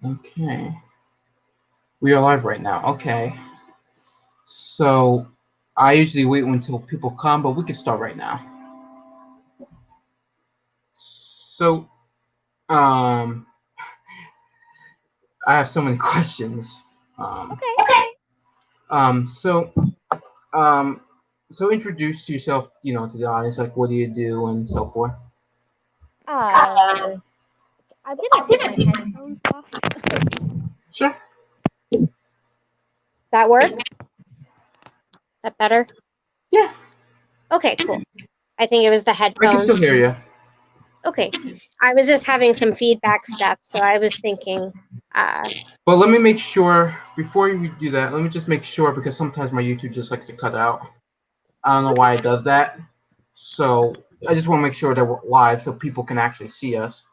Okay. We are live right now. Okay. So I usually wait until people come, but we can start right now. So um I have so many questions. Um Okay. um so um so introduce yourself, to the audience, like what do you do and so forth. Uh, I'm gonna take my headphones off. Sure. That work? That better? Yeah, Okay, cool. I think it was the I can still headphones. hear you. Okay. I was just having some feedback stuff, so I was thinking, uh, But let me make sure before you do that. Let me just make sure because sometimes my YouTube just likes to cut out. I don't know okay. why it does that. So I just want to make sure that we're live so people can actually see us.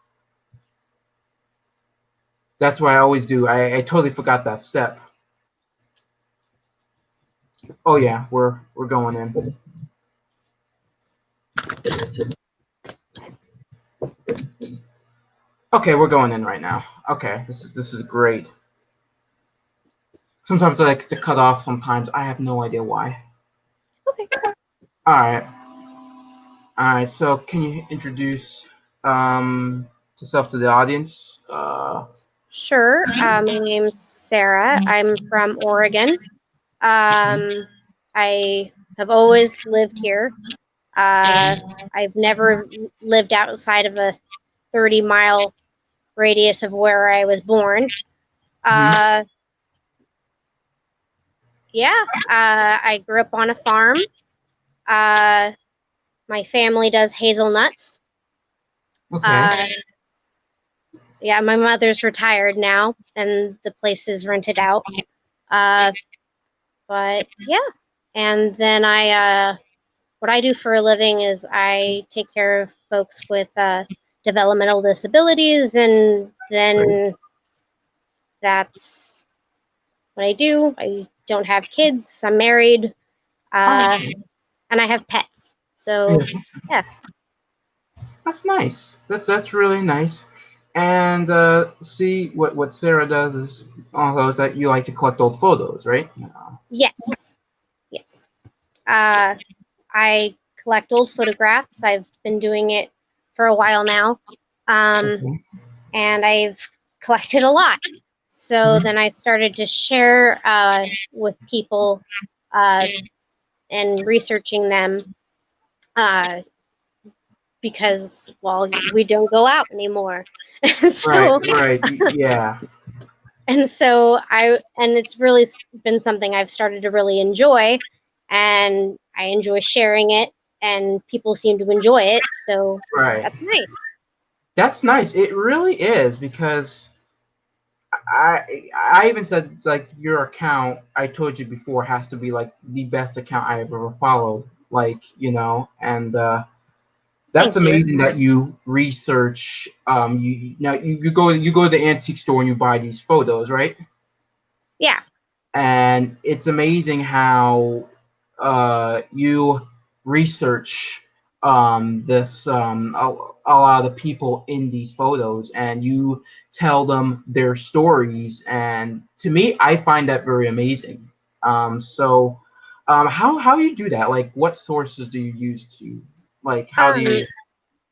That's what I always do. I totally forgot that step. Oh yeah, we're going in. Okay, we're going in right now. Okay, this is great. Sometimes I like to cut off. Sometimes I have no idea why. Okay. All right, all right. So can you introduce yourself to the audience? Sure. My name's Sarah. I'm from Oregon. Um, I have always lived here. Uh, I've never lived outside of a 30-mile radius of where I was born. Mhm. Uh, yeah, I grew up on a farm. Uh, my family does hazelnuts. Okay. Uh, yeah, my mother's retired now, and the place is rented out. Uh, but yeah, and then what I do for a living is I take care of folks with developmental disabilities, and Great. then that's what I do. I don't have kids. I'm married, Oh, uh, okay. and I have pets. So Yeah, yeah. that's nice. That's really nice. And see what Sarah does is also is that you like to collect old photos, right? Yes, yes. Uh, I collect old photographs. I've been doing it for a while now, um, Okay. and I've collected a lot. So Mhm. then I started to share with people uh, and researching them uh, because, well, we don't go out anymore. Right, so right, yeah. and it's really been something I've started to really enjoy, and I enjoy sharing it, and people seem to enjoy it, so Right. that's nice. That's nice. It really is because I even said like your account I told you before has to be like the best account I have ever followed. Like, and that's Thank you. amazing that you research you go to the antique store and you buy these photos, right? Yeah. And it's amazing how you research this a lot of the people in these photos and you tell them their stories, and to me I find that very amazing. How you do that, like what sources do you use to, like, how do Um, you.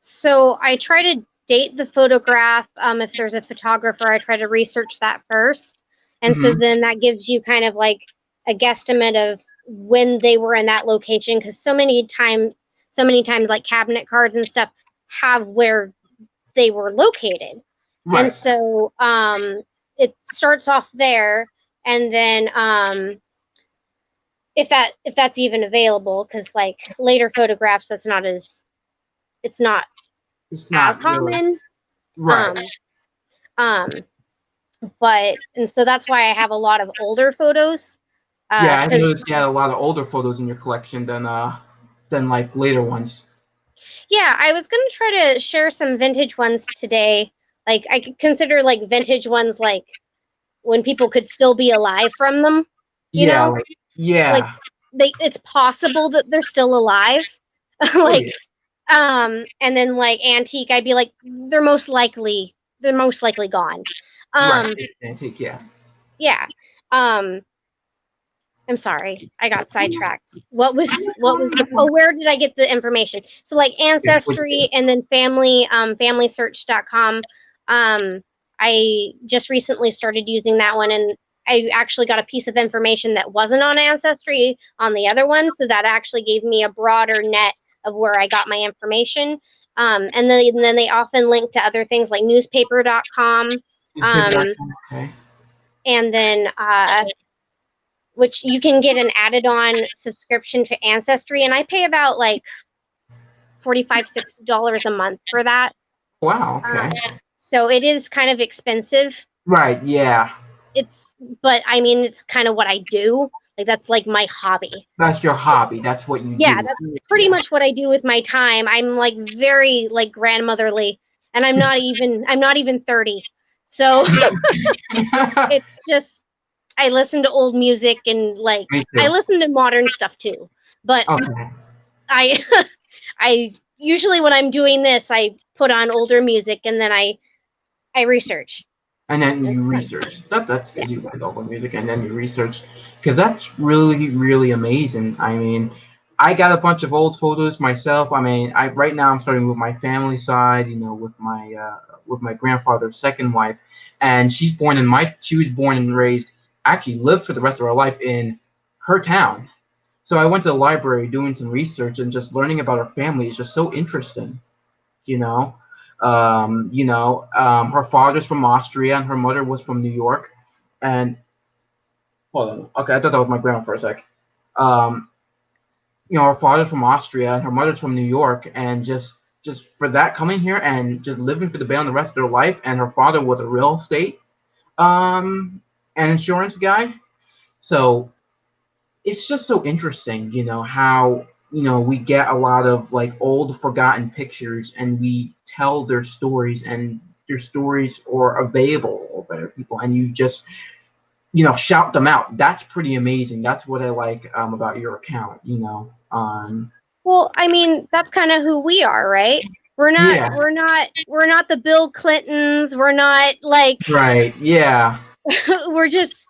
so I try to date the photograph. If there's a photographer, I try to research that first. And so Mhm. then that gives you kind of like a guesstimate of when they were in that location. Because so many times, like cabinet cards and stuff have where they were located. And Right. so it starts off there. And then if that's even available, because like later photographs, it's not It's as not really. common. Right. Um, um, and so that's why I have a lot of older photos. Yeah, I've Because noticed you had a lot of older photos in your collection than like later ones. yeah, I was gonna try to share some vintage ones today. Like I could consider like vintage ones like when people could still be alive from them. You Yeah, know, like, like yeah. it's possible that they're still alive. Oh like yeah. and then like antique, I'd be like they're most likely they're most likely gone. Right. It's antique. Yeah. Yeah. Um, I'm sorry, I got sidetracked. What was the where did I get the information? So like Ancestry and then familysearch.com. I just recently started using that one, and I actually got a piece of information that wasn't on Ancestry on the other one, so that actually gave me a broader net of where I got my information. And then they often link to other things like newspaper.com. Newspaper. Okay. And then which you can get an added on subscription to Ancestry, and I pay about like $45-$60 a month for that. Wow. Okay. So it is kind of expensive. Right. Yeah. But I mean, it's kind of what I do. Like that's like my hobby. That's your So, hobby. That's what you yeah, do. that's pretty much what I do with my time. I'm like very like grandmotherly, and I'm not even 30. So it's just I listen to old music, and like Me I too. listen to modern stuff too. But Okay. I I usually when I'm doing this, I put on older music and then I research. And then you It's fun. research. That's Yeah. good. You like all the music, and then you research, because that's really amazing. I mean, I got a bunch of old photos myself. I mean, I right now I'm starting with my family side. You know, with my grandfather's second wife, and she was born and raised, actually lived for the rest of her life in her town. So I went to the library doing some research, and just learning about her family is just so interesting. You know. Her father's from Austria and her mother was from New York. And hold on, okay, I thought that was my grandma for a sec. Um, her father's from Austria and her mother's from New York, and just for that coming here and just living for the band the rest of their life. And her father was a real estate and insurance guy, so it's just so interesting, how we get a lot of like old forgotten pictures and we tell their stories, and their stories are available of other people, and you just shout them out. That's pretty amazing. That's what I like about your account. Well, I mean, that's kind of who we are, right? Yeah, We're not the Bill Clintons. We're not like right, yeah, we're just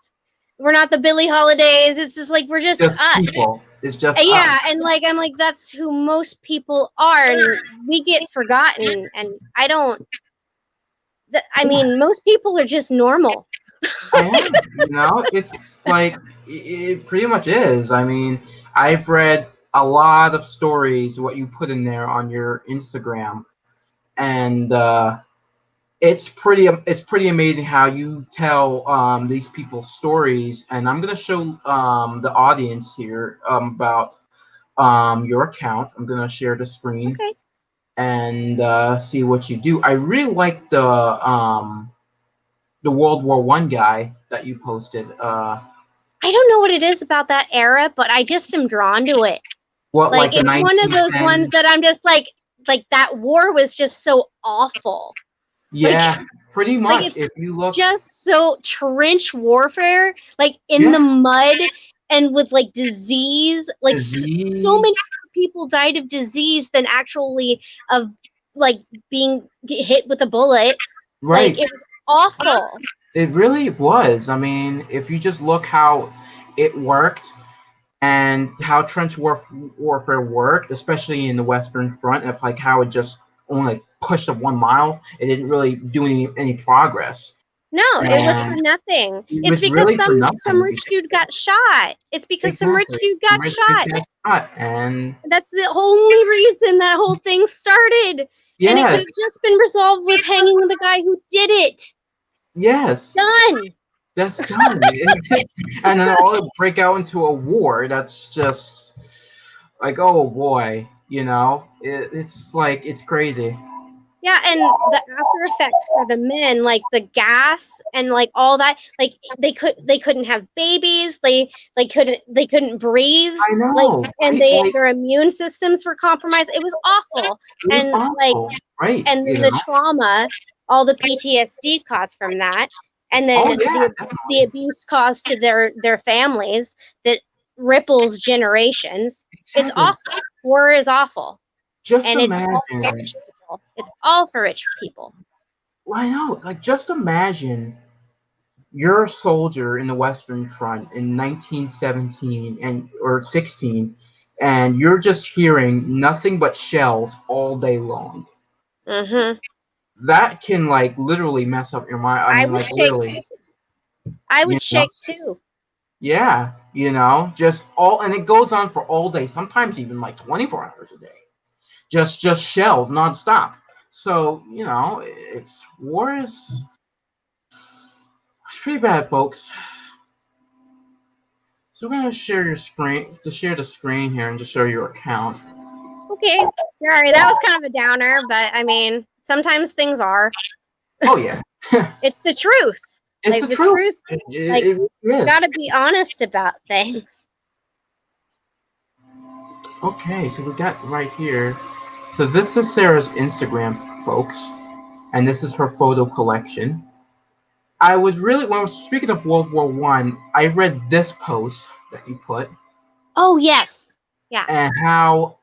we're not the Billie Holidays. It's just like we're just just us. people. It's just us. Yeah, and like I'm like that's who most people are, and we get forgotten. And I don't. I mean, most people are just normal. I am. It's like it pretty much is. I mean, I've read a lot of stories, what you put in there on your Instagram, and it's pretty amazing how you tell these people's stories. And I'm gonna show the audience here about your account. I'm gonna share the screen Okay. and see what you do. I really like the World War I guy that you posted. I don't know what it is about that era, but I just am drawn to it. What, Like like the it's one of those 1910s? ones that I'm just like that war was just so awful. Like Yeah, pretty like much. it's If you look, just so trench warfare, like in yeah, the mud and with like disease. Like so disease, many people died of disease than actually of like being hit with a bullet. Like right? it was awful. It really was. I mean, if you just look how it worked and how warfare worked, especially in the Western Front, of like how it just only pushed up 1 mile, it didn't really do any progress, No, it was for and nothing. it It's was because really for some nothing. rich dude got shot. It's because some rich Exactly. dude got Rich did shot. get shot, and That's the only reason that whole thing started. And it could yes, have just been resolved with hanging the guy who did it. yes, Done. that's done. And then all it break out into a war. That's just like, oh boy, it's like it's crazy. Yeah, and the after effects for the men, like the gas and like all that, like they couldn't have babies, they couldn't breathe, I like know, and right? Like their immune systems were compromised. It was awful. it was And like awful, right? and then the trauma, all the PTSD caused from that, and then Oh yeah, the definitely, abuse caused to their families that ripples generations. It's exactly. awful. War is awful, Just and it's all for imagine. rich people. It's all for rich people. I know, like just imagine you're a soldier in the Western Front in 1917 and or 16, and you're just hearing nothing but shells all day long. Mm-hmm. That can like literally mess up your mind. I I mean, would like shake. really, I you would know? shake too. Yeah, just all, and it goes on for all day, sometimes even like 24 hours a day. Just shells nonstop. So it's war is it's pretty bad, folks. So we're gonna share your screen to share the screen here and just show your account. Okay. Sorry, that was kind of a downer, but I mean, sometimes things are. Oh yeah, It's the truth. it's Like the the truth. truth. Like It really you got is. to be honest about things. Okay, so we got right here. So this is Sarah's Instagram, folks, and this is her photo collection. I was really when I was speaking of World War I, I read this post that you put, Oh yes. Yeah. and how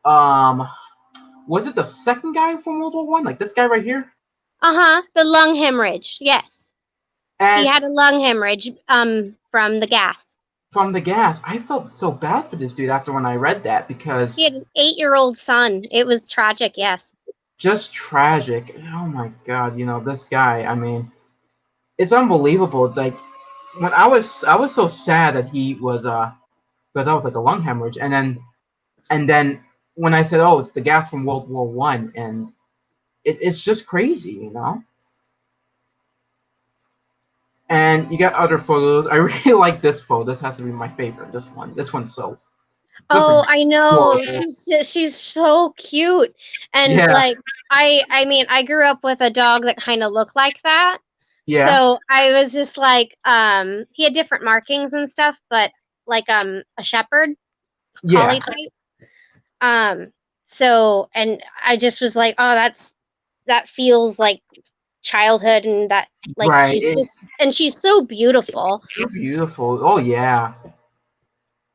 was it the second guy from World War I, like this guy right here? Uh-huh. The lung hemorrhage. Yes. He And had a lung hemorrhage from the gas. from the gas, I felt so bad for this dude after when I read that because He had an 8-year-old son. It was tragic, yes. just tragic. Oh my god, this guy. I mean, it's unbelievable. It's like when I was so sad that he was because I was like a lung hemorrhage, and then when I said, oh, it's the gas from World War I, and it's just crazy. And you got other photos. I really like this photo. This has to be my favorite. This one. This one's so just Oh, I know. adorable. She's so cute. And Yeah, like I mean, I grew up with a dog that kind of looked like that. yeah, So I was just like he had different markings and stuff, but like a shepherd yeah. collie type. Um so and I just was like, "Oh, that feels like childhood and that like Right. she's just and she's so beautiful." So beautiful. Oh yeah.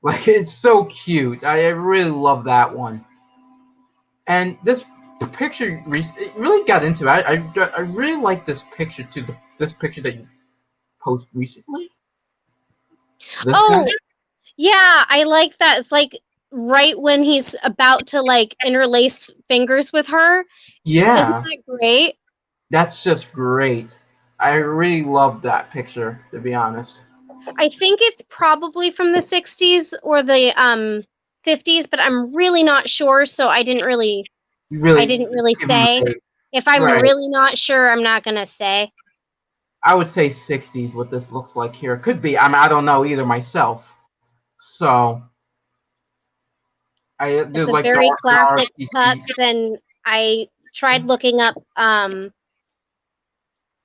Like it's so cute. I really love that one. And this picture it really got into it. I really like this picture too. This picture that you post recently. This guy. Oh, yeah, I like that. It's like right when he's about to like interlace fingers with her. Isn't Yeah, that great? that's just great. I really love that picture, to be honest. I think it's probably from the 60s or the 50s, but I'm really not sure, so You I really didn't really give him say. a If I'm right. really not sure, I'm not gonna say. I would say 60s. What this looks like here could be. I mean, I don't know either myself. So I It's did a like the very classic RCC. tux, and I tried looking up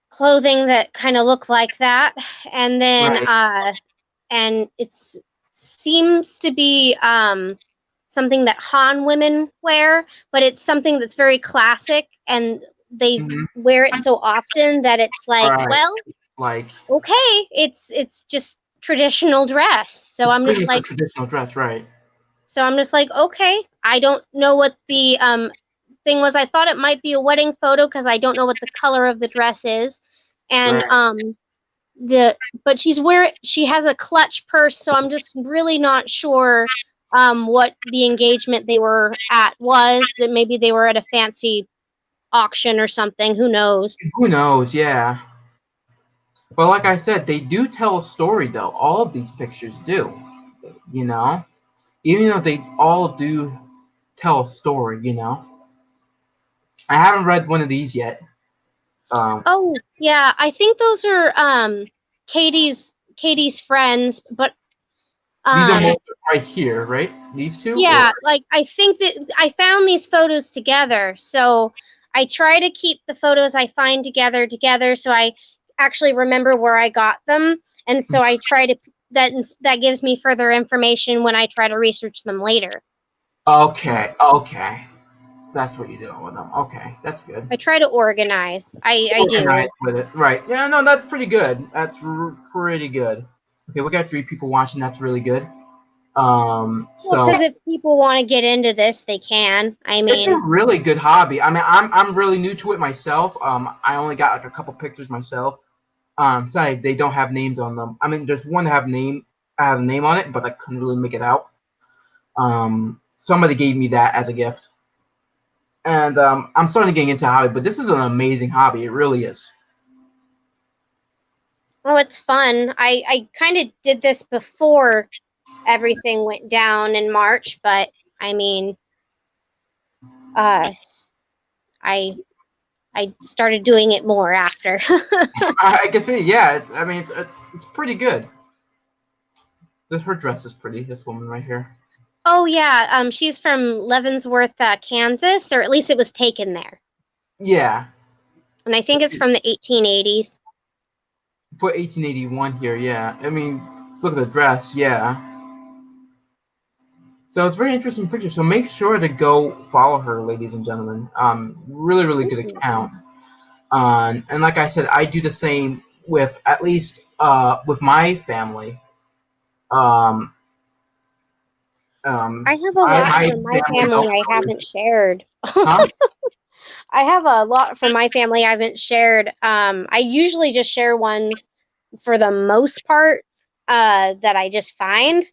clothing that kind of look like that, and then Right. and it seems to be something that Han women wear, but it's something that's very classic, and they Hmm. wear it so often that it's like, Right. well, It's like okay, it's just traditional dress. it's pretty much a traditional dress, right? So I'm just like, okay, I don't know what the thing was. I thought it might be a wedding photo because I don't know what the color of the dress is, and Right. the but she has a clutch purse, so I'm just really not sure what the engagement they were at was. That maybe they were at a fancy auction or something. Who knows? Who knows? Yeah. But like I said, they do tell a story though. All of these pictures do. You know? Even though they all do tell a story. I haven't read one of these yet. Um Oh yeah, I think those are Katie's friends, but these are um most right here, right? These two or yeah, like I think that I found these photos together. So I try to keep the photos I find together so I actually remember where I got them. And so I try to that gives me further information when I try to research them later. okay, okay. That's what you do with them. Okay, that's good. I try to organize. I Organized do. with it, right? Yeah, no, that's pretty good. That's pretty good. Okay, we got 3 people watching. That's really good. Well, So because if people want to get into this, they can. I it's a mean, really good hobby. I mean, I'm really new to it myself. I only got like a couple pictures myself. Sorry, they don't have names on them. I mean, there's one that have a name on it, but I couldn't really make it out. Somebody gave me that as a gift, and I'm starting to get into hobby. But this is an amazing hobby. It really is. oh, it's fun. I kind of did this before everything went down in March, but I mean, uh, I I started doing it more after. I can see. Yeah, I mean, it's pretty good. Her dress is pretty. This woman right here. Oh yeah, she's from Leavenworth, Kansas, or at least it was taken there, Yeah, and I think it's from the 1880s. put 1881 here. Yeah, I mean, look at the dress. Yeah. So it's a very interesting picture. So make sure to go follow her, ladies and gentlemen. Really, really good Ooh. account. And like I said, I do the same with at least with my family. Um, I have a lot my from my family family don't I really, haven't shared. huh? I have a lot from my family I haven't shared. I usually just share ones for the most part that I just find.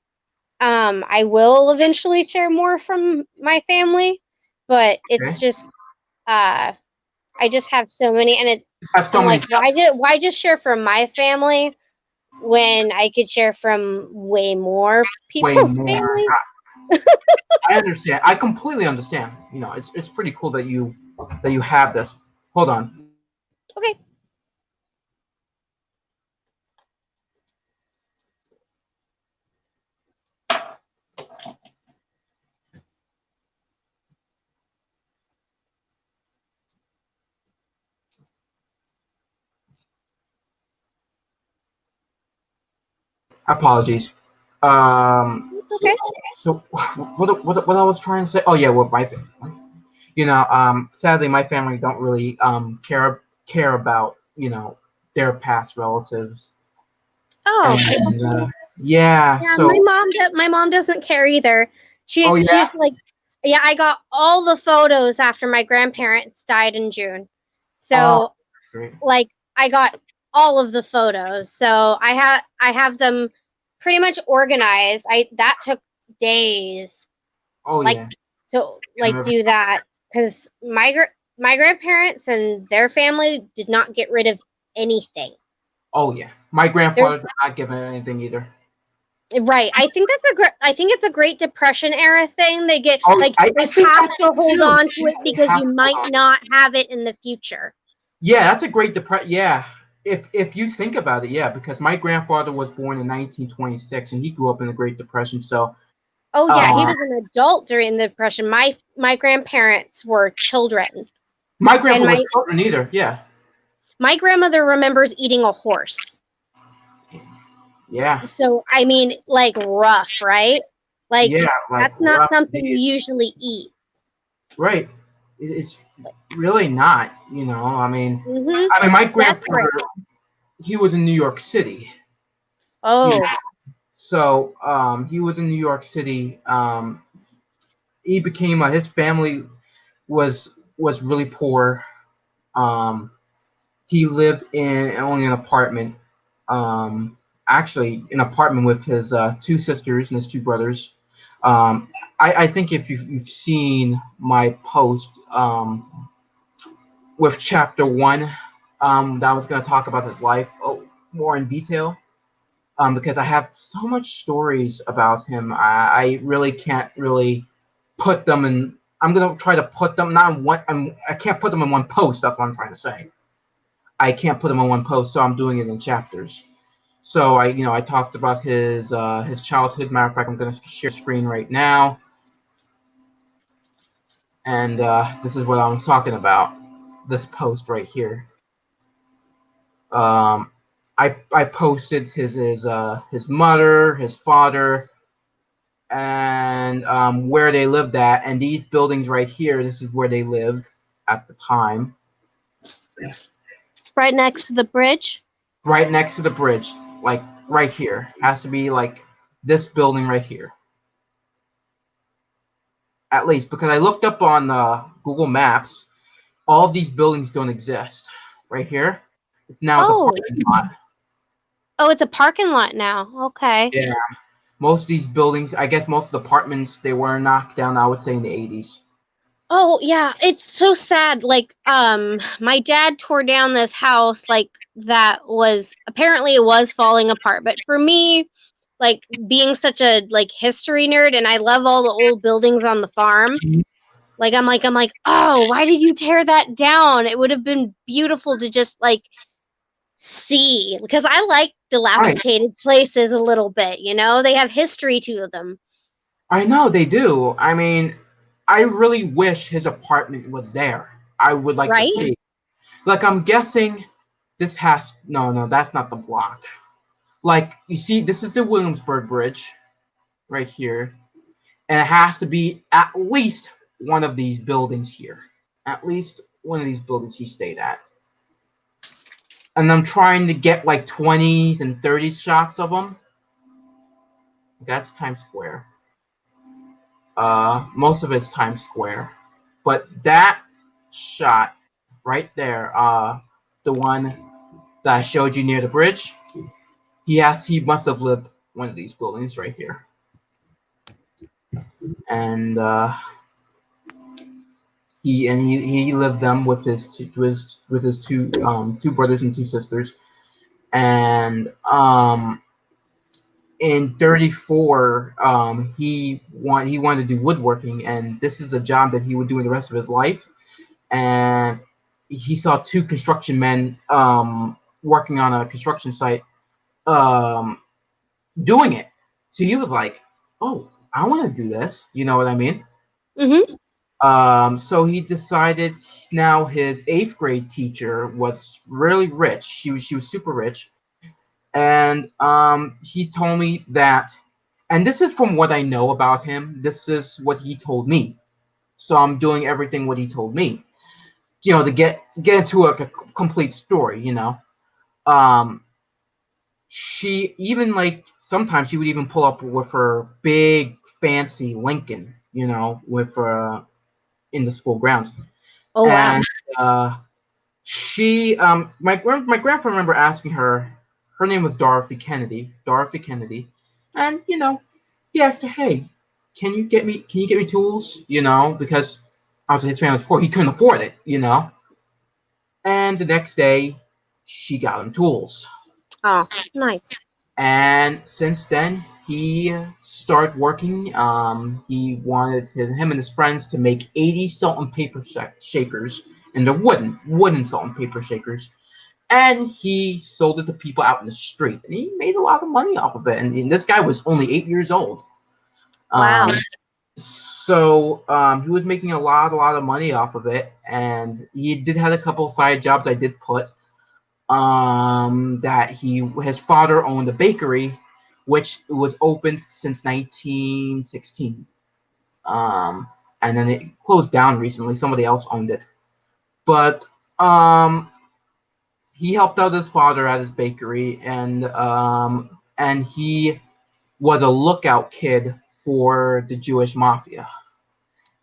I will eventually share more from my family, but it's Okay. just uh, I just have so many, and Just have so I'm many like, stuff, why just share from my family when I could share from way more way people's more. families? I understand. I completely understand. You know, it's pretty cool that you have this. Hold on. Okay. Apologies. It's okay. So what I was trying to say? Oh yeah, well my family. You know, sadly my family don't really care about their past relatives, Oh, and yeah. yeah, So my mom doesn't care either. oh yeah, She's like, yeah, I got all the photos after my grandparents died in June. oh So that's great. like I got all of the photos. So I have them pretty much organized. I that took days Oh like yeah, to can like never- do that cuz my grandparents and their family did not get rid of anything. oh yeah. My They're grandfather did not give it anything either. right. I think that's a great. I think it's a Great Depression era thing. They get Oh, like I they think have that's to it hold too. on to Yeah, it you because have you to hold might on. not have it in the future. Yeah, that's a great depression. Yeah, if you think about it, yeah, because my grandfather was born in 1926 and he grew up in the Great Depression. So, Oh yeah, he uh, was an adult during the Depression. My grandparents were children, my grandpa and was children either. Yeah, my grandmother remembers eating a horse. yeah, So I mean, like rough, right? Like yeah, like that's not rough something days. you usually eat. Right. It's really not. Mm-hmm. My Desperate. grandfather, he was in New York City. You know, Oh, so he was in New York City. He became his family was really poor. Um, he lived in only an apartment. Um, Actually, an apartment with his two sisters and his two brothers. Um, I think if you've seen my post with chapter one, that I was going to talk about his life more in detail. Because I have so much stories about him. I really can't really put them in. I'm gonna try to put them not in one. I can't put them in one post. That's what I'm trying to say. I can't put them in one post, so I'm doing it in chapters. So I talked about his childhood. Matter of fact, I'm gonna share screen right now, and this is what I was talking about. This post right here. Um, I posted his mother, his father, and where they lived at, and these buildings right here. This is where they lived at the time, right next to the bridge. right next to the bridge, like right here. Has to be like this building right here. at least because I looked up on Google Maps. All of these buildings don't exist. Right here, now it's a Oh, parking lot. oh, it's a parking lot now. Okay. Yeah, most of these buildings, I guess, most of the apartments they were knocked down. I would say in the 80s. Oh, yeah, it's so sad. Like, my dad tore down this house, like, that was apparently it was falling apart. But for me, like, being such a like history nerd and I love all the old buildings on the farm, like, oh, why did you tear that down? It would have been beautiful to just like see because I like Right, dilapidated places a little bit, you know? They have history to them, I know they do. I mean, I really wish his apartment was there. I would like to right? see. Like, I'm guessing this has no, that's not the block. Like, you see, this is the Williamsburg Bridge right here, and it has to be at least one of these buildings here. At least one of these buildings he stayed at. And I'm trying to get like 20s and 30s shots of them. That's Times Square. Most of it's Times Square, but that shot right there, the one that I showed you near the bridge, he must have lived one of these buildings right here, and he lived them with his two brothers and two sisters, and in 34 he wanted to do woodworking, and this is a job that he would do in the rest of his life, and he saw two construction men working on a construction site um, doing it. So he was like, "Oh, I want to do this." You know what I mean? Mm-hmm. So he decided. Now his eighth grade teacher was really rich. She was super rich, and he told me that. And this is from what I know about him. This is what he told me. So I'm doing everything what he told me. To get into a complete story. Um, she even like sometimes she would even pull up with her big fancy Lincoln, with in the school grounds, Oh, wow. and she my grandfather remember asking her. Her name was Dorothy Kennedy, and he asked her, "Hey, can you get me tools?" Because obviously his family was poor, he couldn't afford it, And the next day, she got him tools. Oh, nice. And since then, he started working. He wanted him and his friends to make 80 salt and paper shakers, and they're wooden salt and paper shakers. And he sold it to people out in the street, and he made a lot of money off of it. And this guy was only 8 years old. Wow. Um, so he was making a lot of money off of it, and he did have a couple of side jobs I did put. That his father owned a bakery, which was opened since 1916. Um, and then it closed down recently. Somebody else owned it, but he helped out his father at his bakery, and he was a lookout kid for the Jewish mafia.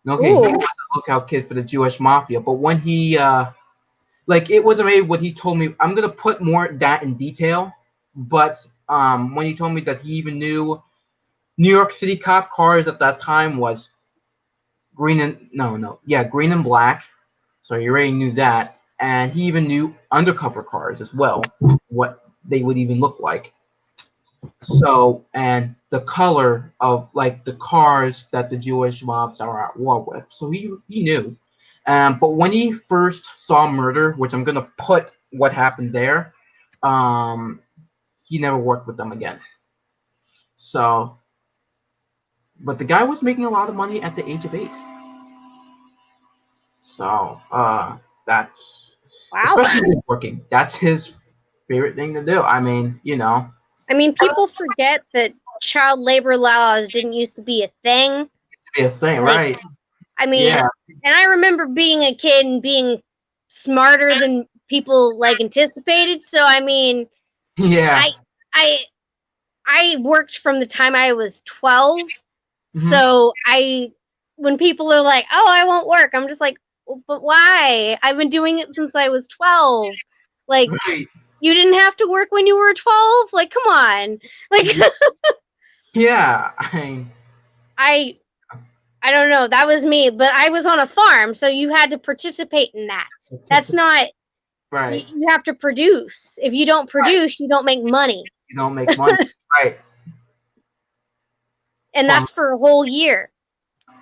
Okay, he Ooh. was a lookout kid for the Jewish mafia, but when he like it wasn't maybe what he told me. I'm gonna put more that in detail, but when he told me that he even knew New York City cop cars at that time was green and no, yeah, green and black. So he already knew that, and he even knew undercover cars as well, what they would even look like. So, and the color of like the cars that the Jewish mobs are at war with. So he knew. But when he first saw murder, which I'm gonna put what happened there, um, he never worked with them again. So, but the guy was making a lot of money at the age of 8. So, that's Wow. especially working. That's his favorite thing to do. I mean, I mean, people forget that child labor laws didn't used to be a thing. be a thing, Like, right? I mean, Yeah, and I remember being a kid and being smarter than people like anticipated. So, I mean, yeah. I I I worked from the time I was 12. Hmm. So, I when people are like, "Oh, I won't work," I'm just like, "Well, but why? I've been doing it since I was 12. Like, Right. you didn't have to work when you were 12? Like, come on." Like, Yeah. I mean, I I don't know. That was me, but I was on a farm, so you had to participate in that. That's not right. you have to produce. If you don't Right. produce, you don't make money. You don't make money. Right. And Well, that's for a whole year.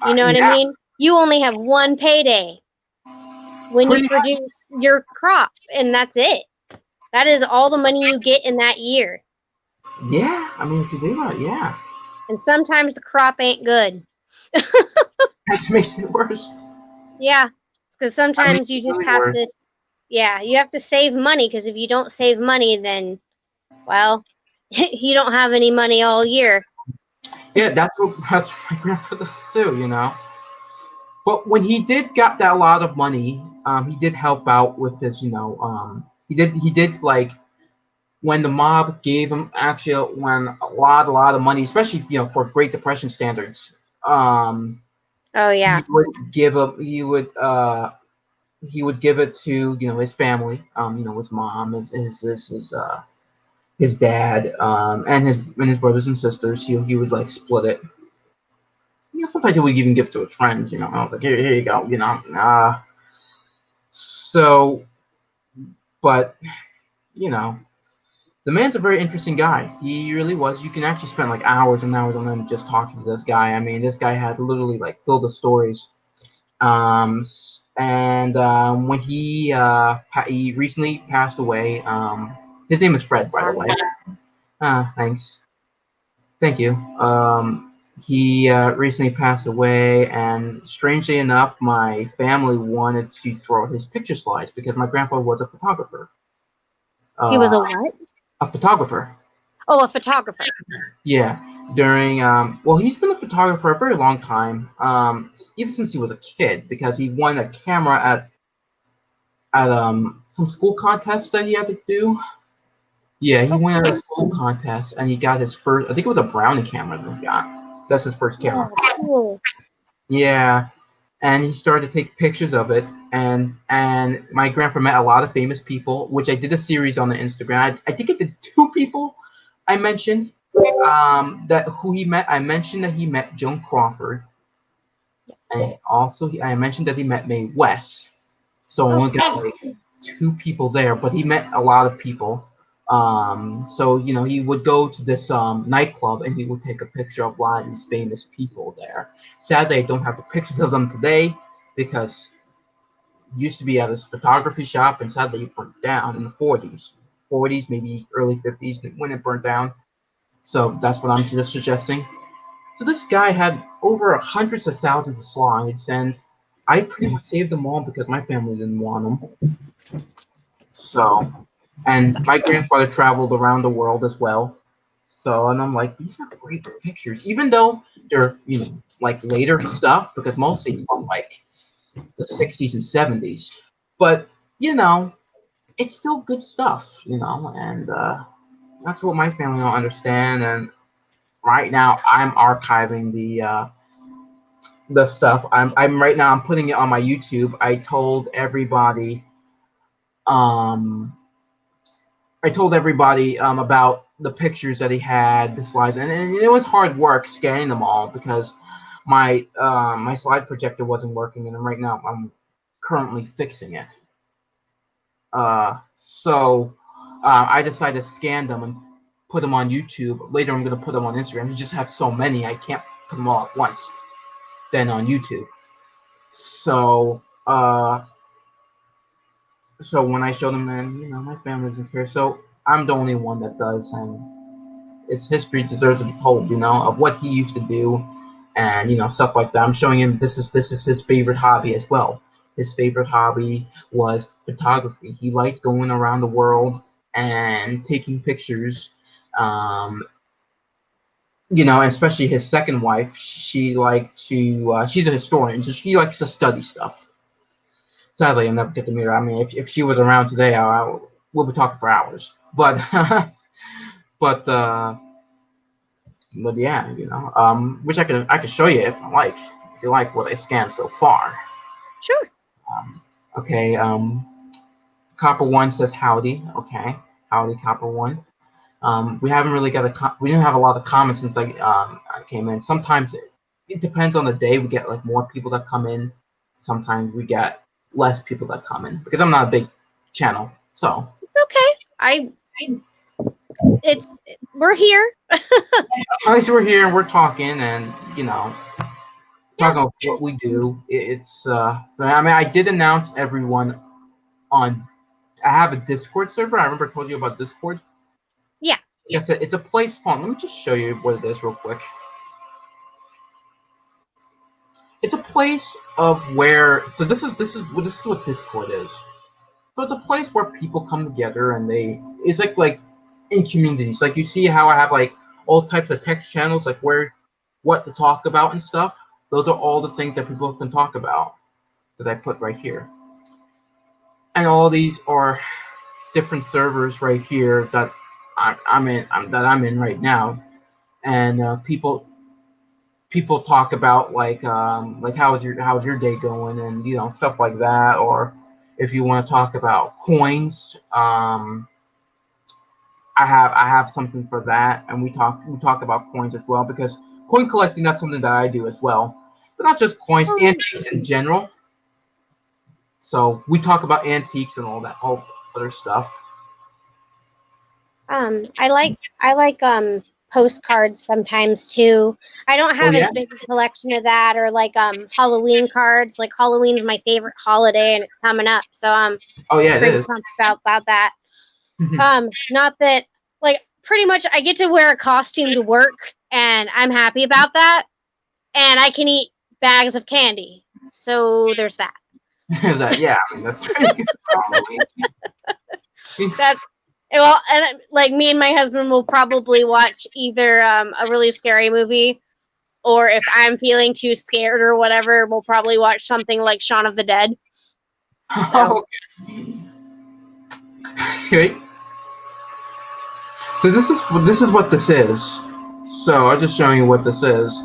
You know what I yeah, mean? You only have one payday when you pretty much. produce your crop, and that's it. That is all the money you get in that year. Yeah. I mean, if you think about it, yeah. And sometimes the crop ain't good. That makes it worse. Yeah, because That makes sometimes it you just really have worse. to, yeah, you have to save money because if you don't save money, then, well, you don't have any money all year. Yeah, that's what my grandfather does too. But when he did got that lot of money, he did help out with his, he did like when the mob gave him actually when a lot of money, especially for Great Depression standards. Um, Oh, he yeah. would give up. He would give it to his family. His mom, his dad, and his brothers and sisters. He would like split it. Sometimes he would even give it to his friends. I was like, here you go. So, but you know, the man's a very interesting guy. He really was. You can actually spend like hours and hours on end just talking to this guy. I mean, this guy had literally like filled of stories. And when he recently passed away. His name is Fred, That's by the way. awesome. Thanks. Thank you. He recently passed away, and strangely enough, my family wanted to throw his picture slides because my grandfather was a photographer. He was Uh, a what? a photographer. Oh, a photographer. Yeah. During well, he's been a photographer for a very long time. Even since he was a kid, because he won a camera at some school contest that he had to do. Yeah, he went at a school contest and he got his first. I think it was a Brownie camera that he got. That's his first camera. Oh, cool. Yeah, and he started to take pictures of it. And my grandpa met a lot of famous people, which I did a series on the Instagram. I think I did two people. I mentioned that who he met. I mentioned that he met Joan Crawford, and also I mentioned that he met Mae West. So I Oh, only got cool. like two people there, but he met a lot of people. So he would go to this nightclub and he would take a picture of a lot of these famous people there. Sadly, I don't have the pictures of them today because it used to be at this photography shop, and sadly it burnt down in the 40s, maybe early 50s when it burnt down. So that's what I'm just suggesting. So this guy had over hundreds of thousands of slides, and I pretty much saved them all because my family didn't want them. So, and my grandfather traveled around the world as well. So, and I'm like, these are great pictures, even though they're, like later stuff, because mostly it's from like the 60s and 70s. But, it's still good stuff, and that's what my family don't understand. And right now, I'm archiving the stuff. I'm right now, I'm putting it on my YouTube. Um, I told everybody about the pictures that he had, the slides, and it was hard work scanning them all because my slide projector wasn't working, and right now I'm currently fixing it. So I decided to scan them and put them on YouTube. Later, I'm gonna put them on Instagram. You just have so many, I can't put them all at once. Then on YouTube. So when I show them, man, my family doesn't care. So I'm the only one that does, and its history deserves to be told, of what he used to do, and stuff like that. I'm showing him this is his favorite hobby as well. His favorite hobby was photography. He liked going around the world and taking pictures. Um, especially his second wife. She liked to. She's a historian, so she likes to study stuff. Sadly, I'll never get to meet her. I mean, if she was around today, we'll be talking for hours. But but uh, but yeah, which I could show you if I like, you like what I scanned so far. Sure. Okay. Copper One says howdy. Okay, howdy, Copper One. We haven't really got we didn't have a lot of comments since I came in. Sometimes it depends on the day. We get like more people that come in. Sometimes we get less people that come in because I'm not a big channel. So It's okay. We're here. at least we're here and we're talking, and Yeah. talking about what we do. It's I mean, I did announce everyone on. I have a Discord server. I remember I told you about Discord. Yeah. Yes, it's a place. Hold on, let me just show you what it is real quick. It's a place of where. So this is what Discord is. So it's a place where people come together and it's like in communities. Like you see how I have like all types of text channels, like what to talk about and stuff. Those are all the things that people can talk about that I put right here. And all these are different servers right here that I'm in right now, and people talk about like how's your day going, and stuff like that. Or if you want to talk about coins, I have something for that, and we talk about coins as well, because coin collecting, that's something that I do as well, but not just coins, antiques in general. So we talk about antiques and all other stuff. I like postcards sometimes too. I don't Oh have as yeah. big a collection of that, or like Halloween cards. Like Halloween's my favorite holiday and it's coming up. So I'm Oh yeah, it pretty is. pumped about that. Not that like pretty much I get to wear a costume to work and I'm happy about that. And I can eat bags of candy. So there's that. Is that, yeah, I mean that's pretty good. Probably. That well, and like me and my husband will probably watch either a really scary movie, or if I'm feeling too scared or whatever, we'll probably watch something like Shaun of the Dead. So Okay. So this is what this is. So I'm just showing you what this is.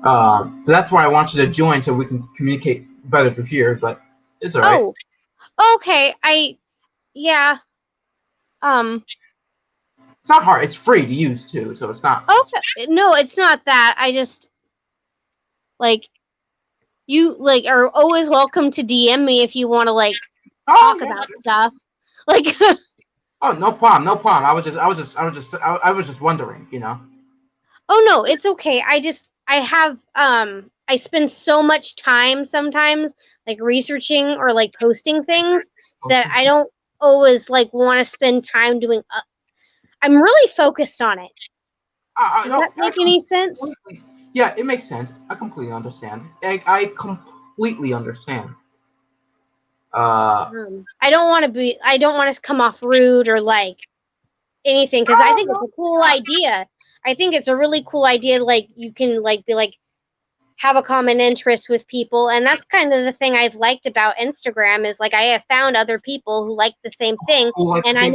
So that's why I want you to join so we can communicate better through here. But it's all right. oh, okay. Yeah. Um It's not hard. It's free to use too, so it's not. okay. No, it's not that. I just like you like are always welcome to DM me if you want to like Oh talk yeah. about stuff. Like Oh, no problem. No problem. I was just wondering. oh no, it's okay. I spend so much time sometimes like researching or like posting things Oh, that I don't always like want to spend time doing I'm really focused on it. Does no, that make any sense? yeah, it makes sense. I completely understand. I completely understand. Uh, I don't want to come off rude or like anything because I oh think no, it's a cool idea. I think it's a really cool idea. Like you can like be like have a common interest with people, and that's kind of the thing I've liked about Instagram is like I have found other people who like the same thing, cool, like the and same.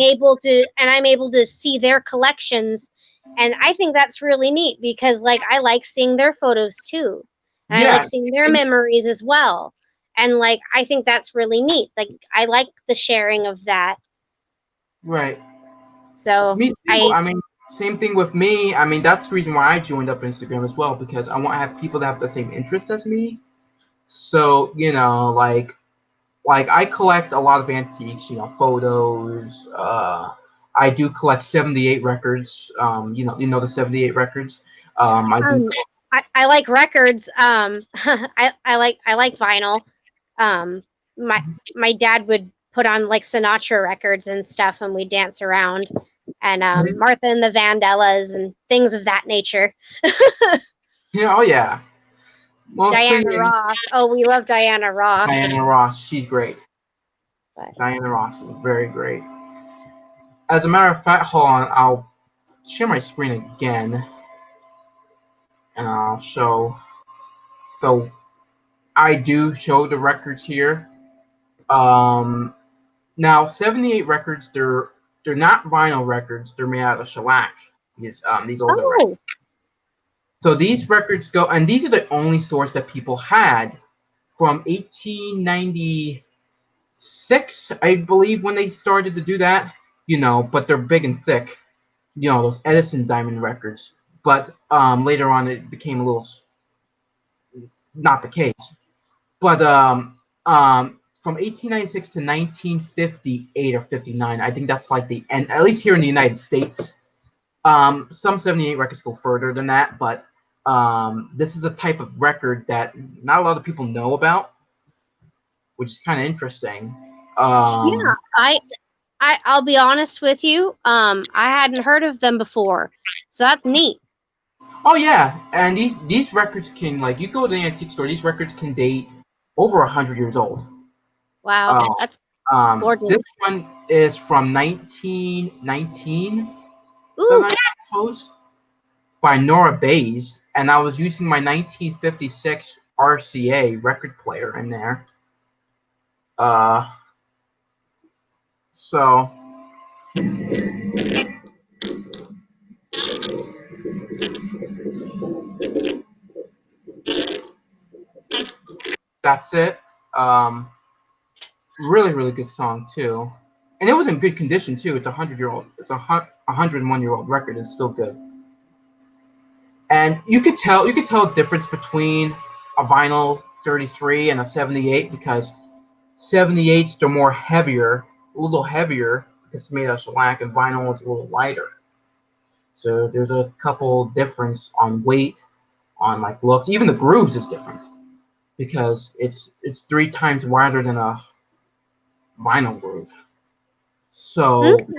I'm able to see their collections, and I think that's really neat because like I like seeing their photos too, and I like Yeah, seeing their and, memories as well, and like I think that's really neat. Like I like the sharing of that. right. So Me too. I I mean, same thing with me. I mean, that's the reason why I joined up Instagram as well, because I want to have people that have the same interest as me. So like I collect a lot of antiques, photos. I do collect 78 records. The 78 records. I do. um I like records. I like vinyl. Um, my my dad would put on like Sinatra records and stuff, and we dance around, and Martha and the Vandellas and things of that nature. Yeah, oh yeah. Mostly Diana Ross. Oh, we love Diana Ross. Diana Ross. She's great. But Diana Ross is very great. As a matter of fact, hold on. I'll share my screen again, and I'll show. So I do show the records here. Um, Now 78 records, they're not vinyl records. They're made out of shellac. These older records. oh, So these records go, and these are the only source that people had from 1896, I believe, when they started to do that. But they're big and thick. Those Edison diamond records. But later on, it became a little not the case. But from 1896 to 1958 or 59, I think that's like the end, at least here in the United States. Some 78 records go further than that, but this is a type of record that not a lot of people know about, which is kind of interesting. Yeah, I'll be honest with you. I hadn't heard of them before, so that's neat. Oh yeah, and these records can, like, you go to the antique store, these records can date over 100 years old. Wow, Uh, that's this gorgeous. one is from 1919, if I'm Ooh, not post by Nora Bayes, and I was using my 1956 RCA record player in there. Uh, so that's it. Um, Really, really good song too, and it was in good condition too. It's 100-year-old. It's a 101-year-old record. It's still good, and you could tell a difference between a vinyl 33 and a 78 because 78s they're more heavier, a little heavier because it's made of shellac, and vinyl is a little lighter. So there's a couple difference on weight, on like looks. Even the grooves is different because it's 3 times wider than a vinyl groove. So hmm.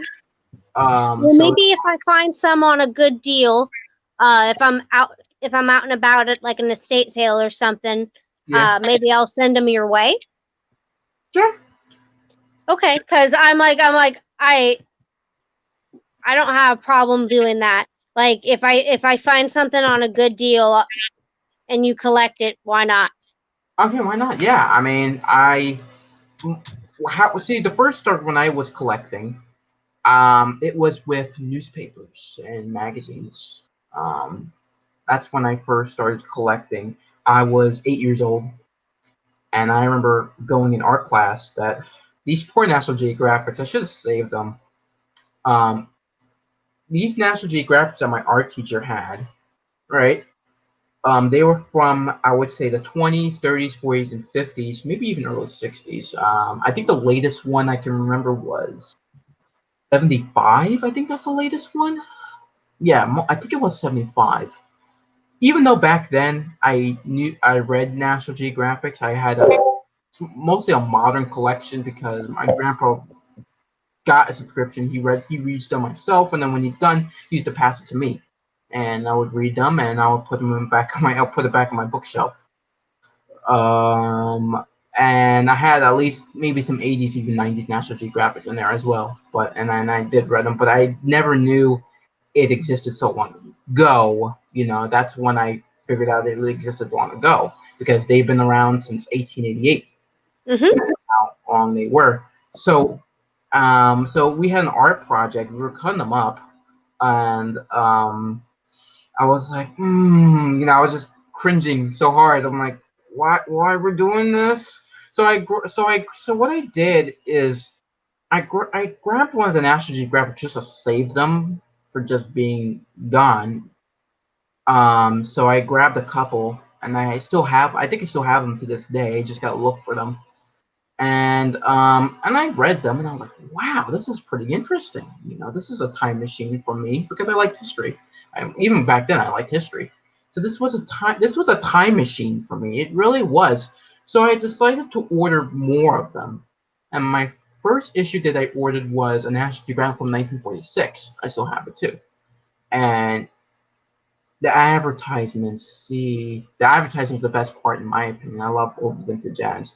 Well, so maybe if I find some on a good deal, if I'm out and about at like an estate sale or something, yeah, maybe I'll send them your way. sure. Okay, because I don't have a problem doing that. Like if I find something on a good deal and you collect it, why not? Okay, why not? Yeah, I mean, see, the first start when I was collecting, it was with newspapers and magazines. That's when I first started collecting. I was 8 years old, and I remember going in art class that these poor National Geographics, I should have saved them. Um, these National Geographics that my art teacher had, right? They were from, I would say, the 20s, 30s, 40s, and 50s, maybe even early 60s. I think the latest one I can remember was 75. I think that's the latest one. Yeah, I think it was 75. Even though back then I read National Geographics, I had mostly a modern collection because my grandpa got a subscription. He reads them myself, and then when he's done, he used to pass it to me, and I would read them, and I would put them in back on my I'll put it back on my bookshelf. Um, and I had at least maybe some 80s, even 90s National Geographics in there as well. And I did read them, but I never knew it existed so long ago. That's when I figured out it existed long ago because they've been around since 1888. Mm-hmm. How long they were. So we had an art project. We were cutting them up, and I was like, I was just cringing so hard. I'm like, why we're doing this? So what I did is I grabbed one of the National Geographic just to save them for just being gone. So I grabbed a couple, and I think I still have them to this day. I just gotta look for them. And I read them, and I was like, wow, this is pretty interesting. This is a time machine for me because I liked history. Even back then, I liked history. So this was a time machine for me. It really was. So I decided to order more of them. And my first issue that I ordered was a National Geographic from 1946. I still have it too. And the advertisements are the best part in my opinion. I love old vintage ads.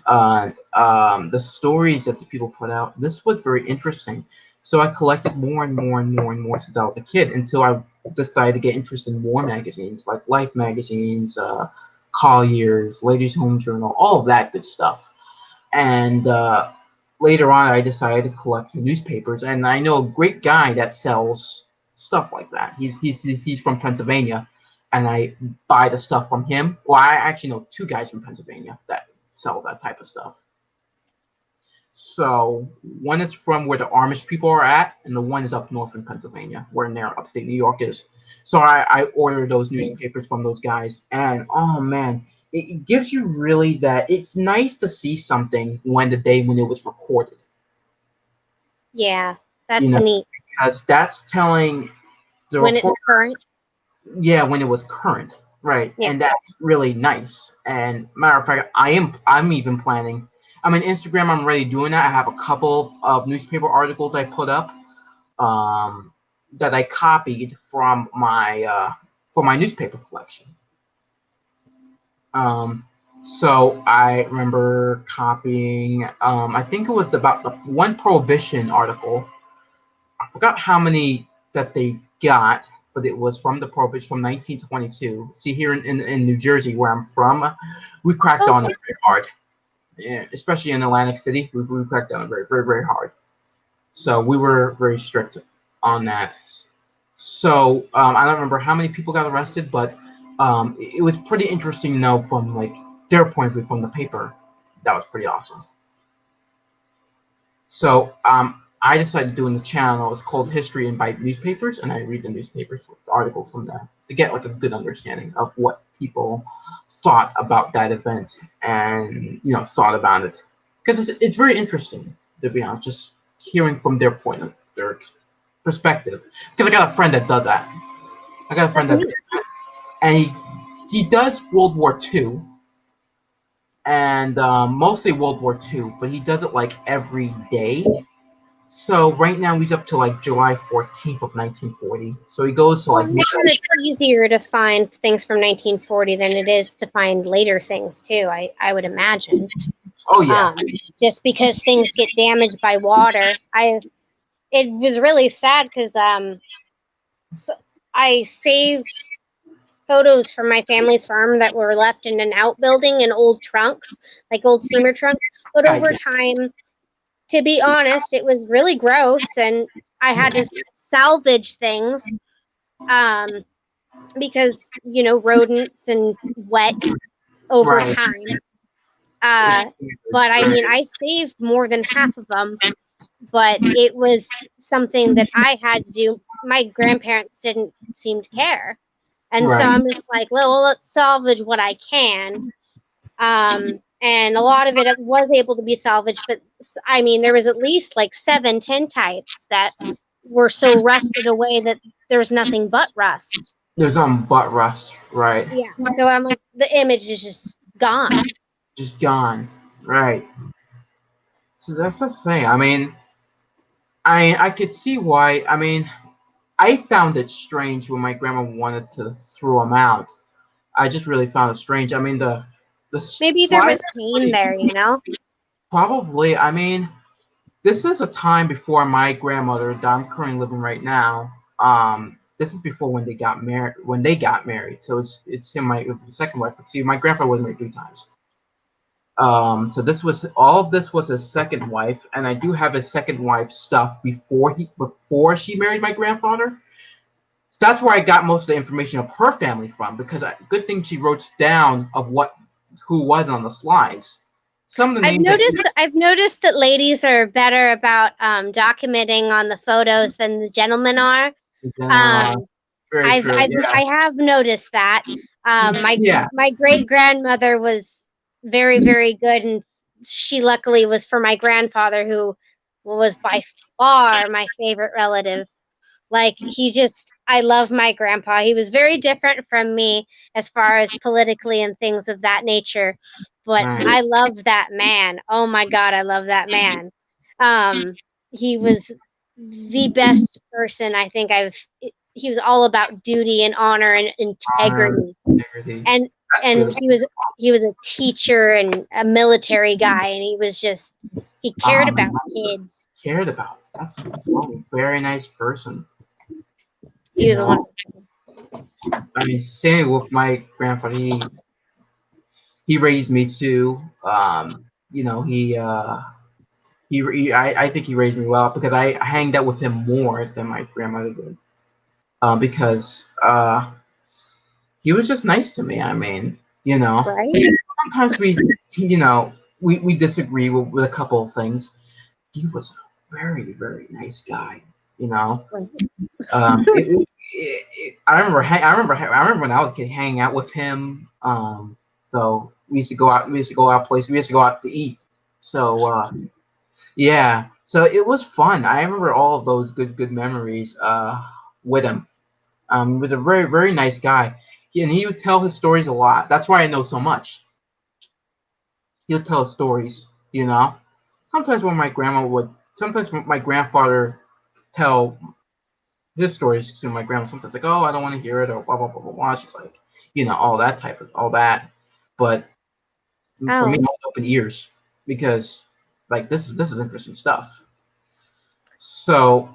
The stories that the people put out, this was very interesting. So I collected more and more and more and more since I was a kid until I decided to get interested in more magazines like Life magazines, Collier's, Ladies Home Journal, all of that good stuff. And later on, I decided to collect newspapers, and I know a great guy that sells stuff like that. He's from Pennsylvania, and I buy the stuff from him. Well, I actually know two guys from Pennsylvania that sell that type of stuff. So one is from where the Amish people are at, and the one is up north in Pennsylvania, where near upstate New York is. So I order those newspapers from those guys, and oh man, it gives you really that. It's nice to see something when the day when it was recorded, Yeah, you that's know, neat. because that's telling the When it's report. current. Yeah, when it was current, right, Yeah. and that's really nice. And matter of fact, I'm even planning. I mean, Instagram, I'm already doing that. I have a couple of newspaper articles I put up, um, that I copied from my newspaper collection. Um, so I remember copying. I think it was about the one prohibition article. I forgot how many that they got, but it was from the prohibition from 1922. See, here in New Jersey, where I'm from, we cracked on Okay. it very hard. Yeah, especially in Atlantic City, we cracked down very, very, very hard. So we were very strict on that. So I don't remember how many people got arrested, but it was pretty interesting to know from like their point of view from the paper. That was pretty awesome. So I decided doing the channel. It's called History and Bite Newspapers, and I read the newspapers articles from there to get like a good understanding of what people thought about that event and thought about it because it's very interesting to be honest. Just hearing from their point of their perspective because I got a friend that does that. I got a friend That's that neat. does that, and he does World War II and mostly World War II, but he does it like every day. So right now he's up to like July 14th of 1940. So he goes to Well, like I'm sure it's easier to find things from 1940 than it is to find later things too. I would imagine. oh yeah, Um, just because things get damaged by water. It was really sad because I saved photos from my family's farm that were left in an outbuilding in old trunks, like old steamer trunks. But yeah, over time, to be honest, it was really gross, and I had to salvage things um, because rodents and wet over right. time. Uh, but I mean, I saved more than half of them, but it was something that I had to do. My grandparents didn't seem to care. And so Right, I'm just like, well, let's salvage what I can. And a lot of it was able to be salvaged, but I mean, there was at least like 7 tintypes that were so rusted away that there's nothing but rust. there's butt rust. Right, Yeah. So I'm like, the image is just gone. just gone. Right. So that's the thing. I mean, I could see why. I mean, I found it strange when my grandma wanted to throw them out. I just really found it strange. I mean, the Maybe there slide was pain there. probably. I mean, this is a time before my grandmother that I'm currently living right now. This is before when they got married. When they got married, so it's him, my second wife. See, my grandfather was married 3 times. So this was all of this was his second wife, and I do have his second wife stuff before she married my grandfather. So that's where I got most of the information of her family from because good thing she wrote down of who was on the slides. Some of the I've names that noticed I've noticed that ladies are better about documenting on the photos than the gentlemen are. are Um, very true. I have noticed that. My Yeah, my great grandmother was very good, and she luckily was for my grandfather, who was by far my favorite relative. Like I love my grandpa. He was very different from me as far as politically and things of that nature, but right, I love that man. Oh my God, I love that man. Um, he was the best person I think I've. He was all about duty and honor and honor, integrity, integrity. and That's and beautiful. he was a teacher and a military guy, and he cared about Um, kids. cared about. That's a very nice person. He You was know, one. I mean, same with my grandfather. He raised me too. You know, I think he raised me well because I hanged out with him more than my grandmother did. Because he was just nice to me. I mean, you know, Right? sometimes we disagree with a couple of things. He was a very, very nice guy. You know, Right. I remember when I was a kid hanging out with him. So we used to go out. We used to go out place. We used to go out to eat. So yeah. So it was fun. I remember all of those good memories with him. He was a very, very nice guy. And he would tell his stories a lot. That's why I know so much. He'll tell stories, you know. Sometimes when my grandfather tell his stories to my grandma. Sometimes like, oh, I don't want to hear it, or blah blah blah blah blah. She's like, all that type of all that. But for me, I Oh, have open ears because like this is interesting stuff. So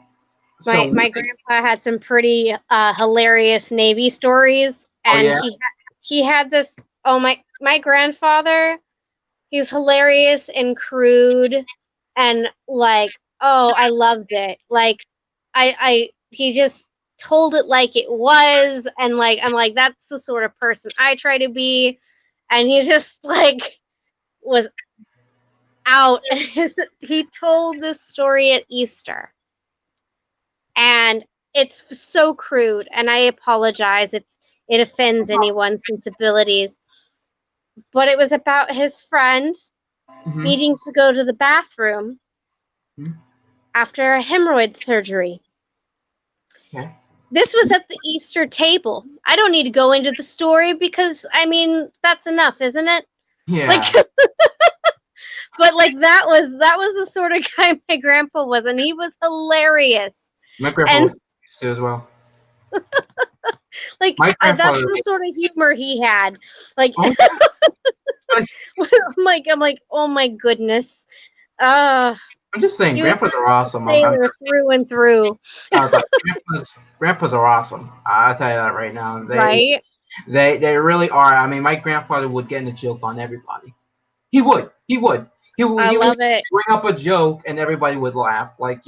my so my grandpa had some pretty hilarious Navy stories, oh and yeah, he had this. Oh my grandfather, he's hilarious and crude, and like, oh, I loved it. Like, I he just told it like it was, and like I'm like, that's the sort of person I try to be, and he just like was out. He told this story at Easter, and it's so crude, and I apologize if it offends anyone's sensibilities, but it was about his friend mm-hmm. needing to go to the bathroom Mm-hmm. after a hemorrhoid surgery. Okay, This was at the Easter table. I don't need to go into the story because I mean that's enough, isn't it? Like, yeah, but like that was the sort of guy my grandpa was, and he was hilarious. my grandfather And was too as well. like My that's grandfather the was, sort of humor he had. Like, oh like, I'm like, oh my goodness. Uh, I'm just saying, he was grandpas are a awesome. sailor through and through, But grandpas are awesome. I'll tell you that right now. right? They really are. I mean, my grandfather would get in a joke on everybody. He would. He would. I He would love it. bring up a joke and everybody would laugh. Like,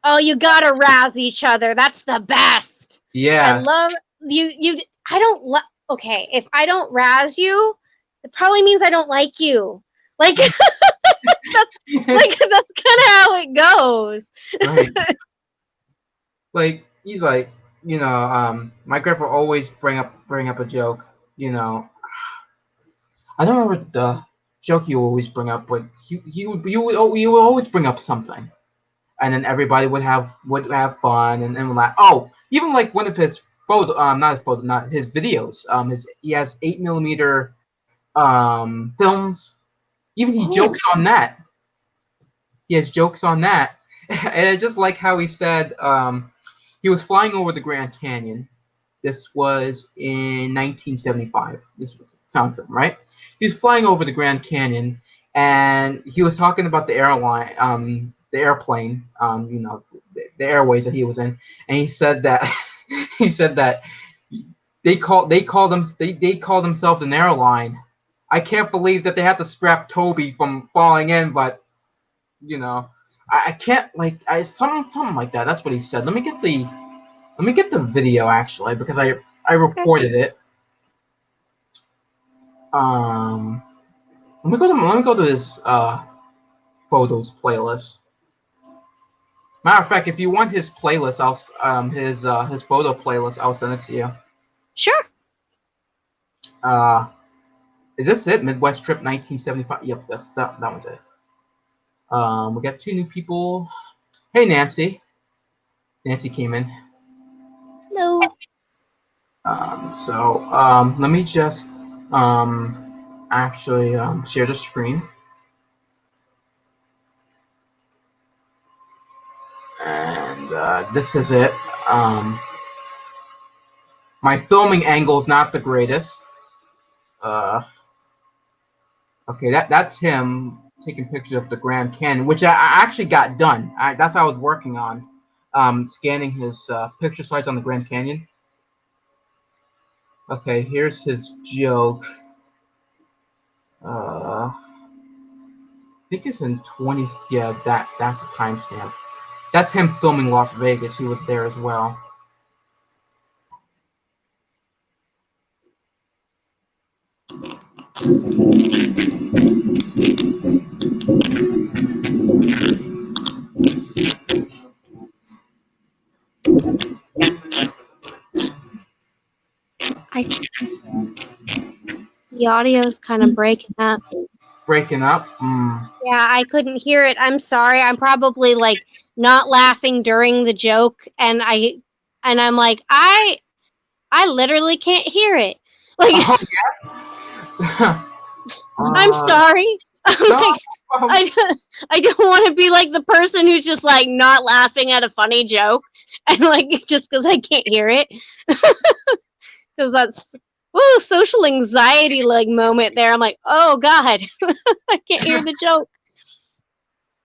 Oh, you gotta razz each other. That's the best. I yes. love you. I don't. Okay, if I don't razz you, it probably means I don't like you. Like that's that's kind of how it goes. Right. Like he's like, my grandpa always bring up a joke. You know, I don't remember the joke he would always bring up, but he would always bring up something, and then everybody would have fun and then like, oh, even like one of his not his videos, he has 8 millimeter films. Even he Oh, jokes on that. He has jokes on that. And I just like how he said, he was flying over the Grand Canyon. This was in 1975. This was a sound film, right? He was flying over the Grand Canyon, and he was talking about the airplane, the airways that he was in, and he said that he said that they call themselves an airline. I can't believe that they had to scrap Toby from falling in, but you know, I can't like I something like that. That's what he said. Let me get the video actually because I okay. reported it. Um, let me go to this photos playlist. Matter of fact, if you want his playlist, his photo playlist, I'll send it to you. Sure. Uh, is this it? Midwest Trip 1975. Yep, that one's it. We got two new people. Hey, Nancy. Nancy came in. No. Let me just actually share the screen. And this is it. My filming angle is not the greatest. Uh, okay, that's him taking pictures of the Grand Canyon, which I actually got done. That's what I was working on, scanning his picture slides on the Grand Canyon. Okay, here's his joke. I think it's in 20. Yeah, that's the timestamp. That's him filming Las Vegas. He was there as well. I The audio's kind of breaking up. Breaking up. Mm. Yeah, I couldn't hear it. I'm sorry. I'm probably like not laughing during the joke, and I'm like I literally can't hear it. Like Oh yeah. I'm sorry. I'm No. like I don't want to be like the person who's just like not laughing at a funny joke, and like just because I can't hear it, because that's social anxiety like moment there. I'm like, oh god, I can't hear the joke.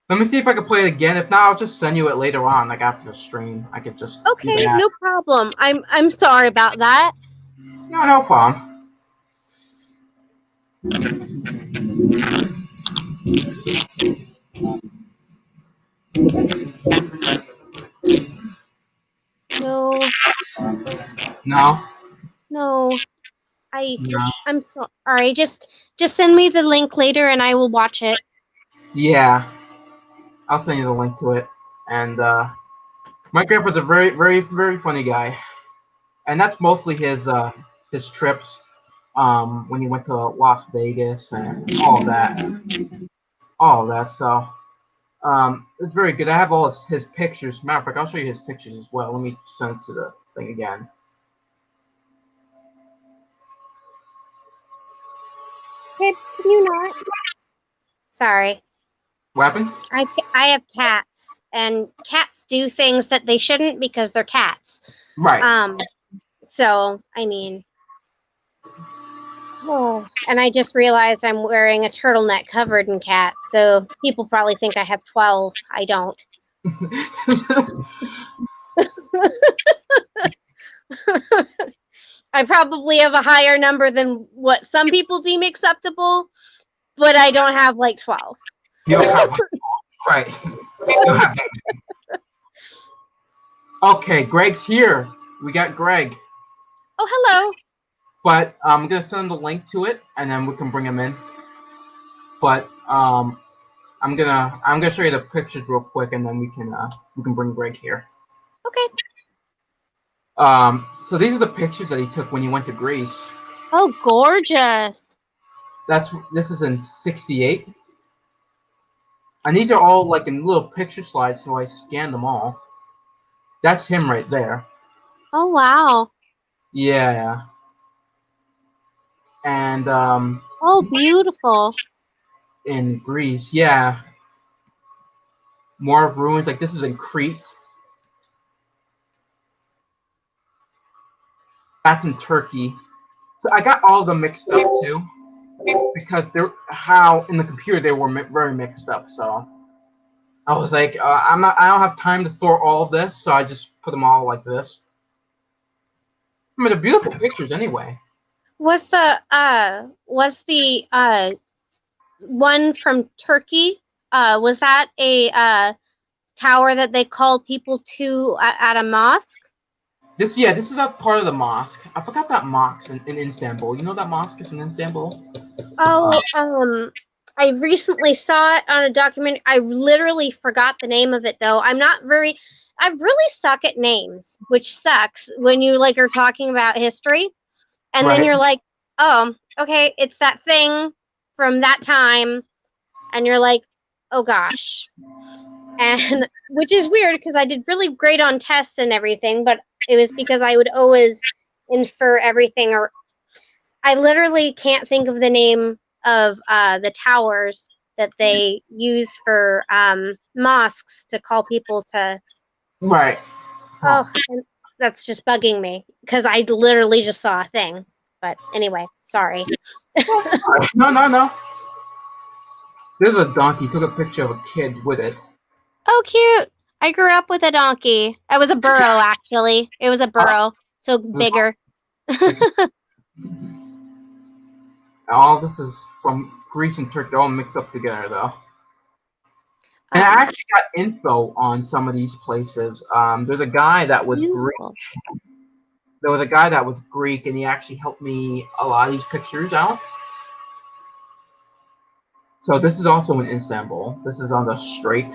Let me see if I can play it again. If not, I'll just send you it later on, like after the stream. I could just do Okay, that. no problem. I'm sorry about that. No, no problem. No, No. no. I No. I'm sorry. Just send me the link later and I will watch it. Yeah, I'll send you the link to it. And my grandpa's a very, very, very funny guy, and that's mostly his trips. When he went to Las Vegas and all of that. So it's very good. I have all his pictures. Matter of fact, I'll show you his pictures as well. Let me send it to the thing again. Chips, can you not? Sorry. What happened? I have cats, and cats do things that they shouldn't because they're cats. Right. So I mean, and I just realized I'm wearing a turtleneck covered in cats, so people probably think I have 12. I don't. I probably have a higher number than what some people deem acceptable, but I don't have like 12. You don't have right. You don't have that. Okay, Greg's here. We got Greg. Oh, hello. But I'm gonna send the link to it, and then we can bring him in. But I'm gonna show you the pictures real quick, and then we can bring Greg here. Okay. So these are the pictures that he took when he went to Greece. Oh, gorgeous. This is in '68, and these are all like in little picture slides. So I scanned them all. That's him right there. Oh, wow. Yeah, and Oh, beautiful. in Greece, yeah, more of ruins. Like this is in Crete. That's in Turkey. So I got all of them mixed up too, because they're how in the computer they were very mixed up. So I was like, I don't have time to sort all of this, so I just put them all like this. I mean, they're beautiful pictures anyway. Was the one from Turkey, was that a tower that they called people to at a mosque? This is a part of the mosque. I forgot that mosque in Istanbul. You know that mosque is in Istanbul. Uh, Oh, I recently saw it on a document. I literally forgot the name of it though. I really suck at names, which sucks when you like are talking about history and then right. you're like, "Oh, okay, it's that thing from that time." And you're like, "Oh gosh." And which is weird because I did really great on tests and everything, but it was because I would always infer everything or I literally can't think of the name of the towers that they use for mosques to call people to. Right. Oh, Oh. and that's just bugging me because I literally just saw a thing. But anyway, sorry. No, no, no. There's a donkey. Took a picture of a kid with it. Oh, cute. I grew up with a donkey. It was a burro, actually. It was a Oh, burro, so bigger. all this is from Greece and Turkey, all mixed up together though. And I Oh, actually got info on some of these places. There's a guy that was Greek. beautiful. There was a guy that was Greek, and he actually helped me a lot of these pictures out. So this is also in Istanbul. This is on the Strait.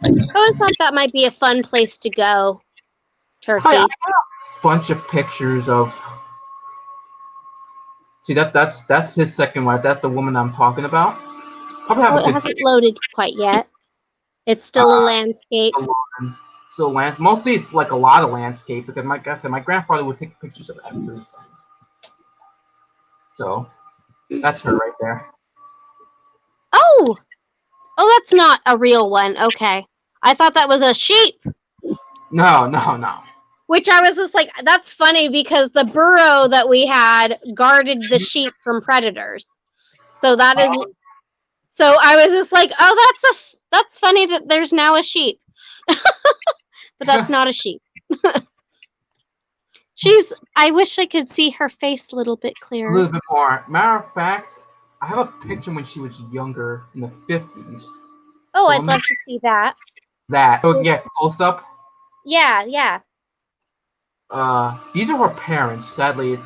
I always thought that might be a fun place to go, I Turkey. bunch of pictures of. See that's his second wife. That's the woman I'm talking about. Probably have Oh, a it good hasn't loaded quite yet. It's still a uh landscape. still lands. Mostly it's like a lot of landscape because like I said, my grandfather would take pictures of everything. So that's her right there. Oh! Oh, that's not a real one. Okay. I thought that was a sheep. No. Which I was just like, that's funny because the burrow that we had guarded the sheep from predators. So that is. So I was just like, oh, that's funny that there's now a sheep, but that's not a sheep. I wish I could see her face a little bit A clearer. little bit more. Matter of fact, I have a picture when she was younger in the 50s. Oh, So I'd love to see that. that. So yeah, close up. Yeah. These are her parents. Sadly,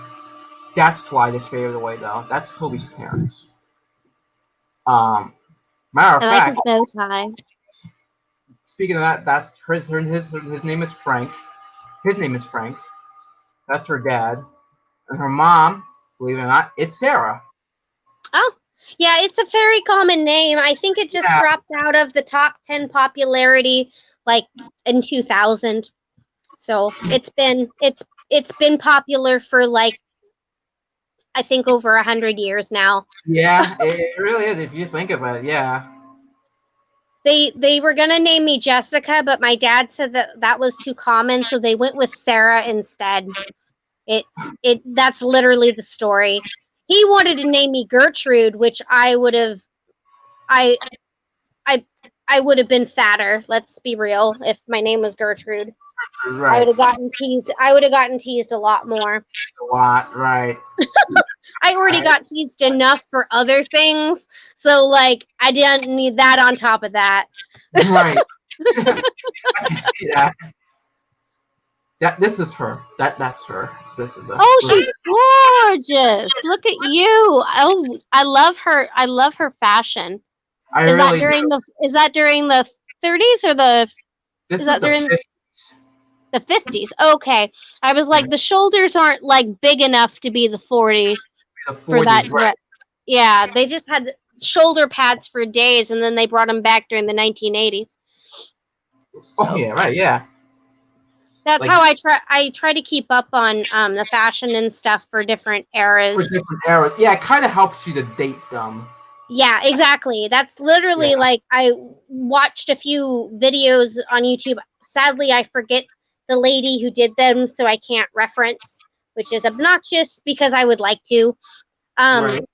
that's why this faded away though. That's Toby's parents. Um, Matter I of like fact, his bow tie. speaking of that, that's his name is Frank. His name is Frank. That's her dad, and her mom. Believe it or not, it's Sarah. Oh, yeah, it's a very common name. I think it just dropped out of the top 10 popularity like in 2000. So it's been popular for like I think over 100 years now. Yeah, it really is. If you think about it, yeah. They were gonna name me Jessica, but my dad said that was too common, so they went with Sarah instead. That's literally the story. He wanted to name me Gertrude, which I would have I I would have been fatter. Let's be real. If my name was Gertrude, I would Right. have gotten teased. I would have gotten teased a lot more. A lot, right. I already got teased enough for other things, so like I didn't need that on top of that. Right. I can see that. This is her. That's her. This is a. Oh, she's gorgeous. Look at you. Oh, I love her. I love her fashion. I really Is that during the 30s or This is is that the during 50s. the 50s? Okay. I was like the shoulders aren't like big enough to be the 40s The for that 40s, right? dress. Yeah, they just had shoulder pads for days and then they brought them back during the 1980s. So. Oh yeah, right, yeah. That's like, how I try to keep up on the fashion and stuff for different eras. For different eras. Yeah, it kind of helps you to date them. Yeah, exactly. That's literally like I watched a few videos on YouTube. Sadly, I forget the lady who did them, so I can't reference, which is obnoxious because I would like to. Right.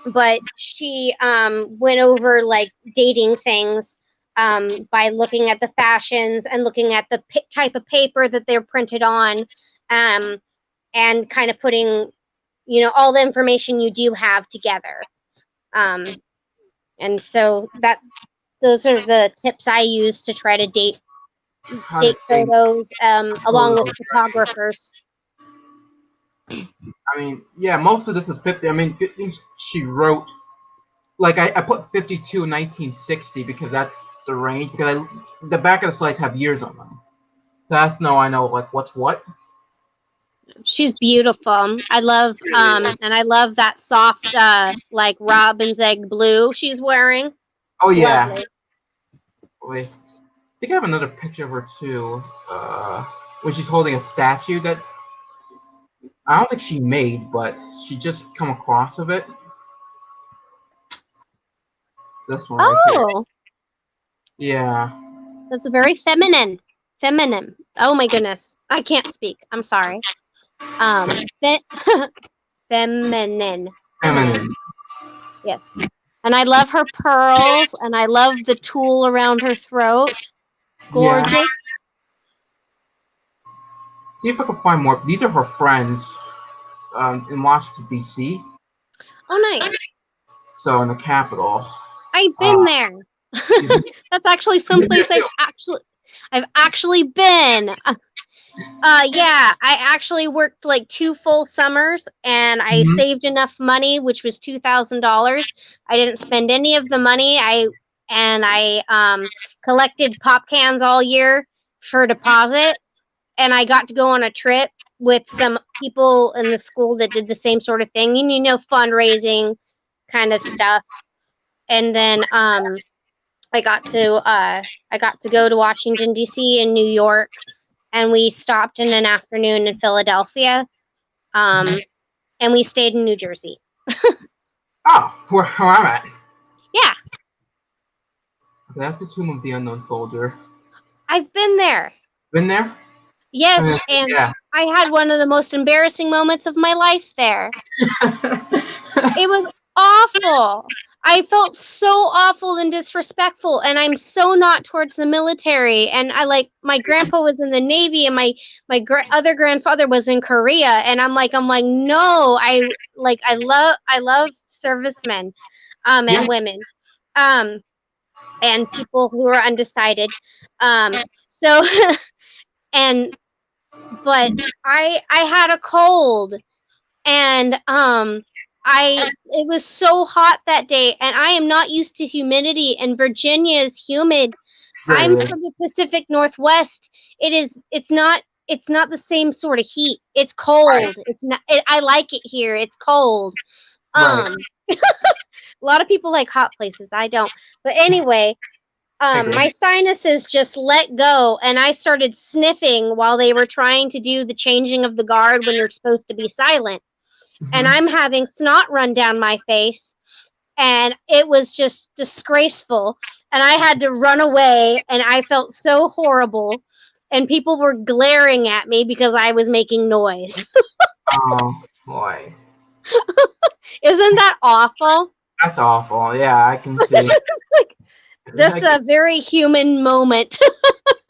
But she went over like dating things by looking at the fashions and looking at the type of paper that they're printed on, and kind of putting, all the information you do have together. And so those are the tips I use to try to date photos, along with photographers. I mean, yeah, most of this is 50. I mean, she wrote, like, I put 52 in 1960 because that's the range, because the back of the slides have years on them. So I know, like, what's what. She's beautiful. I love, and I love that soft, like robin's egg blue she's wearing. Oh, yeah. Lovely. Wait. I think I have another picture of her, too, when she's holding a statue that I don't think she made, but she just come across of it. This one right here. Yeah. That's very feminine. Feminine. Oh my goodness. I can't speak. I'm sorry. Feminine. Feminine. Yes. And I love her pearls, and I love the tulle around her throat. Gorgeous. Yeah. See if I can find more. These are her friends in Washington, D.C. Oh, nice. So in the Capitol. I've been there. That's actually someplace I've actually been. Yeah, I actually worked like 2 full summers and I Hmm. saved enough money, which was $2,000. I didn't spend any of the money. I collected pop cans all year for deposit, and I got to go on a trip with some people in the school that did the same sort of thing, and fundraising kind of stuff. And then I got to go to Washington D.C. and New York, and we stopped in an afternoon in Philadelphia, um, and we stayed in New Jersey. Oh, where I'm at. Yeah, Okay, that's the Tomb of the Unknown Soldier. I've been there. Been there? Yes, Uh, and yeah. I had one of the most embarrassing moments of my life there. It was awful. I felt so awful and disrespectful, and I'm so not towards the military. And I like my grandpa was in the Navy, and my other grandfather was in Korea, and I'm like no, I love servicemen, Yeah. and women, um, and people who are undecided, so and but I had a cold, and I it was so hot that day, and I am not used to humidity, and Virginia is humid. I'm Very from the Pacific Northwest. It's not the same sort of heat. It's right. cold. I like it here. It's cold. Right. A lot of people like hot places. I don't. But anyway, I agree. my sinuses just let go, and I started sniffing while they were trying to do the changing of the guard when you're supposed to be silent, and Hmm. I'm having snot run down my face, and it was just disgraceful. And I had to run away, and I felt so horrible. And people were glaring at me because I was making noise. Oh boy, Isn't that awful? that's awful. Yeah, I can see. Like, that's Like, a very human moment.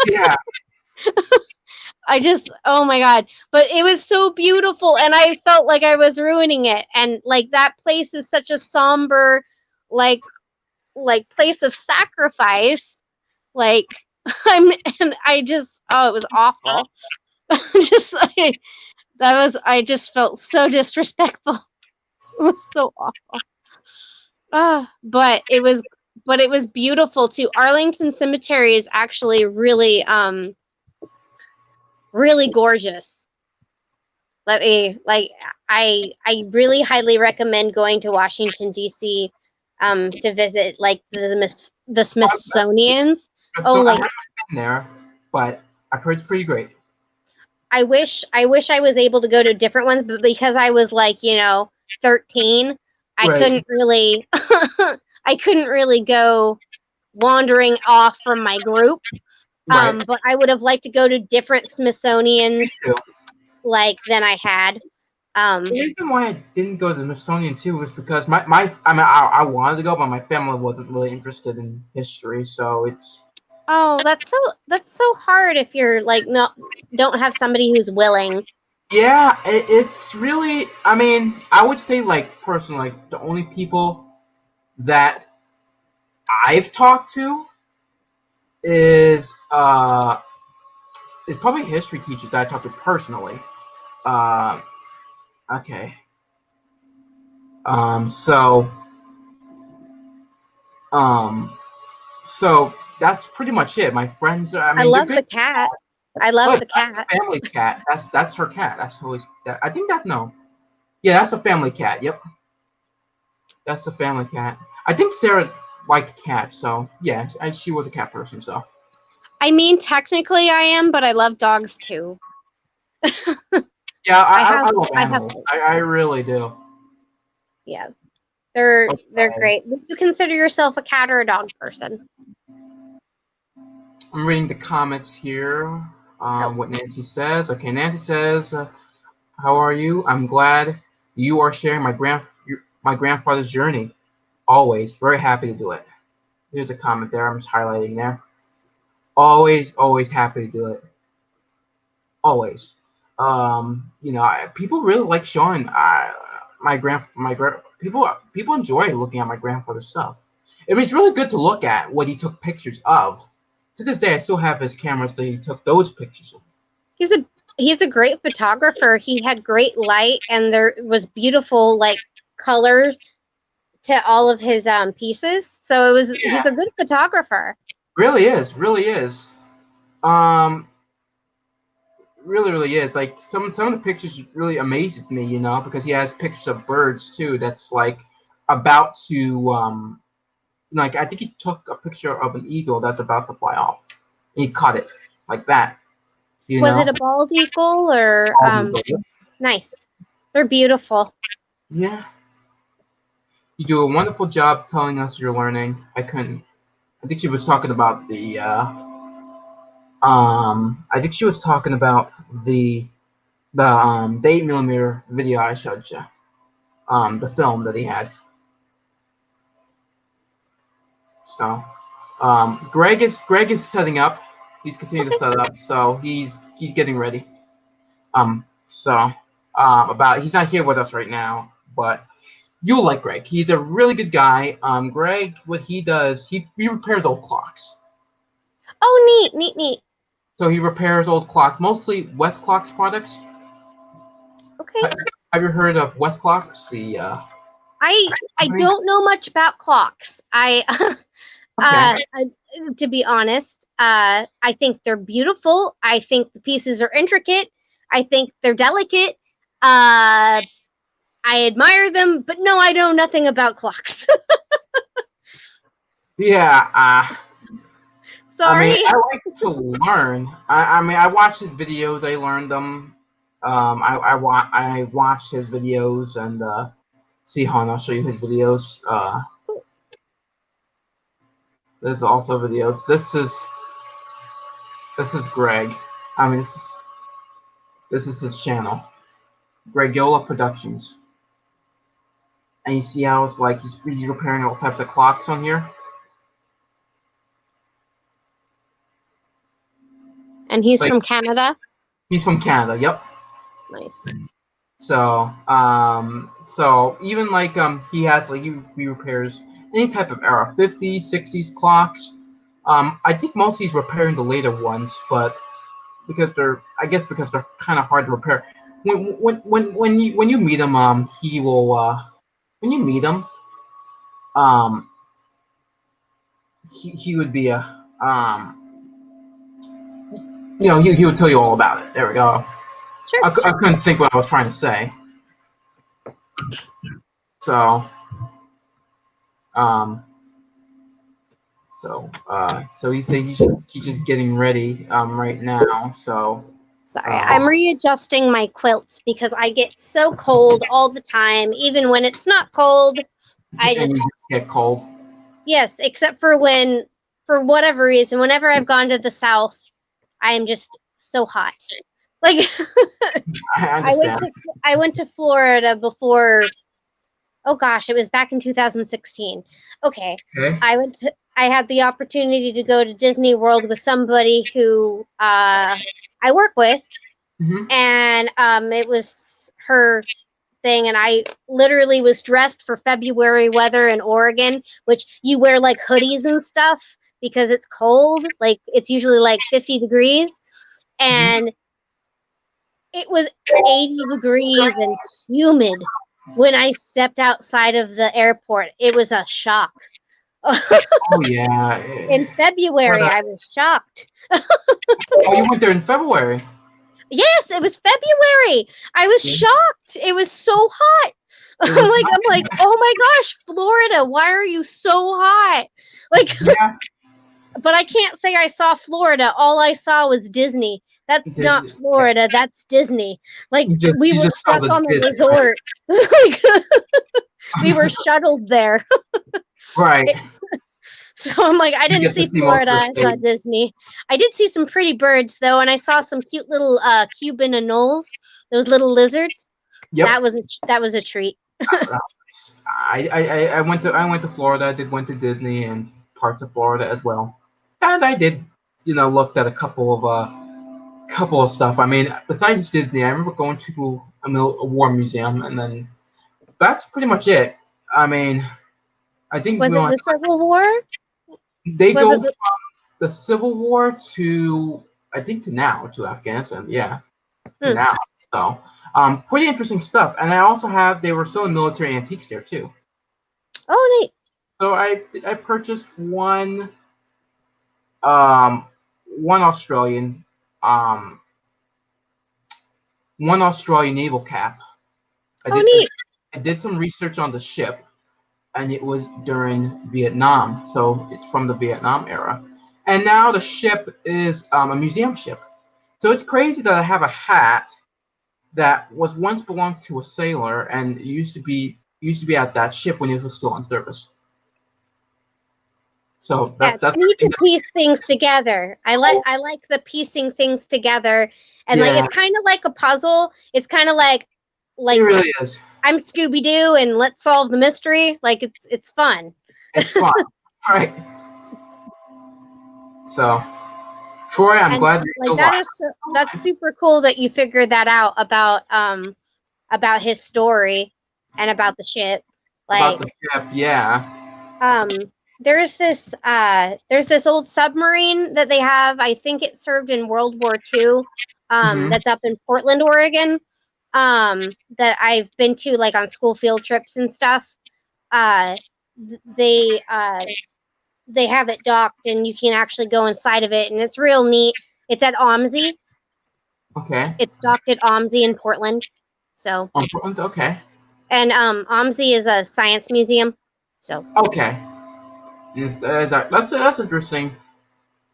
yeah, Oh my God. But it was so beautiful, and I felt like I was ruining it. And like that place is such a somber, like, place of sacrifice. Like, I'm, and I just, oh, it was awful. just, I just felt so disrespectful. It was so awful. But it was beautiful too. Arlington Cemetery is actually really, really gorgeous. Let me like I really highly recommend going to Washington D.C. To visit like the Smithsonian's. Oh, so I like haven't been there, but I've heard it's pretty great. I wish I was able to go to different ones, but because I was like 13, I Right, couldn't really I couldn't really go wandering off from my group. right. But I would have liked to go to different Me Smithsonian's too. like than I had. The Um, reason why I didn't go to the Smithsonian too was because I wanted to go, but my family wasn't really interested in history, so it's Oh, that's so hard if you're like not don't have somebody who's willing. yeah, it's really. I mean, I would say like personally, like the only people that I've talked to is it's probably history teachers that I talked to personally. Uh, okay. Um, so um, so that's pretty much it. My friends, I I mean, they're love good. the cat. I love But the that's cat. the family cat. That's her cat. That's always that. I think that no. Yeah, that's a family cat. Yep, that's the family cat. I think Sarah liked cats, so yeah, she was a cat person. So I mean, technically I am, but I love dogs too. yeah, I have I love I have animals. both. I really do. Yeah. They're Okay. great. Would you consider yourself a cat or a dog person? I'm reading the comments here. Oh, What Nancy says. Okay, Nancy says, "How are you? I'm glad you are sharing my grandfather's journey. Always very happy to do it." Here's a comment there. I'm just highlighting there. Always happy to do it. Always. People really like showing people enjoy looking at my grandfather's stuff. It was really good to look at what he took pictures of. To this day, I still have his cameras that he took those pictures of. He's a great photographer. He had great light, and there was beautiful like color to all of his pieces. So he's a good photographer. Really is, really is. Um, really is. Like some of the pictures really amazed me, because he has pictures of birds too. That's like about to like I think he took a picture of an eagle that's about to fly off. He caught it like that, Was it a bald eagle or nice? They're beautiful. Yeah. You do a wonderful job telling us you're learning. I couldn't. I think she was talking about the. I think she was talking about the 8mm video I showed you. The film that he had. So, Greg is setting up. He's continuing to set up. So he's getting ready. So, he's not here with us right now, but you'll like Greg. He's a really good guy. Greg, what he does, he repairs old clocks. Oh, neat. So he repairs old clocks, mostly Westclox products. Okay. Have you heard of Westclox? I don't know much about clocks. To be honest, I think they're beautiful. I think the pieces are intricate. I think they're delicate. I admire them, but no, I know nothing about clocks. Yeah. Sorry. I like to learn. I watch his videos. I learned them. I watch his videos and see how, and I'll show you his videos. There's also videos. This is Greg. This is his channel, Gregola Productions. And you see how it's like he's repairing all types of clocks on here. And he's from Canada? He's from Canada, yep. Nice. So, even like he has like he repairs any type of era, 50s, 60s clocks. I think mostly he's repairing the later ones, but because they're kind of hard to repair. When you meet him, he will when you meet him, he would be a he would tell you all about it. There we go. Sure. I couldn't think what I was trying to say. So, he said he's just getting ready right now. So sorry, I'm readjusting my quilts because I get so cold all the time. Even when it's not cold, I just get cold. Yes, except for for whatever reason, whenever I've gone to the South, I am just so hot. Like I went to Florida before. Oh gosh, it was back in 2016. Okay. I had the opportunity to go to Disney World with somebody who I work with, and it was her thing, and I literally was dressed for February weather in Oregon, which you wear like hoodies and stuff because it's cold. Like it's usually like 50 degrees, and it was 80 degrees and humid when I stepped outside of the airport. It was a shock. Oh yeah. In February, I was shocked. Oh, you went there in February? Yes, it was February. I was shocked. It was so hot. I'm like, oh my gosh, Florida, why are you so hot? Like, but I can't say I saw Florida. All I saw was Disney. That's not Florida. That's Disney. Like we were stuck on the resort. Like we were shuttled there. Right. So I'm like, I didn't see Florida. I saw Disney. I did see some pretty birds though, and I saw some cute little Cuban anoles, those little lizards. Yep. That was a treat. I went to Florida. I went to Disney and parts of Florida as well, and I did looked at a couple of stuff. I mean, besides Disney, I remember going to a war museum, and then that's pretty much it. I mean, I think was it the Civil War? They go from the Civil War to I think to now to Afghanistan. Yeah, to Hmm. now. So, pretty interesting stuff. And I also have they were selling military antiques there too. Oh, neat. So I purchased um one Australian um one Australian naval cap. I Oh, did neat. I did some research on the ship, and it was during Vietnam, so it's from the Vietnam era. And now the ship is a museum ship. So it's crazy that I have a hat that was once belonged to a sailor and used to be at that ship when it was still on service. So Yeah, that's it's the neat thing to that piece things together. I like the piecing things together, and like yeah, it's kind of like a puzzle. It's kind of it like really is. I'm Scooby Doo and let's solve the mystery. Like it's fun. It's fun. All right. So Troy, I'm And glad you're like still alive. that's super cool that you figured that out about his story and about the ship. About Like the ship, yeah. um there's this old submarine that they have. I think it served in World War II. Hmm. That's up in Portland, Oregon. That I've been to like on school field trips and stuff. Uh th- they uh they have it docked and you can actually go inside of it and it's real neat. It's at OMSI. Okay. It's docked at OMSI in Portland. So, Okay. and OMSI is a science museum. So, Okay. That's interesting.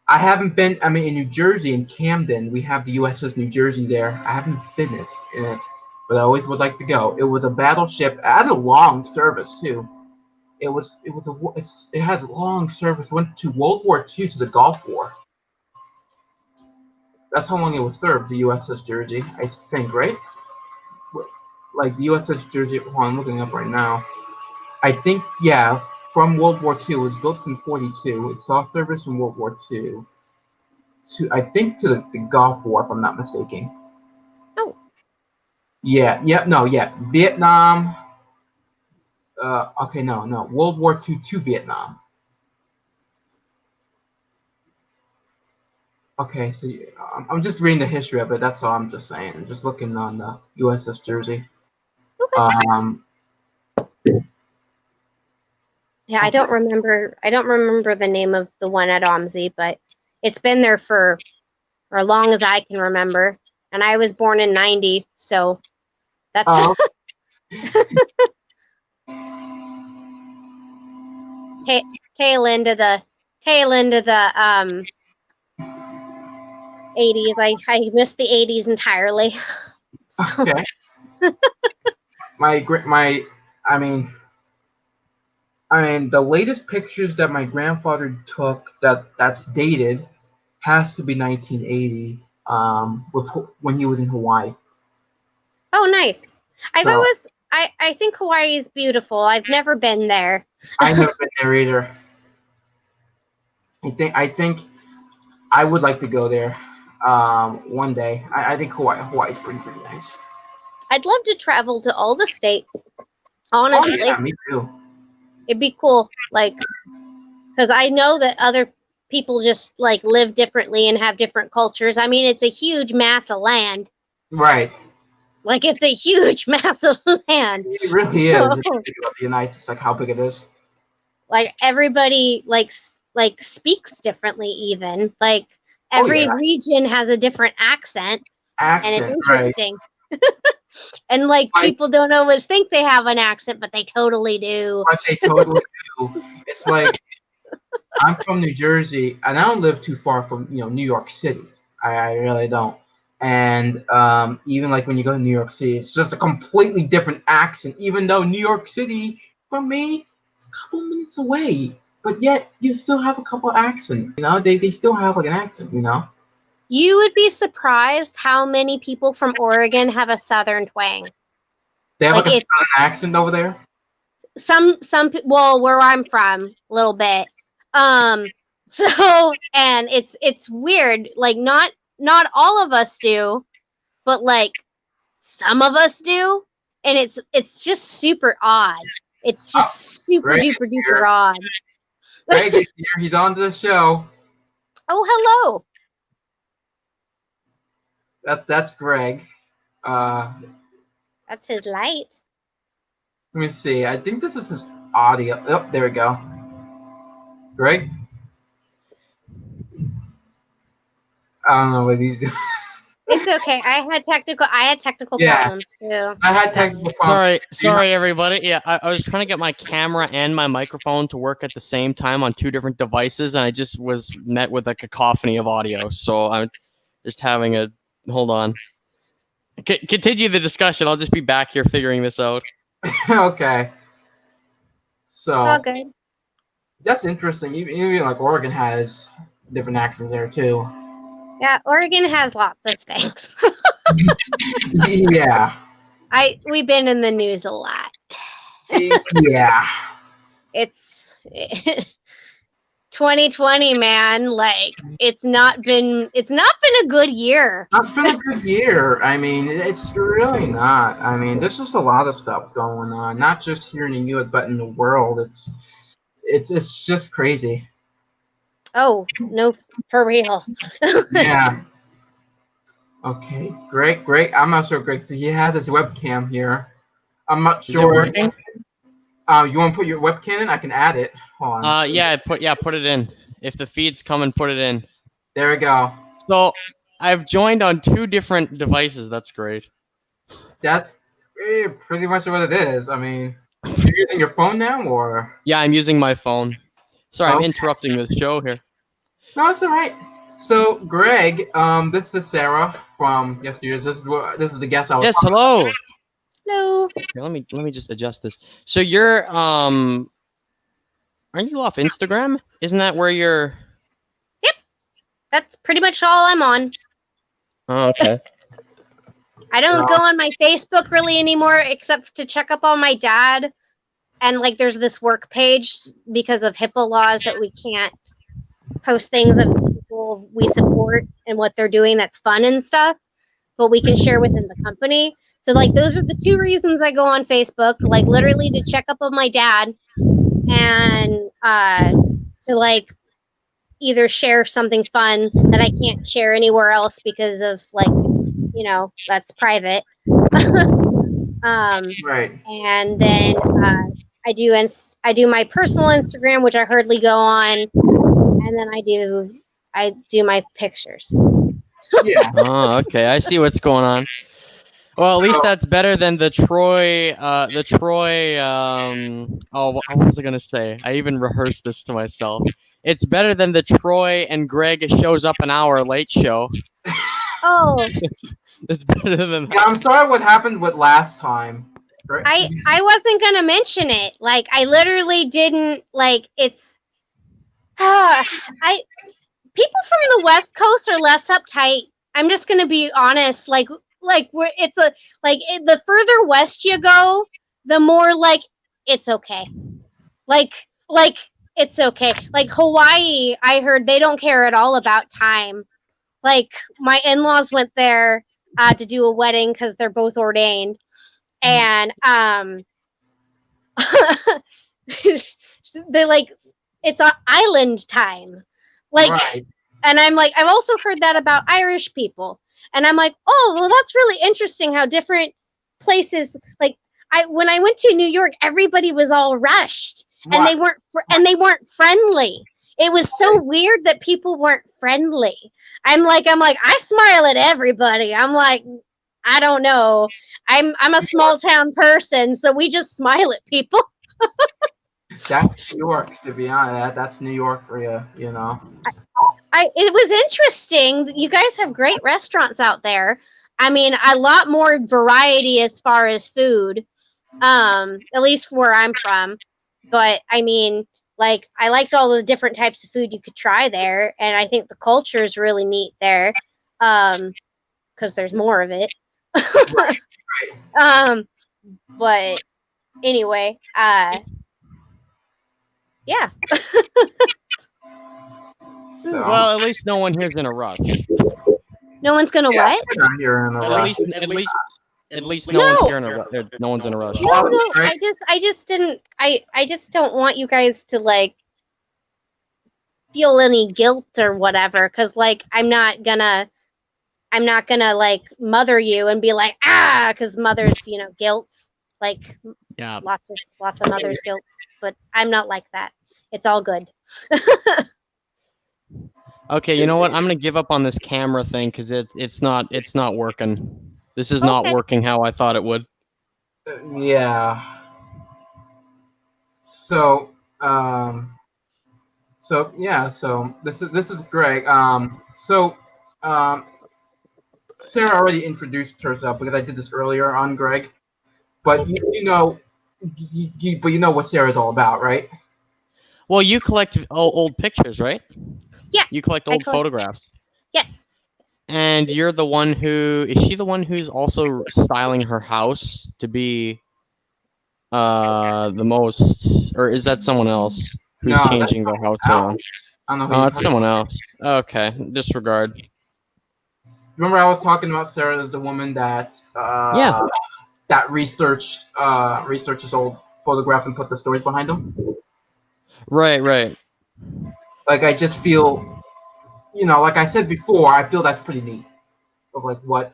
I haven't been. I mean, in New Jersey, in Camden, we have the USS New Jersey there. I haven't been in it, but I always would like to go. It was a battleship. It had a long service too. It had a long service. Went to World War II to the Gulf War. That's how long it was served. The USS Jersey, I think, right? Like the USS Jersey. Hold on, I'm looking up right now. I think, yeah, from World War II. It was built in 42. It saw service in World War II. I think to the Gulf War, if I'm not mistaken. oh, Yeah, yeah, no, yeah. Vietnam. Okay, no. World War II to Vietnam. Okay, so I'm just reading the history of it. That's all I'm just saying. I'm just looking on the USS Jersey. okay. Um, Yeah, I okay. don't remember. I don't remember the name of the one at OMSI, but it's been there for as long as I can remember. And I was born in '90, so that's Oh, ta- tail end of the tail end of the '80s. I missed the '80s entirely. So, okay. My, I mean, the latest pictures that my grandfather took that's dated has to be 1980. With when he was in Hawaii. oh, nice. I've So always I think Hawaii is beautiful. I've never been there. I've never been there either. I think I would like to go there one day. I think Hawaii's pretty nice. I'd love to travel to all the states. Oh yeah, Honestly, me too. it'd be cool. Like, because I know that other people just like live differently and have different cultures. I mean, it's a huge mass of land. Right. Like, it's a huge mass of land. It really is. If you So, think about the United States, like how big it is. like, everybody like speaks differently. Even like Oh yeah, every region has a different accent, and it's accent. Right. interesting. And like Like people don't always think they have an accent, but they totally do. what they totally do. It's like I'm from New Jersey, and I don't live too far from New York City. I really don't. And even like when you go to New York City, it's just a completely different accent. Even though New York City, from me, it's a couple minutes away, but yet you still have a couple accent. They still have like an accent. You would be surprised how many people from Oregon have a southern twang. They have Like like a it's southern accent over there. well, where I'm from, a little bit. Um, so and it's weird. Like not all of us do, but like some of us do, and it's just super odd. It's Oh, just super Greg is duper duper here. odd. Greg is here. He's on to the show. Oh, hello. That's Greg. Uh, That's his light. Let me see. I think this is his audio. Oh, there we go. Greg. I don't know what he's doing. It's okay. I had technical Yeah, problems too. I had So technical problems. Sorry, everybody. Yeah, I was trying to get my camera and my microphone to work at the same time on 2 different devices, and I just was met with a cacophony of audio. So I'm just having a hold on. Continue the discussion. I'll just be back here figuring this out. Okay. So all good. that's interesting. Even like Oregon has different accents there too. Yeah, Oregon has lots of things. Yeah. We've been in the news a lot. Yeah. It's 2020, man. Like it's not been a good year. Not been a good year. I mean, it's really not. I mean, there's just a lot of stuff going on, not just here in the U.S. but in the world. It's just crazy. Oh, no, for real. Yeah. Okay. Great. I'm not sure, Greg. He has his webcam here. I'm not Is it sure. working? You want to put your webcam in? I can add it. Hold on. Put it in. If the feeds come and put it in. There we go. So I've joined on 2 different devices. That's great. That's pretty much what it is. I mean, you're using your phone now, or? Yeah, I'm using my phone. Sorry, I'm Okay. interrupting the show here. No, it's all right. So, Greg, this is Sarah from Yesteryear. This is the guest I was. Yes, hello. No. Here, let me just adjust this. So you're aren't you off Instagram? Isn't that where you're? Yep. That's pretty much all I'm on. Oh, okay. I don't go on my Facebook really anymore, except to check up on my dad. And like, there's this work page because of HIPAA laws that we can't post things of people we support and what they're doing that's fun and stuff, but we can share within the company. So like, those are the 2 reasons I go on Facebook, like literally to check up on my dad and to like either share something fun that I can't share anywhere else because of like, that's private. Right. And then I do my personal Instagram, which I hardly go on, and then I do my pictures. Yeah. Oh, okay. I see what's going on. Well, at least that's better than the Troy. Oh, what was I gonna say? I even rehearsed this to myself. It's better than the Troy and Greg shows up an hour late show. Oh, It's better than that. Yeah, I'm sorry what happened with last time. Right? I wasn't gonna mention it. Like I literally didn't. Like it's. People from the West Coast are less uptight. I'm just gonna be honest. Like the further west you go, the more like it's okay. Like it's okay. Like Hawaii, I heard they don't care at all about time. Like my in-laws went there to do a wedding because they're both ordained, and they like it's on island time. Like, Right. and I'm like, I've also heard that about Irish people, and I'm like, oh, well, that's really interesting how different places. Like, when I went to New York, everybody was all rushed, and Right. they weren't friendly. It was so weird that people weren't friendly. I'm like, I smile at everybody. I'm like, I don't know. I'm a small town person, so we just smile at people. That's New York, to be honest. That's New York for you, you know. It was interesting. You guys have great restaurants out there. I mean, a lot more variety as far as food. At least where I'm from. But I mean, like I liked all the different types of food you could try there, and I think the culture is really neat there. Because there's more of it. But anyway, yeah. So Well, at least no one here's in a rush. No one's gonna what? we're not here in a rush. At least no one's here in a rush. No one's in a rush. No, Right. I just didn't. I just don't want you guys to like feel any guilt or whatever, because like I'm not I'm not gonna like mother you and be like, ah, because mother's, guilt, like Yeah. lots of mother's guilt. But I'm not like that. It's all good. Okay, you know what? I'm gonna give up on this camera thing because it's not working. This is not Okay. working how I thought it would. Yeah. So, so this is Greg. Um, Sarah already introduced herself because I did this earlier on Greg, but but you know what Sarah's all about, right? Well, you collect old pictures, right? Yeah. You collect old photographs. Yes. And you're the one is she the one who's also styling her house to be the most, or is that someone else who's No, that's changing their house Alex. around? I don't know who Oh, you're it's talking someone else. Okay, disregard. Remember I was talking about Sarah as the woman that Yeah. that researches old photographs and put the stories behind them. Right. Like I just feel, like I said before, I feel that's pretty neat of like what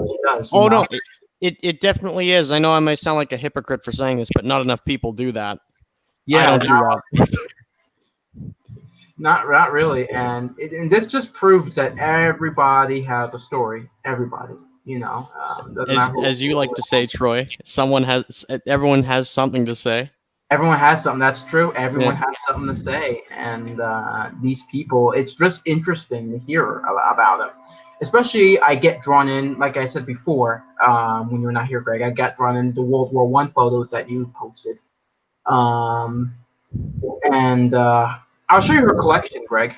she does. Oh no, it definitely is. I know I might sound like a hypocrite for saying this, but not enough people do that. Yeah, I don't do that. Not really, and this just proves that everybody has a story. Everybody, doesn't matter who- As you like to say, Troy, everyone has something to say. Everyone has something. That's true. Everyone Yeah. has something to say, and these people, it's just interesting to hear about them. Especially, I get drawn in, like I said before, when you were not here, Greg. I got drawn into World War I photos that you posted, and I'll show you her collection, Greg.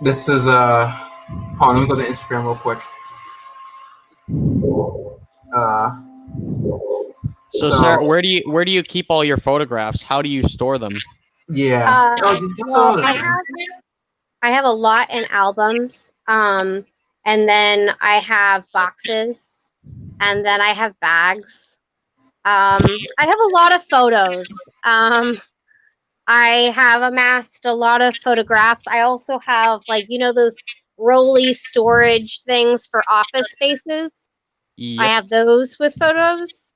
This is hold on, let me go to Instagram real quick. So, Sarah, where do you keep all your photographs? How do you store them? Yeah. Well, I have a lot in albums, and then I have boxes, and then I have bags. I have a lot of photos. I have amassed a lot of photographs. I also have those rolly storage things for office spaces. Yep. I have those with photos.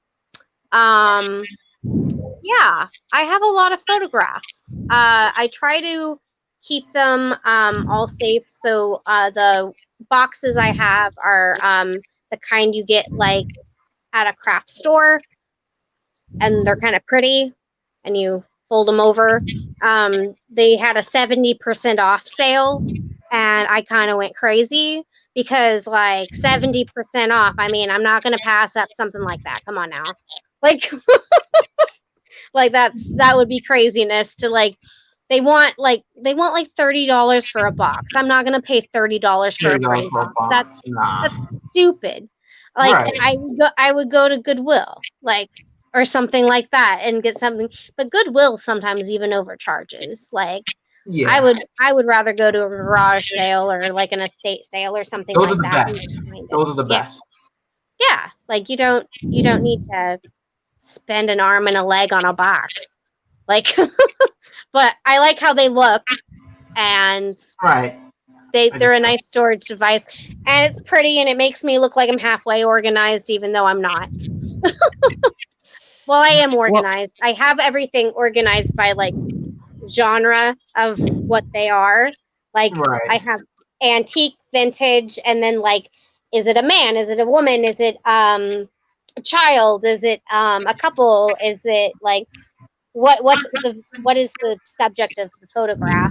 Yeah, I have a lot of photographs. I try to keep them all safe. So the boxes I have are the kind you get like at a craft store, and they're kind of pretty, and you fold them over. They had a 70% off sale, and I kind of went crazy because like 70% off. I mean, I'm not gonna pass up something like that. Come on now, like. Like that would be craziness to like they want like $30 for a box. I'm not gonna pay $30 for a frame box. That's stupid. Like Right. I would go to Goodwill, like, or something like that and get something, but Goodwill sometimes even overcharges. Like Yeah. I would rather go to a garage sale or like an estate sale or something Those like are the that. best. Those are the best. Yeah, like you don't need to spend an arm and a leg on a box. Like, but I like how they look, and Right. they're a nice storage device, and it's pretty, and it makes me look like I'm halfway organized, even though I'm not. Well, I am organized. I have everything organized by like genre of what they are. Like I have antique, vintage, and then like, is it a man? Is it a woman? Is it a child? Is it a couple? Is it like what is the subject of the photograph?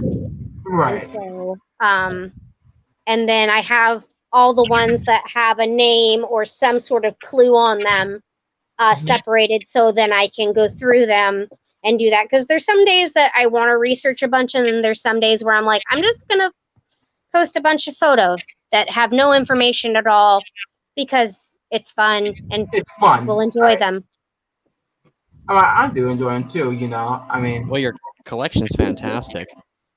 Right. And so and then I have all the ones that have a name or some sort of clue on them separated, so then I can go through them and do that, because there's some days that I want to research a bunch, and then there's some days where I'm like, I'm just gonna post a bunch of photos that have no information at all because it's fun and it's fun. We'll enjoy them. I do enjoy them too. I mean, well, your collection's fantastic.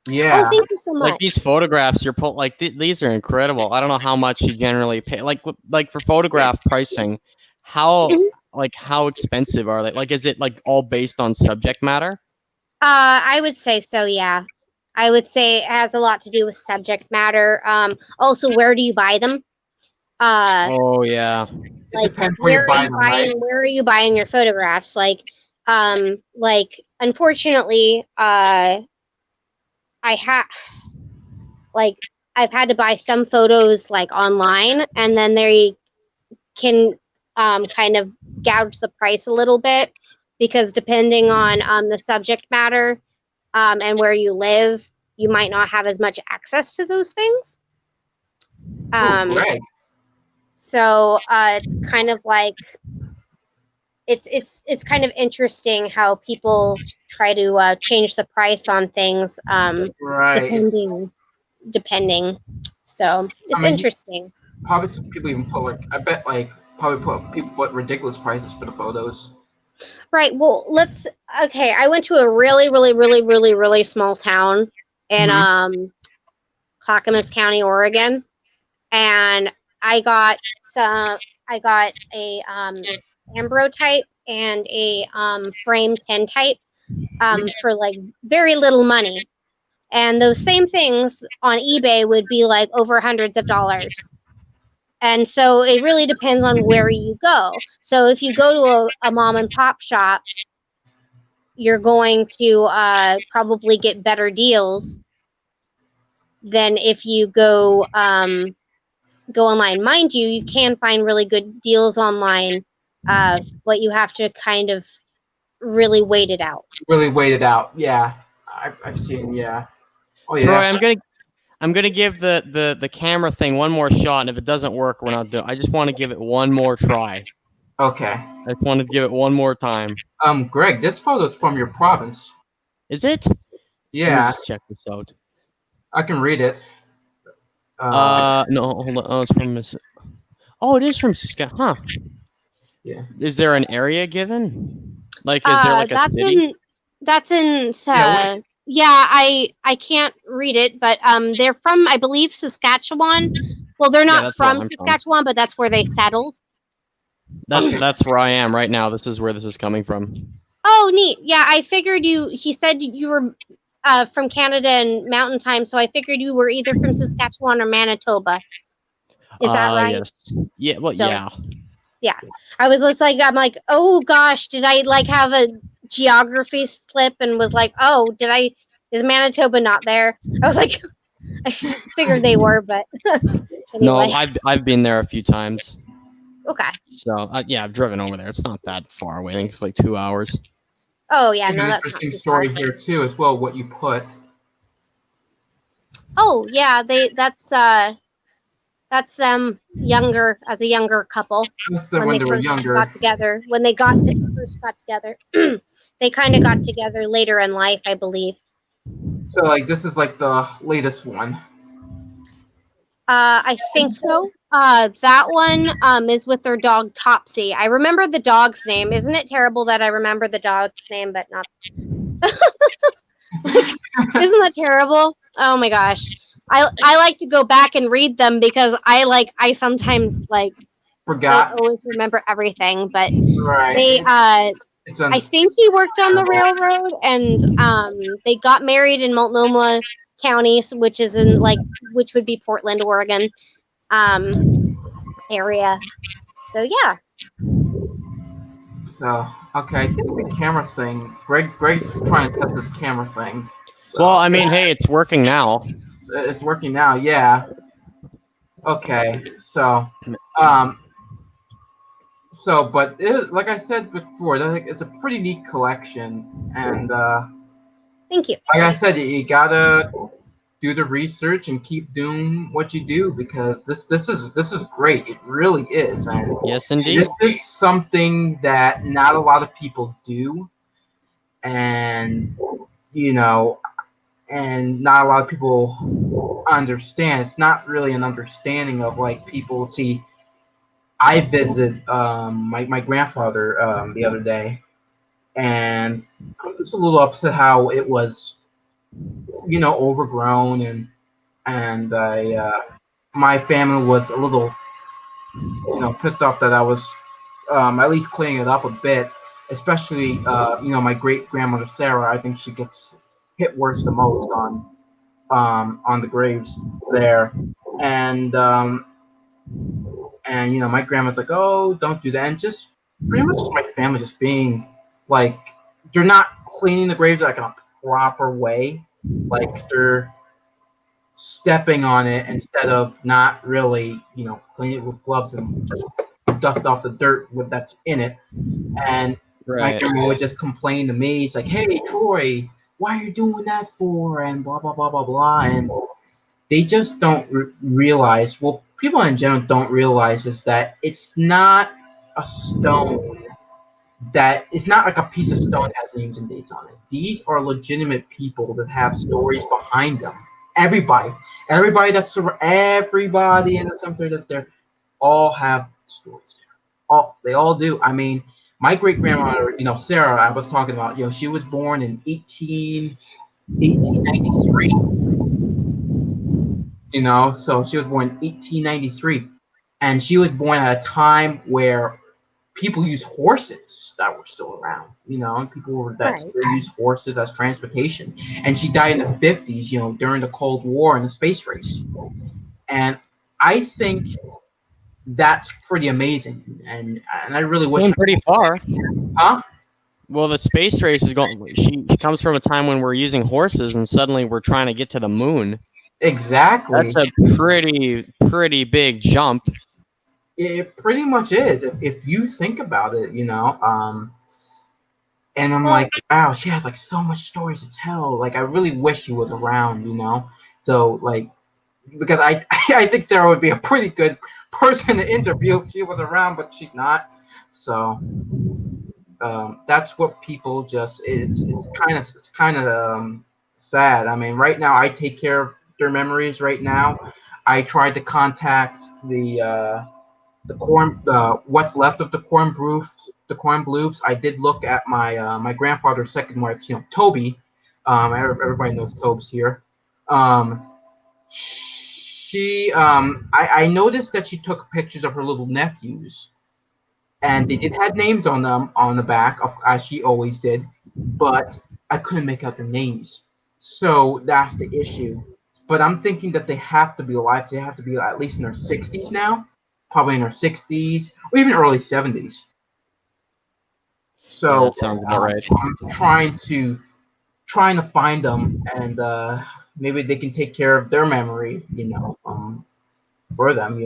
Yeah. Oh, thank you so much. Like these photographs you're these are incredible. I don't know how much you generally pay. Like for photograph pricing, how expensive are they? Like, is it like all based on subject matter? I would say so, yeah. I would say it has a lot to do with subject matter. Also, where do you buy them? Oh yeah. It depends where you buy them, right? Where are you buying your photographs? Unfortunately, I have like I've had to buy some photos like online, and then they can kind of gouge the price a little bit because depending on the subject matter and where you live, you might not have as much access to those things. Right. So it's kind of like it's kind of interesting how people try to change the price on things Right. depending. So it's interesting. Probably some people even put like, I bet like probably people put ridiculous prices for the photos. Right. Well, okay. I went to a really small town in Clackamas County, Oregon, and I got I got a ambrotype and a frame tintype for like very little money, and those same things on eBay would be like over hundreds of dollars. And so it really depends on where you go. So if you go to a mom and pop shop, you're going to probably get better deals than if you go online. Mind you, you can find really good deals online, but you have to kind of really wait it out. Really wait it out. Yeah, I've seen. Yeah. Oh yeah. Troy, I'm gonna give the camera thing one more shot, and if it doesn't work, we're not doing. I just want to give it one more try. Okay. I just want to give it one more time. Greg, this photo's from your province. Is it? Yeah. Let me just check this out. I can read it. No, hold on. Oh, it's from Oh, it is from Saskatchewan. Huh. Yeah. Is there an area given? Like, is there like a city? That's in. I can't read it, but they're from, I believe, Saskatchewan. Well, they're not from Saskatchewan, but that's where they settled. That's where I am right now. This is where this is coming from. Oh, neat. Yeah, I figured he said you were from Canada and Mountain Time, so I figured you were either from Saskatchewan or Manitoba. Is that right? Yes. Yeah. Well, yeah. Yeah. I was just like, I'm like, oh gosh, did I like have a geography slip and was like, oh, is Manitoba not there? I was like, I figured they were, but anyway. No, I've been there a few times. Okay. So yeah, I've driven over there. It's not that far away. I think it's like 2 hours. Oh yeah, no, an that's interesting story here too, as well. What you put. Oh yeah, that's them as a younger couple. That's when they were younger. Got together. When they first got together, they kind of got together later in life, I believe. So like this is like the latest one. I think so. That one is with their dog Topsy. I remember the dog's name. Isn't it terrible that I remember the dog's name but not? Isn't that terrible? Oh my gosh. I like to go back and read them because I sometimes forgot. don't always remember everything, but right. They I think he worked on the railroad, and they got married in Multnomah County, which would be Portland, Oregon, area. So yeah. So okay, the camera thing. Greg's trying to test this camera thing. So, well, I mean, hey, it's working now. It's working now, yeah. Okay, so but like I said before, it's a pretty neat collection, and thank you. Like I said, you gotta do the research and keep doing what you do because this is great. It really is. And yes, indeed. This is something that not a lot of people do, and and not a lot of people understand. It's not really an understanding of people see. I visited my grandfather the other day, and I was a little upset how it was, overgrown, and my family was a little, pissed off that I was at least cleaning it up a bit. Especially, my great grandmother Sarah. I think she gets hit worse the most on on the graves there, and my grandma's like, oh, don't do that, and just pretty much just my family just being like, they're not cleaning the graves like in a proper way, like they're stepping on it instead of not really, clean it with gloves and just dust off the dirt that's in it. And my Right. grandma would just complain to me. It's like, hey, Troy, why are you doing that for? And blah, blah, blah, blah, blah. And they just don't realize, well, people in general don't realize is that it's not a stone that it's not like a piece of stone that has names and dates on it. These are legitimate people that have stories behind them. Everybody, everybody in the cemetery that's there, all have stories there. They all do. I mean, my great grandmother, Sarah, I was talking about, she was born in 1893. So she was born in 1893, and she was born at a time where people used horses that were still around, and people that still used horses as transportation. And she died in the 50s, during the Cold War and the space race. And I think that's pretty amazing. And I really wish. Going pretty far. Huh? Well, the space race is going. She comes from a time when we're using horses, and suddenly we're trying to get to the moon. Exactly. That's a pretty big jump. It pretty much is, if you think about it, and I'm like, wow, she has like so much stories to tell. Like, I really wish she was around, So like, because I I think Sarah would be a pretty good person to interview if she was around, but she's not. So that's what people just it's kind of sad. I mean, right now I take care of their memories. Right now, I tried to contact the corn, what's left of the corn blues. I did look at my grandfather's second wife, Toby. Everybody knows Tobes here. I noticed that she took pictures of her little nephews, and they did have names on them on the back, as she always did, but I couldn't make out their names. So that's the issue. But I'm thinking that they have to be alive. They have to be at least in their 60s now, probably in their 60s or even early 70s. So that sounds about right. I'm trying to find them, and maybe they can take care of their memory, for them.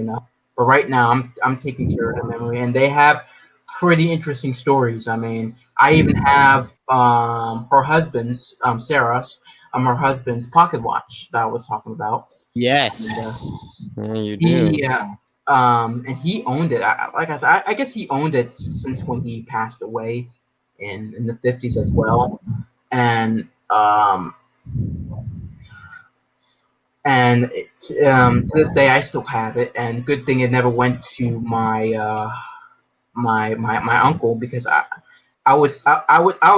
But right now, I'm taking care of their memory, and they have pretty interesting stories. I mean, I even have her husband's Sarah's her husband's pocket watch that I was talking about. Yes, you He do. and he owned it. Like I said, I guess he owned it since when he passed away in the 50s as well. And to this day I still have it, and good thing it never went to my uncle, because I would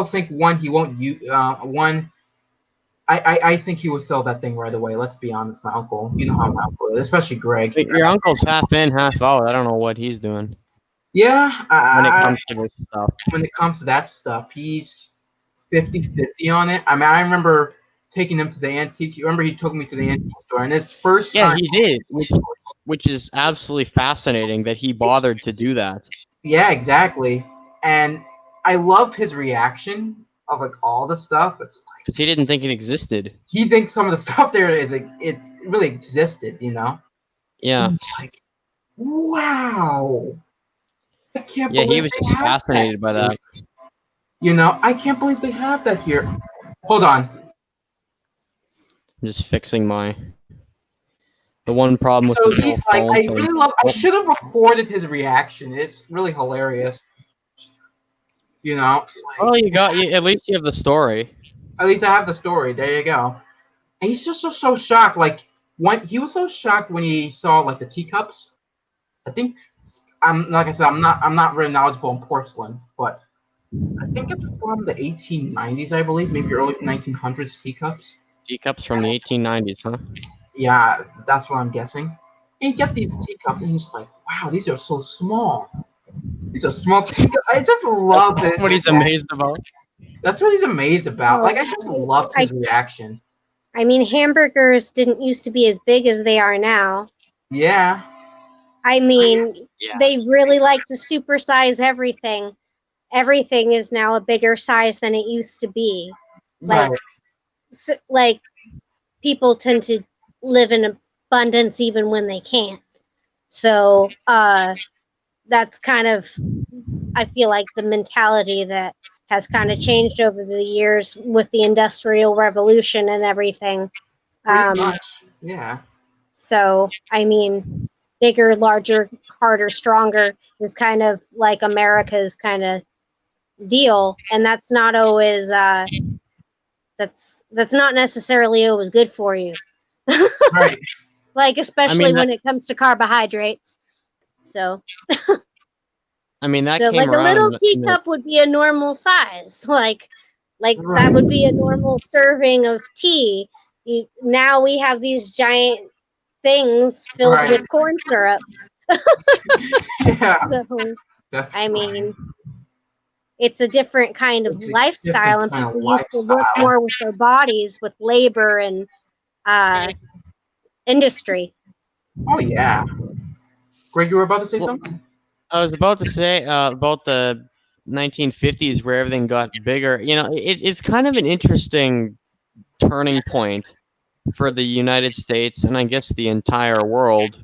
think, one, he won't one, I think he would sell that thing right away. Let's be honest, my uncle. You know how my uncle is, especially Greg. Your uncle's half in, half out. I don't know what he's doing. Yeah, when it comes to this stuff. When it comes to that stuff, he's 50-50 on it. I mean, I remember taking him to the antique. You remember he took me to the antique store, and his first time. Yeah, he did, which is absolutely fascinating that he bothered to do that. Yeah, exactly. And I love his reaction of like all the stuff. It's like, because he didn't think it existed. He thinks some of the stuff there is like it really existed, Yeah. It's like, wow. I can't Yeah, believe he was just fascinated by that. I can't believe they have that here. Hold on. I'm just fixing the one problem with the he's like, I really love. I should have recorded his reaction. It's really hilarious. Like, well, at least you have the story. At least I have the story. There you go. And he's just so shocked. Like, he was so shocked when he saw like the teacups. I think like I said, I'm not very knowledgeable in porcelain, but I think it's from the 1890s, I believe, maybe early 1900s teacups. Teacups from the 1890s, huh? Yeah, that's what I'm guessing. And you get these teacups, and he's like, wow, these are so small. These are small teacups. I just love it. That's what he's amazed about. That's what he's amazed about. Like, I just loved his reaction. I mean, hamburgers didn't used to be as big as they are now. Yeah. I mean, Yeah. they really like to supersize everything. Everything is now a bigger size than it used to be. Like, Right. like people tend to live in abundance even when they can't. So, that's kind of, I feel like, the mentality that has kind of changed over the years with the Industrial Revolution and everything. Pretty much. Yeah. So, I mean, bigger, larger, harder, stronger is kind of like America's kind of deal, and that's not always that's not necessarily always good for you. Right. Like, I especially mean, when it comes to carbohydrates. So, that so came like a around little in the teacup would be a normal size. Like that Right. would be a normal serving of tea. Now we have these giant things filled Right. with corn syrup. Yeah. So, I Definitely. mean, it's a different kind of It's a different lifestyle, and kind of people used to work lifestyle. more with their bodies, with labor and uh, industry. Oh yeah. Greg, you were about to say Well, something? I was about to say about the 1950s where everything got bigger. It's kind of an interesting turning point for the United States and I guess the entire world.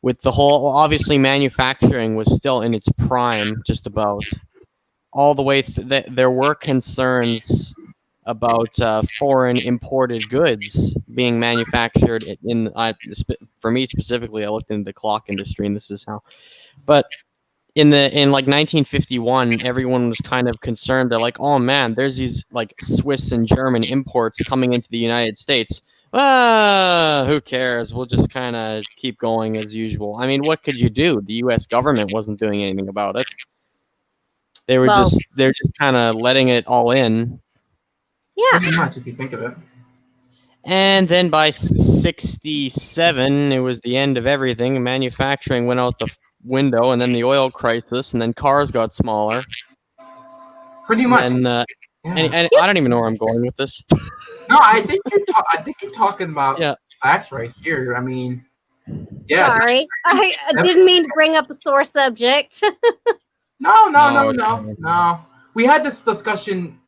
With the whole, obviously, manufacturing was still in its prime, just about all the way. There were concerns about foreign imported goods being manufactured for me specifically, I looked into the clock industry, and this is how. But in like 1951, everyone was kind of concerned. They're like, "Oh man, there's these like Swiss and German imports coming into the United States. Who cares? We'll just kind of keep going as usual." I mean, what could you do? The U.S. government wasn't doing anything about it. They're Well, just kind of letting it all in. yeah, Pretty much, if you think of it. And then by 67, it was the end of everything. Manufacturing went out the window, and then the oil crisis, and then cars got smaller. Pretty much. And Yeah. and I don't even know where I'm going with this. No, I think you're talking about Yeah. facts right here. I mean, yeah. sorry. I didn't mean to bring up a sore subject. No. We had this discussion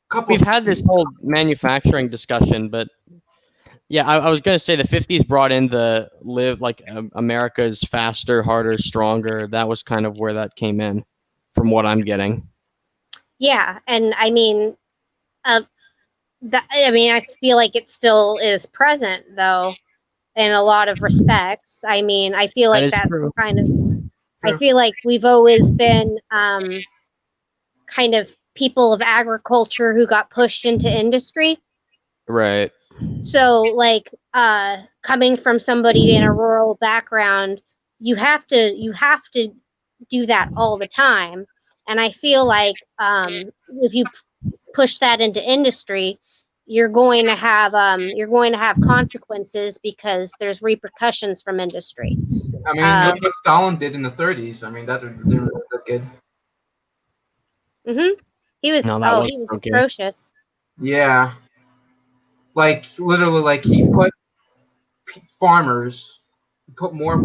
a couple. We've had this whole manufacturing discussion, but yeah, I was gonna say the 50s brought in the America's faster, harder, stronger. That was kind of where that came in, from what I'm getting. Yeah, and I mean, I feel like it still is present though, in a lot of respects. I mean, I feel like that's true. kind of. I True. feel like we've always been kind of people of agriculture who got pushed into industry. Right. So, like, coming from somebody in a rural background, you have to do that all the time. And I feel like if you push that into industry, you're going to have consequences because there's repercussions from industry. I mean, look what Stalin did in the 30s. I mean, that didn't really look good. He was he was atrocious. Yeah. Like literally, like he put farmers, put more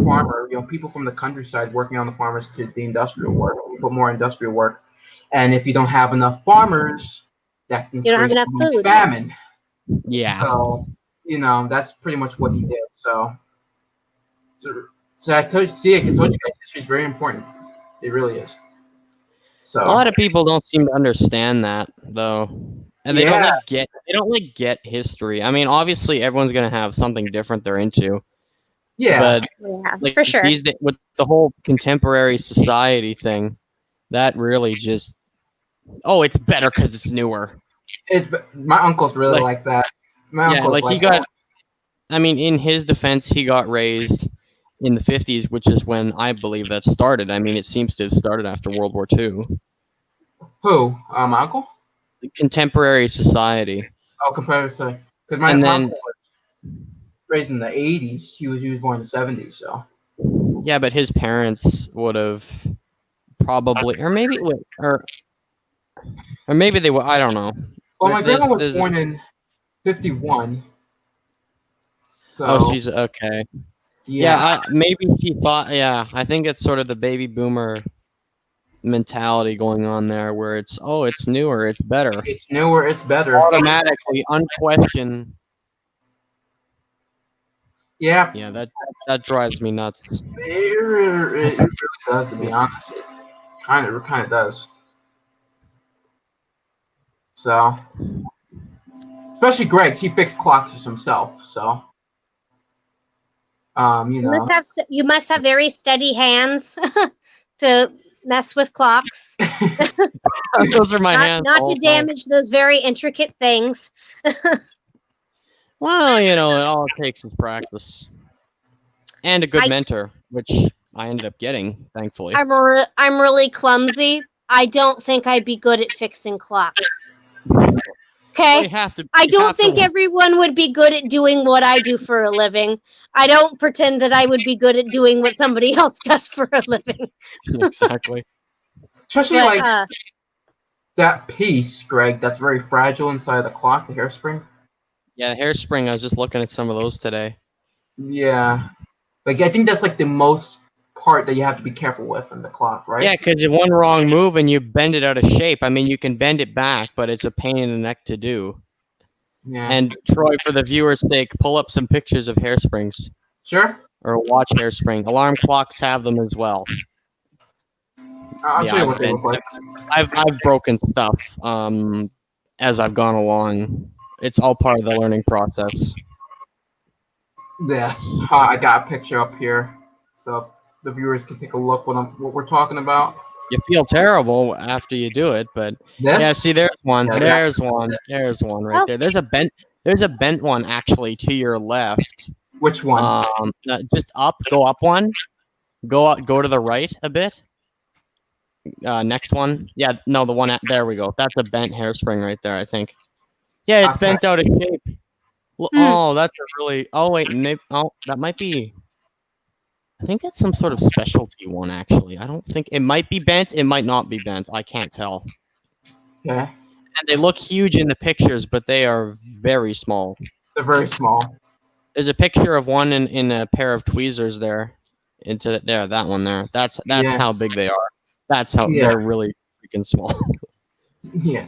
people from the countryside working on the farmers to the industrial work. He put more industrial work, and if you don't have enough farmers, that can You don't have create enough food. famine. Yeah. So that's pretty much what he did. So I told you guys, history is very important. It really is. So a lot of people don't seem to understand that though, and they don't get history. I mean, obviously, everyone's gonna have something different they're into. Yeah. But for sure. With the whole contemporary society thing, that really just it's better because it's newer. My uncle's really like that. My uncle's he got. That. I mean, in his defense, he got raised in the 50s, which is when I believe that started. I mean, it seems to have started after World War II. Who? My uncle? The contemporary society. Oh, contemporary society. Because my uncle was raised in the 80s. He was born in the 70s, so. Yeah, but his parents would have probably, or maybe they were. I don't know. Well, my grandma was born in 51. So Oh, she's okay. yeah, Maybe she thought. Yeah, I think it's sort of the baby boomer mentality going on there, where it's newer, it's better, it's newer, it's better. automatically, unquestioned. Yeah, Yeah, that drives me nuts. it really does. To be honest, it kind of does. So, especially Greg, he fixed clocks himself. So, you know. You must have very steady hands to mess with clocks, Those are my hands. not the to whole time. damage those very intricate things. Well, it all it takes is practice and a good I- mentor, which I ended up getting, thankfully. I'm really clumsy. I don't think I'd be good at fixing clocks. Well, Okay. you have to. I you don't have to- think everyone would be good at doing what I do for a living. I don't pretend that I would be good at doing what somebody else does for a living. Exactly. Especially But like that piece, Greg, that's very fragile inside the clock, the hairspring. Yeah, hairspring. I was just looking at some of those today. Yeah, like I think that's like the most part that you have to be careful with in the clock, right? Yeah, because one wrong move and you bend it out of shape. I mean, you can bend it back, but it's a pain in the neck to do. Yeah. And Troy, for the viewer's sake, pull up some pictures of hairsprings Sure. or watch hairspring. Alarm clocks have them as well. I'll show you what they look like. I've broken stuff as I've gone along. It's all part of the learning process. Yes, I got a picture up here, so the viewers can take a look what we're talking about. You feel terrible after you do it, but This? yeah. See, there's one. Yeah, There's one. There's one right there. There's a bent one actually to your left. Which one? Just up. Go up one. Go to the right a bit. Next one. Yeah, no, the one there we go. That's a bent hairspring right there, I think. Yeah, it's bent out of shape. Well, oh, that's a really. Oh wait, maybe. Oh, that might be. I think that's some sort of specialty one. Actually, I don't think it might be bent. It might not be bent. I can't tell. Yeah. And they look huge in the pictures, but they are very small. They're very small. There's a picture of one in a pair of tweezers there. Into there, that one there. That's how big they are. That's how they're really freaking small. Yeah.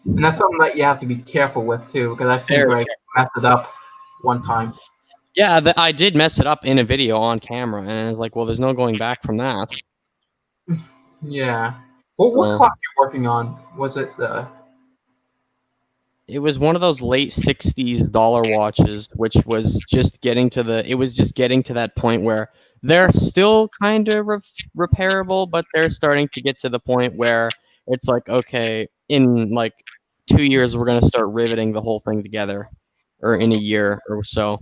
And that's something that you have to be careful with too, because I've seen Greg mess it up one time. Yeah, I did mess it up in a video on camera, and I was like, "Well, there's no going back from that." Yeah. What clock are you working on? Was it the? It was one of those late '60s dollar watches, which was just getting to that point where they're still kind of repairable, but they're starting to get to the point where it's like, okay, in like 2 years, we're going to start riveting the whole thing together, or in a year or so.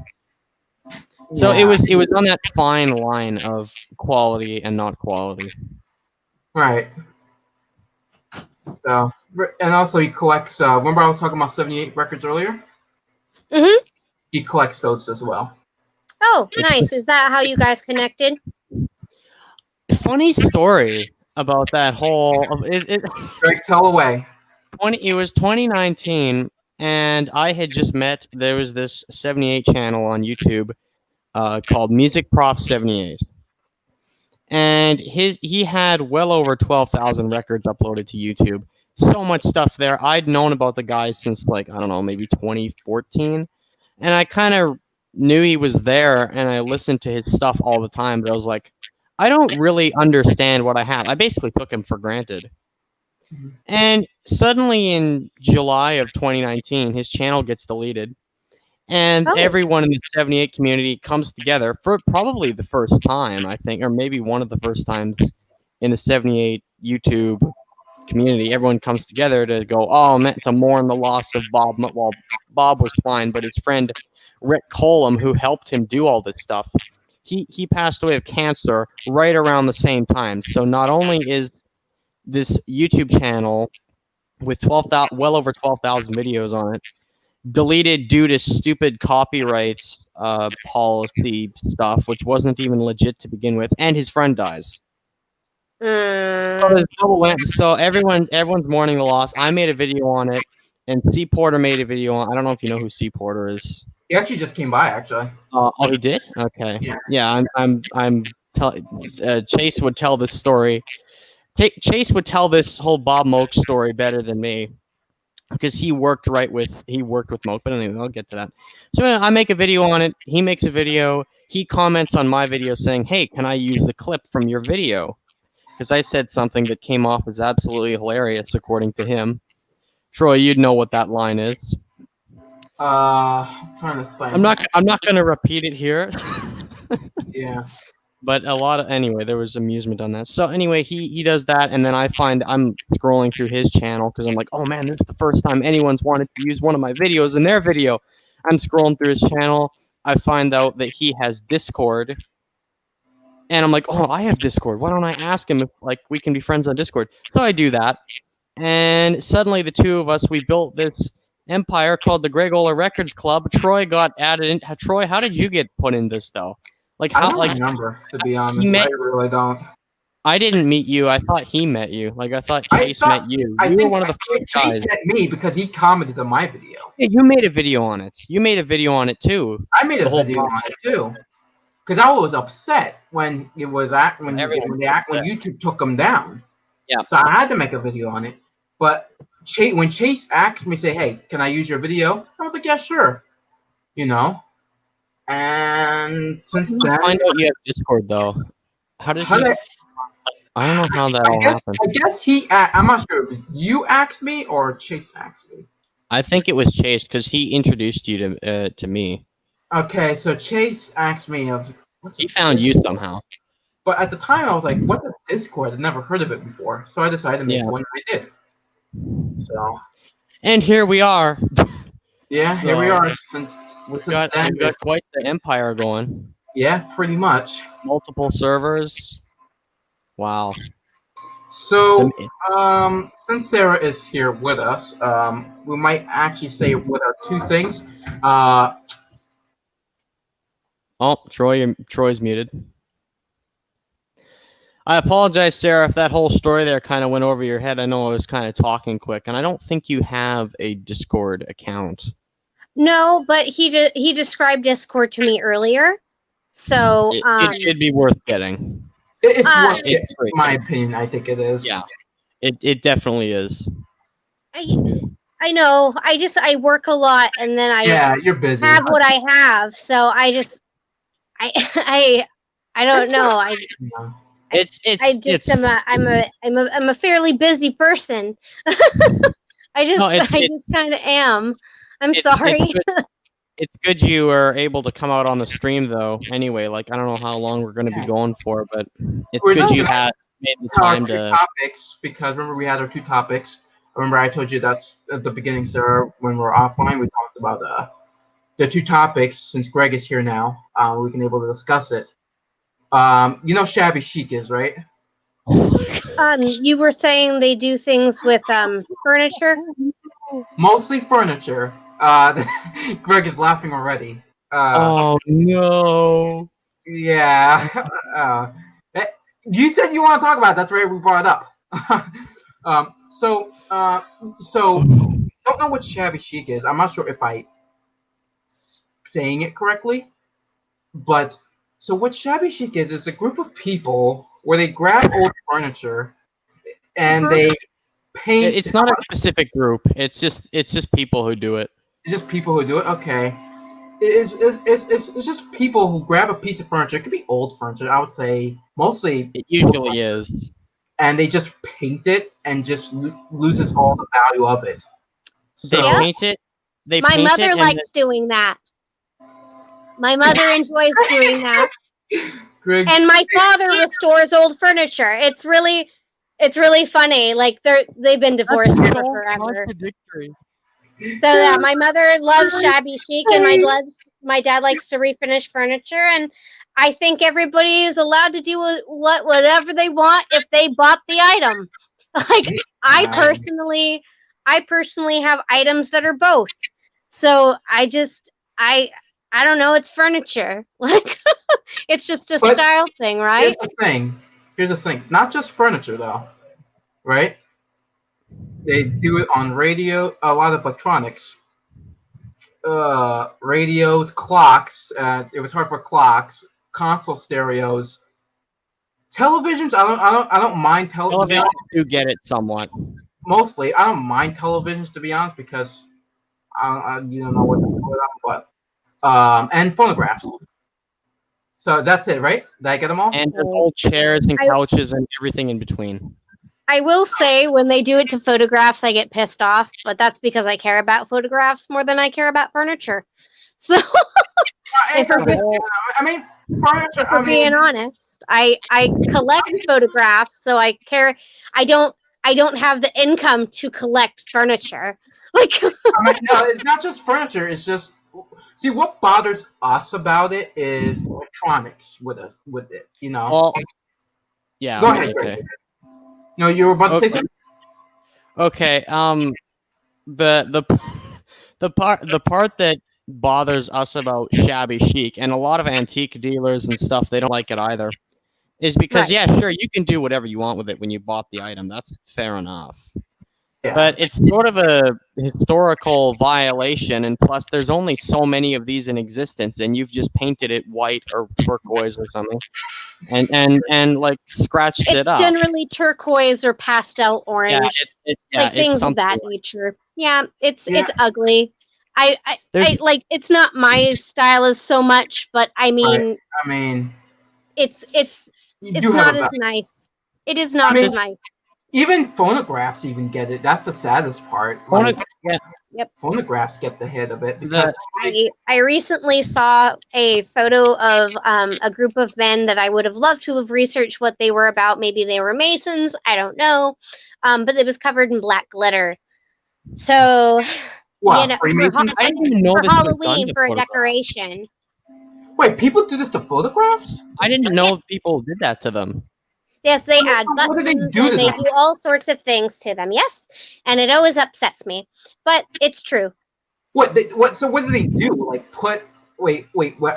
So it was on that fine line of quality and not quality. Right. So, and also he collects. Remember I was talking about 78 records earlier? Mm-hmm. He collects those as well. Oh, nice. Is that how you guys connected? Funny story about that whole. Greg, tell away. It was 2019, and I had just met. There was this 78 channel on YouTube called Music Prof 78, and he had well over 12,000 records uploaded to YouTube. So much stuff there. I'd known about the guy since like I don't know, maybe 2014, and I kind of knew he was there, and I listened to his stuff all the time. But I was like, I don't really understand what I have. I basically took him for granted. And suddenly in July of 2019, his channel gets deleted. And everyone in the 78 community comes together for probably the first time, I think, or maybe one of the first times in the 78 YouTube community. Everyone comes together to go, oh, man, to mourn the loss of Bob. Well, Bob was fine, but his friend Rick Colum, who helped him do all this stuff, he passed away of cancer right around the same time. So not only is this YouTube channel with well over 12,000 videos on it deleted due to stupid copyright policy stuff, which wasn't even legit to begin with, and his friend dies. So everyone's mourning the loss. I made a video on it. And C Porter made a video on. I don't know if you know who C Porter is. He actually just came by, actually. Oh, he did. Okay. Yeah. Chase would tell this story. Chase would tell this whole Bob Moak story better than me because he worked with Moak. But anyway, I'll get to that. So I make a video on it. He makes a video. He comments on my video saying, "Hey, can I use the clip from your video?" Because I said something that came off as absolutely hilarious, according to him. Troy, you'd know what that line is. I'm trying to say. I'm not going to repeat it here. Yeah. But anyway, there was amusement on that. So anyway, he does that, and then I'm scrolling through his channel because I'm like, oh man, this is the first time anyone's wanted to use one of my videos in their video. I'm scrolling through his channel. I find out that he has Discord, and I'm like, oh, I have Discord. Why don't I ask him if we can be friends on Discord? So I do that, and suddenly the two of us, we built this empire called the Gregola Records Club. Troy got added in. Troy, how did you get put in this though? I don't remember, to be honest. I really don't. I didn't meet you. I thought he met you. I thought Chase met you. You were one of the first guys. Chase met me because he commented on my video. Yeah, you made a video on it. You made a video on it too. I made a video on it too. Because I was upset when it was when YouTube took him down. Yeah. So I had to make a video on it. But when Chase asked me, say, "Hey, can I use your video?" I was like, "Yeah, sure." And since then, I find out you have Discord though. How did he? I don't know how that all happened. I guess I'm not sure if you asked me or Chase asked me. I think it was Chase because he introduced you to me. Okay, so Chase asked me. I was like, he found you somehow. But at the time, I was like, "What's a Discord? I'd never heard of it before." So I decided to make one. I did. So. And here we are. Yeah, here we are. We've got quite the empire going. Yeah, pretty much. Multiple servers. Wow. So, since Sarah is here with us, we might actually say what are two things. Troy's muted. I apologize, Sarah, if that whole story there kind of went over your head. I know I was kind of talking quick, and I don't think you have a Discord account. No, but he described Discord to me earlier, so it should be worth getting. It's worth it, in my opinion. I think it is. Yeah, it definitely is. I know. I work a lot, and then you're busy. Have what I have, so I don't know. I'm a fairly busy person. I just kind of am. I'm sorry. It's good you were able to come out on the stream, though. Anyway, I don't know how long we're going to be going for, but it's good you had made the time to. Topics, because remember we had our two topics. Remember I told you that's at the beginning, sir. When we're offline, we talked about the two topics. Since Greg is here now, we can able to discuss it. You know, Shabby Chic is right. You were saying they do things with furniture. Mostly furniture. Greg is laughing already. Oh no! Yeah. You said you want to talk about it. That's why we brought it up. So don't know what Shabby Chic is. I'm not sure if I saying it correctly, but so what Shabby Chic is a group of people where they grab old furniture and they paint. It's not a specific group. It's just people who do it. It's just people who do it. Okay. It's just people who grab a piece of furniture. It could be old furniture. I would say mostly. It usually is. And they just paint it and just loses all the value of it. So, they paint it. My mother likes doing that. My mother enjoys doing that. Greg. And my father restores old furniture. It's really funny. They've been divorced for forever. So yeah, my mother loves Shabby Chic, and my dad likes to refinish furniture, and I think everybody is allowed to do whatever they want if they bought the item. I personally have items that are both. So I don't know. It's furniture. It's just a style thing, right? Here's the thing. Not just furniture, though. Right? They do it on radio, a lot of electronics, radios, clocks. It was hard for clocks, console stereos, televisions. I don't mind to be Television honest, do get it somewhat. mostly. I don't mind televisions to be honest because you don't know what to do with them, but and phonographs. So that's it, right? Did I get them all? And there's old chairs and I- couches and everything in between. I will say when they do it to photographs, I get pissed off, but that's because I care about photographs more than I care about furniture. So if we're, I mean, furniture. if we're being honest, I collect photographs, so I care. I don't have the income to collect furniture. Like I mean, no, it's not just furniture. It's just see what bothers us about it is electronics with it. You know. Well, yeah. Go ahead. Okay. No, you were about to say something. Okay. The the part that bothers us about Shabby Chic and a lot of antique dealers and stuff, they don't like it either, is because Right. yeah, sure, you can do whatever you want with it when you bought the item. That's fair enough. Yeah. But it's sort of a historical violation, and plus, there's only so many of these in existence, and you've just painted it white or turquoise or something, and like scratched it's it up. generally turquoise or pastel orange, like things of something that nature. Yeah, it's Yeah. ugly. I There's- like it's not my style as so much, but I mean I mean, it's you do not have as nice. It is not mean, as nice. even phonographs even get it. That's the saddest part. Phonographs get the hit of it because I recently saw a photo of a group of men that I would have loved to have researched what they were about. Maybe they were Masons. I don't know. But it was covered in black glitter. So, what, for Freemasons? I didn't even know this was done Halloween to for a photographs. decoration. Wait, people do this to photographs? I didn't know people did that to them. Yes, they What add do buttons they do to and they them? do all sorts of things to them. Yes, and it always upsets me, but it's true. So what do they do? Like put? Wait.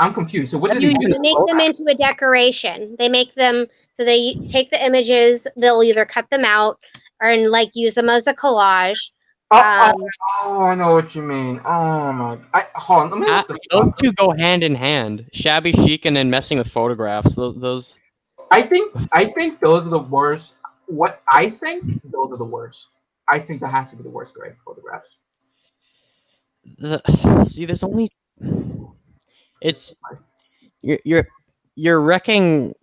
I'm confused. So what do they do? They make them into a decoration. They make them so they take the images. They'll either cut them out or like use them as a collage. Oh, I know what you mean. Oh my! Hold on. Let me look this Those up. two go hand in hand. Shabby Chic and then messing with photographs. Those. I think those are the worst. What I think those are the worst. I think that has to be the worst grade photographs. See, there's only. It's you're wrecking.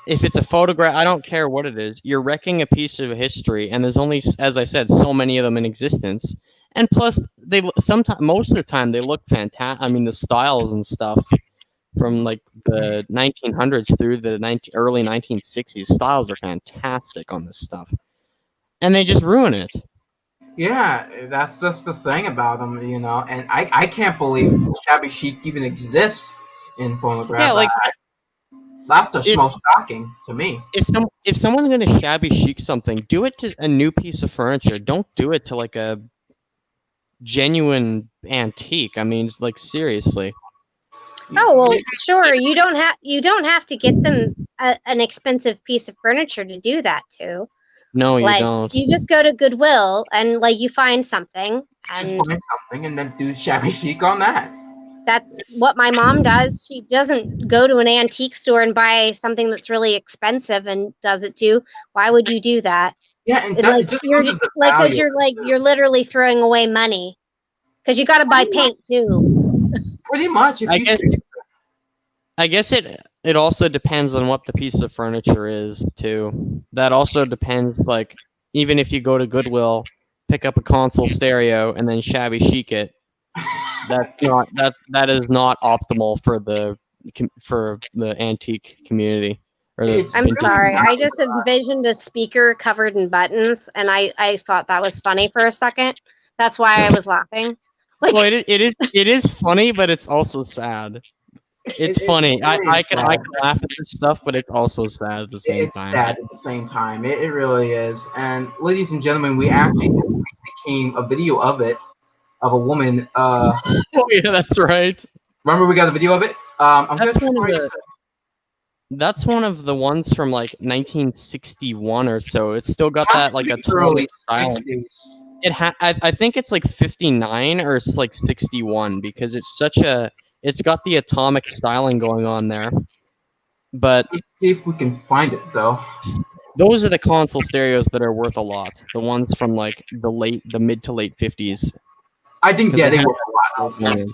If it's a photograph, I don't care what it is. You're wrecking a piece of history, and there's only, as I said, so many of them in existence. And plus, most of the time, they look fantastic. I mean, the styles and stuff from like the 1900s through the early 1960s, styles are fantastic on this stuff, and they just ruin it. Yeah, that's just the thing about them, you know. And I can't believe Shabby Chic even exists in phonographs. Yeah, like that's just most shocking to me. If someone's gonna Shabby Chic something, do it to a new piece of furniture. Don't do it to like a genuine antique. I mean, like seriously. Oh well, sure. You don't have to get them an expensive piece of furniture to do that to. No, you like, don't. You just go to Goodwill and like you find something and then do Shabby Chic on that. That's what my mom does. She doesn't go to an antique store and buy something that's really expensive and does it too. Why would you do that? Yeah, and you're literally throwing away money because you got to buy paint too. Pretty much. I guess it also depends on what the piece of furniture is too. That also depends. Like even if you go to Goodwill, pick up a console stereo and then Shabby Chic it. That is not optimal for the antique community. I'm sorry. I just envisioned a speaker covered in buttons, and I thought that was funny for a second. That's why I was laughing. Well, it is funny, but it's also sad. It's funny. I can laugh at this stuff, but it's also sad at the same time. It's sad at the same time. It really is. And ladies and gentlemen, we actually came a video of it. Of a woman. Oh yeah, that's right. Remember, we got a video of it. That's one of the ones from like 1961 or so. It's still got that like Actually, atomic early style. 60s. I think it's like 59 or it's like 61 because it's got the atomic styling going on there. But Let's see if we can find it though. those are the console stereos that are worth a lot. The ones from like the mid to late 50s. I think Because they it were a lot. Those ones.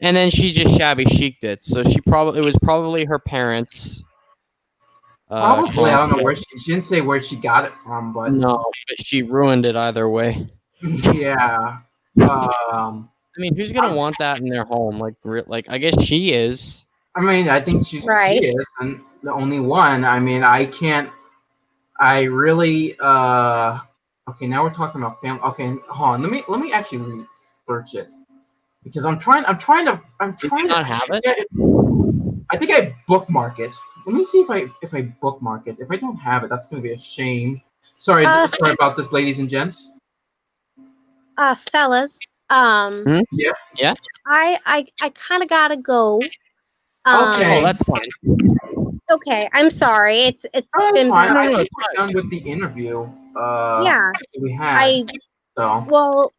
And then she just shabby chic'd it. So it was probably her parents. Probably, I don't know console. where she didn't say where she got it from, but No, but she ruined it either way. yeah. I mean, who's gonna want that in their home? Like I guess she is. I mean, I think she Right. is, and the only one. I mean, I can't. I really. Okay, now we're talking about family. Okay, hold on. Let me actually search it because I'm trying. I'm Did trying you to. not have it? I think I bookmark it. Let me see if I bookmark it. If I don't have it, that's gonna be a shame. Sorry, sorry about this, ladies and gents. Fellas, Yeah. Yeah. I kind of gotta go. Okay. Oh, that's fine. Okay, I'm sorry. It's Oh, that's been fine. No, I no, think it's we're done with the interview. yeah. We had. I So well,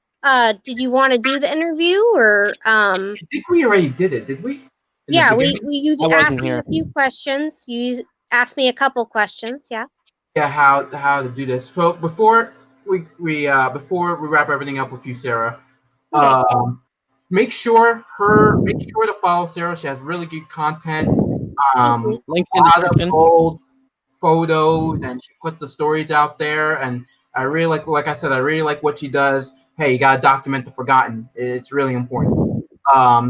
did you want to do the interview or I think we already did it, did we? In the yeah, beginning? you I asked wasn't me here. a few questions. You asked me a couple questions. Yeah. Yeah, how to do this. So before we wrap everything up with you, Sarah, Okay. make sure to follow Sarah. She has really good content. Thank you. Links A in lot of description. old photos, and she puts the stories out there. And I really like I said, I really like what she does. Hey, you gotta document the forgotten. It's really important.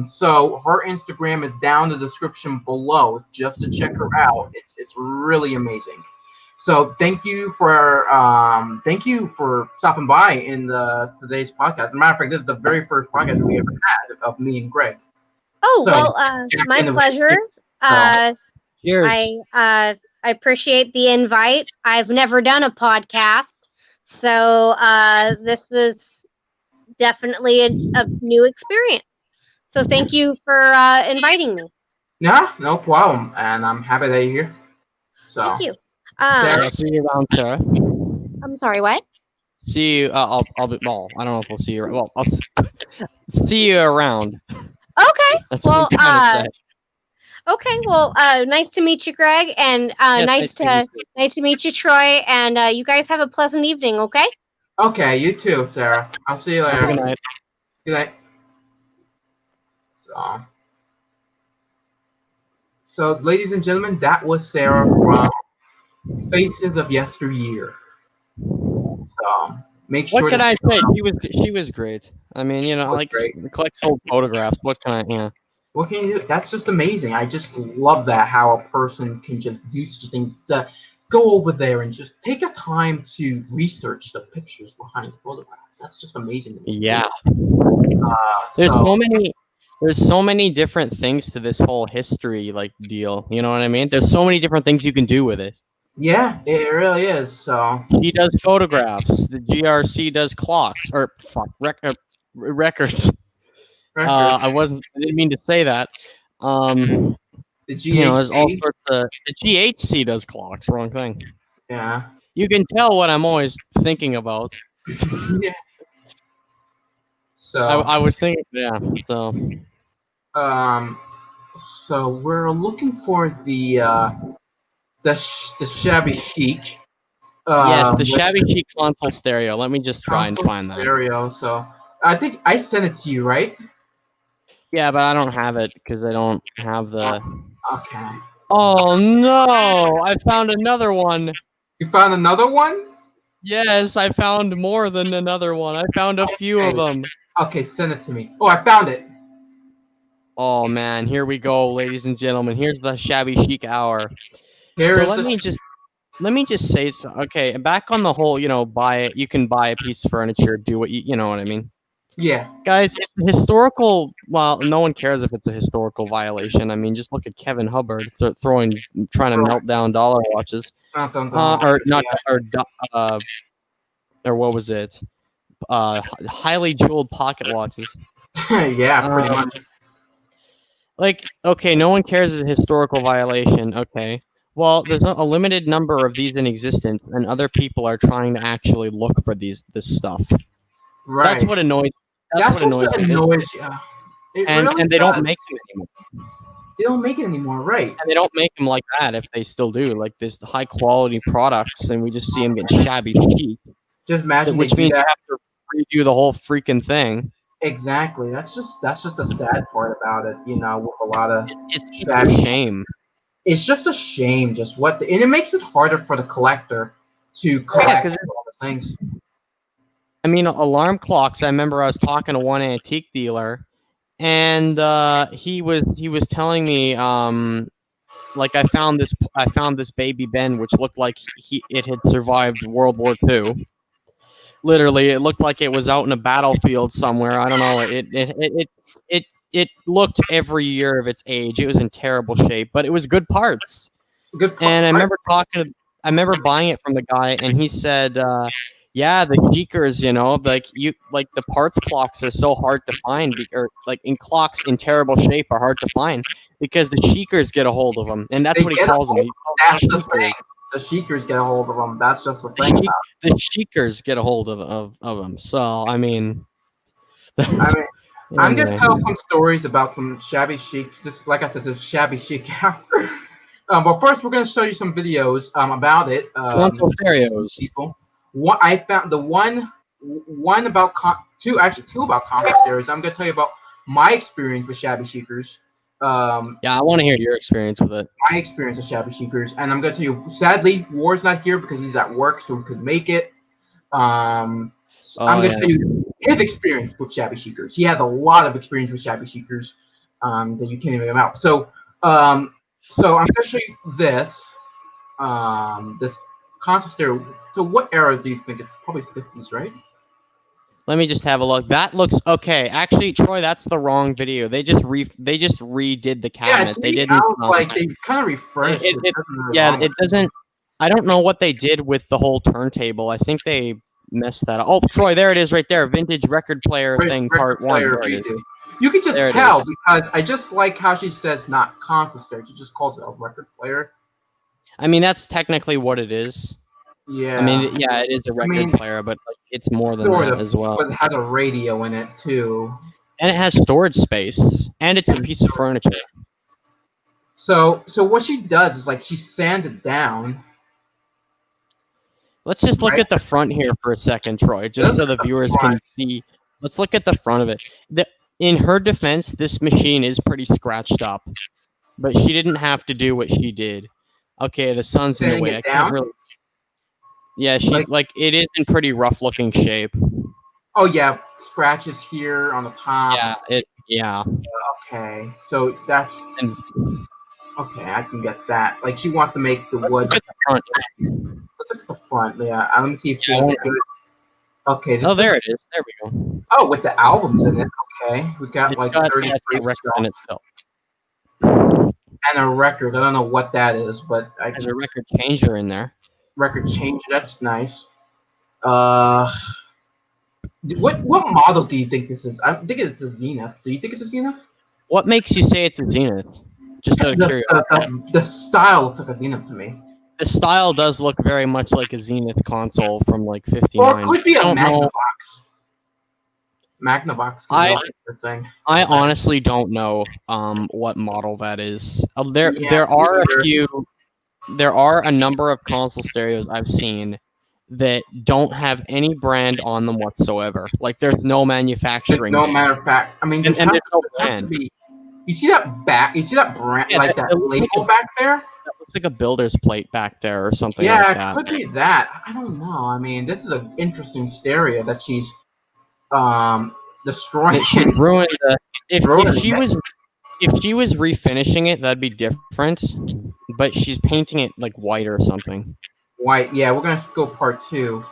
So her Instagram is down in the description below, just to check her out. It's really amazing. So thank you for stopping by in the today's podcast. As a matter of fact, this is the very first podcast we ever had of me and Greg. Oh So well, my and it was pleasure. Cheers. I appreciate the invite. I've never done a podcast, so this was definitely a new experience. So thank you for inviting me. yeah, no problem, and I'm happy that you're here. So Thank you. Sarah, I'll see you around, Sarah. I'm sorry. What? See you. I'll be. Well, I don't know if we'll see you. Well, see you around. Okay. That's Well, what I'm trying to say. okay. Well, nice to meet you, Greg, and Yes, nice to meet you, Troy. And you guys have a pleasant evening. Okay. okay, you too, Sarah. I'll see you Have a later. good night. Good night. So, ladies and gentlemen, that was Sarah from Faces of Yesteryear. So, make What sure can to I check her say? out. She was great. I mean, you know, Was like great. collects old photographs. What can I? Yeah. What can you do? That's just amazing. I just love that how a person can just do such a thing. To go over there and just take a time to research the pictures behind the photographs. That's just amazing to me. Yeah. So There's so many different things to this whole history like deal. You know what I mean? There's so many different things you can do with it. yeah, it really is. So She does photographs. The GRC does clocks or records. records. I didn't mean to say that. The You know, there's all GHC. sorts of. The GHC does clocks. Wrong thing. Yeah. You can tell what I'm always thinking about. Yeah. So I was thinking, yeah. So um, so we're looking for the Shabby Chic. yes, the With Shabby Chic console stereo. Let me just try and console find that. stereo. So I think I sent it to you, right? Yeah, but I don't have it because I don't have the. Okay. Oh no! I found another one. You found another one? Yes, I found more than another one. I found a few of them. Okay, send it to me. Oh, I found it. Oh man, here we go, ladies and gentlemen. Here's the Shabby Chic hour. Here So is let me just say so. Okay, back on the whole, you know, buy it. You can buy a piece of furniture, do what you know what I mean. yeah. Guys, historical. Well, no one cares if it's a historical violation. I mean, just look at Kevin Hubbard trying to melt down dollar watches, or not, or what was it? Highly jeweled pocket watches. Yeah, pretty much. like, okay, no one cares is a historical violation. Okay. Well, there's a limited number of these in existence, and other people are trying to actually look for this stuff. That's Right. what annoys. That's That's what just annoys what me. annoys you. It really And they don't does. make them anymore. They don't make it anymore, right? And they don't make them like that if they still do. Like this high quality products, and we just see them get shabby cheap. Just imagine they Which do means you that. have to redo the whole freaking thing. Exactly. That's just the sad part about it. You know, with a lot of It's just a shabby. shame. It's just a shame, just and it makes it harder for the collector to collect all the things. I mean, alarm clocks. I remember I was talking to one antique dealer, and he was telling me like I found this baby Ben, which looked like it had survived World War II. Literally, it looked like it was out in a battlefield somewhere. I don't know. It looked every year of its age. It was in terrible shape, but it was good parts. And I remember buying it from the guy, and he said, "Yeah, the Cheekers, like the parts clocks are so hard to find, or like in clocks in terrible shape are hard to find because the Cheekers get a hold of them, and that's what he calls them. That's the thing. The Sheikers get a hold of them. That's just the thing. The Cheekers get a hold of them. So I mean, I'm gonna tell some stories about some shabby chic. Just like I said, this shabby chic. But first, we're gonna show you some videos about it. Console stereos. People. I found the one about two about console stereos. I'm gonna tell you about my experience with shabby chicers. Yeah, I want to hear your experience with it. My experience with shabby chicers, and I'm gonna tell you. Sadly, War's not here because he's at work, so we couldn't make it. I'm gonna tell you his experience with shabby chicers. He has a lot of experience with shabby chicers that you can't even out. So I'm gonna show you this this conscious stereo. So what era do you think? It's probably 50s, right? Let me just have a look. That looks okay. Actually, Troy, that's the wrong video. They just redid the cabinet. They didn't like they kind of refreshed it. It doesn't. I don't know what they did with the whole turntable. I think they messed that up. Oh, Troy, there it is right there. Vintage record player thing, part one. You can just tell because I just like how she says not conscious stereo. She just calls it a record player. I mean, that's technically what it is. Yeah. I mean, yeah, it is a record player, but like, it's more than that as well. But it has a radio in it too. And it has storage space, and it's a piece of furniture. So what she does is like she sands it down. Let's just look at the front here for a second, Troy, just so the viewers can see. Let's look at the front of it. In her defense, this machine is pretty scratched up, but she didn't have to do what she did. Okay, the sun's in the way. I can't really. Yeah, it is in pretty rough looking shape. Oh yeah, scratches here on the top. Yeah. Okay, so that's okay. I can get that. Like she wants to make the wood. Look at the front. Let's look at the front. Yeah, let me see if she. Okay. There it is. There we go. Oh, with the albums in it. Okay, we got like 33 records in itself. And a record. I don't know what that is, but there's a record changer in there. Record changer. That's nice. What model do you think this is? I think it's a Zenith. Do you think it's a Zenith? What makes you say it's a Zenith? Just out of curiosity. The style looks like a Zenith to me. The style does look very much like a Zenith console from like 59. Or it could be a Magnavox. Magnavox. I honestly don't know what model that is. There are a number of console stereos I've seen that don't have any brand on them whatsoever. Like there's no manufacturing. No matter of fact, I mean, there's no brand. You see that back? You see that brand, like that label back there? That looks like a builder's plate back there or something. Yeah, like that. It could be that. I don't know. I mean, this is an interesting stereo that she's destroying. She ruined the. If she was refinishing it, that'd be different. But she's painting it like white or something. White, yeah. We're gonna go part 2,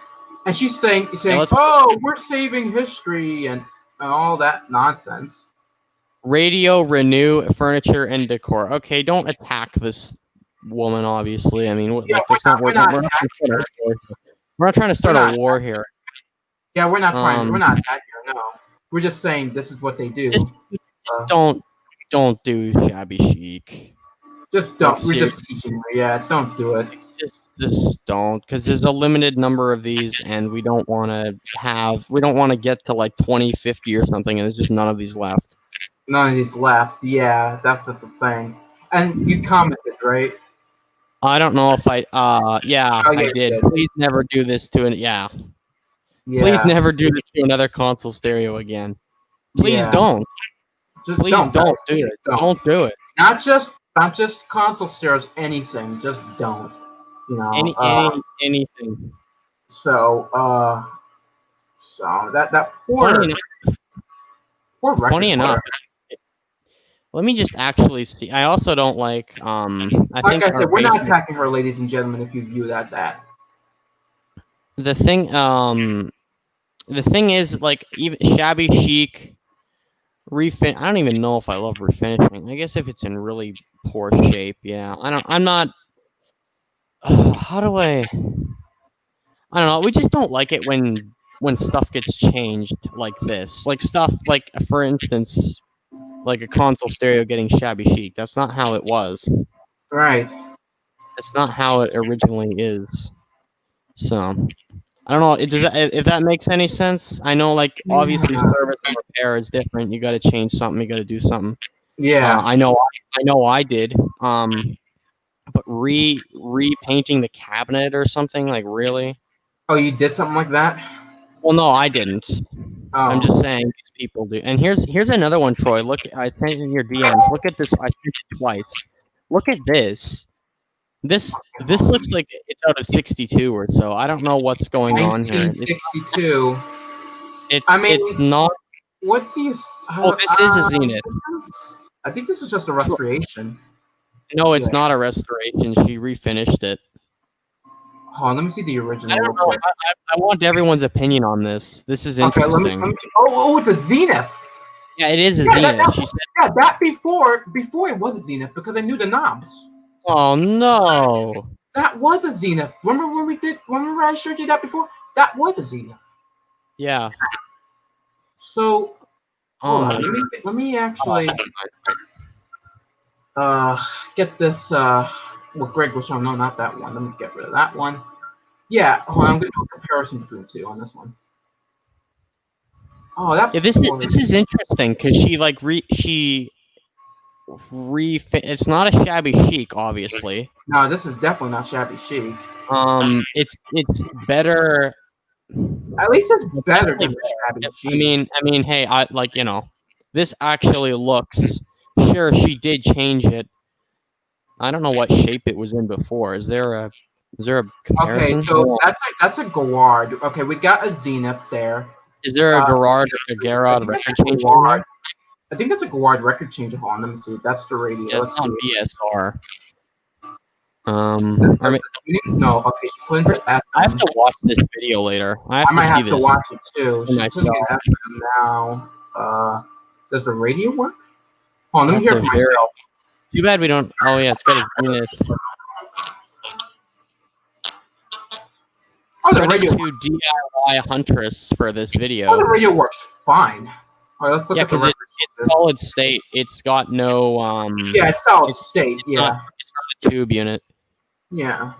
and she's saying, "Oh, we're saving history and all that nonsense." Radio, renew, furniture, and decor. Okay, don't attack this woman. Obviously, I mean, yeah, we're not trying to start a war here. Yeah, we're not trying. We're not attacking her. No, we're just saying this is what they do. Just don't don't do Shabby Chic. Just don't. Like, We're just teaching her. Yeah, don't do it. Just don't, because there's a limited number of these, and we don't want to get to like 20, 50 or something, and there's just none of these left. None of these left. Yeah, that's just the thing. And you commented, right? I don't know if I yeah, Oh, yeah, I you did. did. Please never do this to Please Yeah. never do this to another console stereo again. Please Yeah. don't. Just Please don't do it. Don't do it. Not just console stereos. Anything. Just don't. You know. Anything. So that poor record Funny enough. player. Let me just actually see. I also don't like I Like think I said, we're not attacking her, ladies and gentlemen, if you view that. The thing is, like, even Shabby Chic refin. I don't even know if I love refinishing. I guess if it's in really poor shape, yeah. I'm not. How do I? I don't know. We just don't like it when stuff gets changed like this. Like stuff like, for instance, like a console stereo getting Shabby Chic. That's not how it was. Right. That's not how it originally is. So I don't know. If that makes any sense. I know, like, obviously service and repair is different. You got to change something. You got to do something. Yeah. I know I did. But repainting the cabinet or something, like, really? Oh, you did something like that? Well, no, I didn't. Oh. I'm just saying these people do. And here's another one, Troy. Look, I sent you your DMs. Look at this. I sent it twice. Look at this. This looks like it's out of 62 or so. I don't know what's going on here. 1962. It's not. What do you? Oh, this is a Zenith. I think this is just a restoration. No, it's not a restoration. She refinished it. Hold on, let me see the original. I don't know. I want everyone's opinion on this. This is interesting. Let me, oh, it's a Zenith. Yeah, it is a Zenith. She said. Yeah, that before it was a Zenith because I knew the knobs. Oh no. That was a Zenith. Remember I showed you that before? That was a Zenith. Yeah. So hold on, let me actually get this what Greg was showing. No, not that one. Let me get rid of that one. Yeah, hold on, I'm gonna do a comparison between the two on this one. Oh, that. Yeah, this is interesting because she it's not a Shabby Chic, obviously. No, this is definitely not Shabby Chic. It's better. At least it's better than the Shabby Chic. I mean, hey, this actually looks. Sure, she did change it. I don't know what shape it was in before. Is there a comparison? Okay, so that's a Garrard. Okay, we got a Zenith there. Is there a Garrard record changer? I think that's a Garrard record changer. Hold on, let me see. That's the radio. Yeah, it's on BSR. No, okay. I have to watch this video later. I might have to to watch it too. Myself. Now, does the radio work? Hold on, let me hear it for myself. Too bad we don't. Oh yeah, it's got a Zenith. Oh, the radio to DIY Huntress for this video. Oh, the radio works fine. All right, let's look at the record. It's solid state. It's got no Yeah, it's solid state. Yeah, it's not a tube unit. Yeah,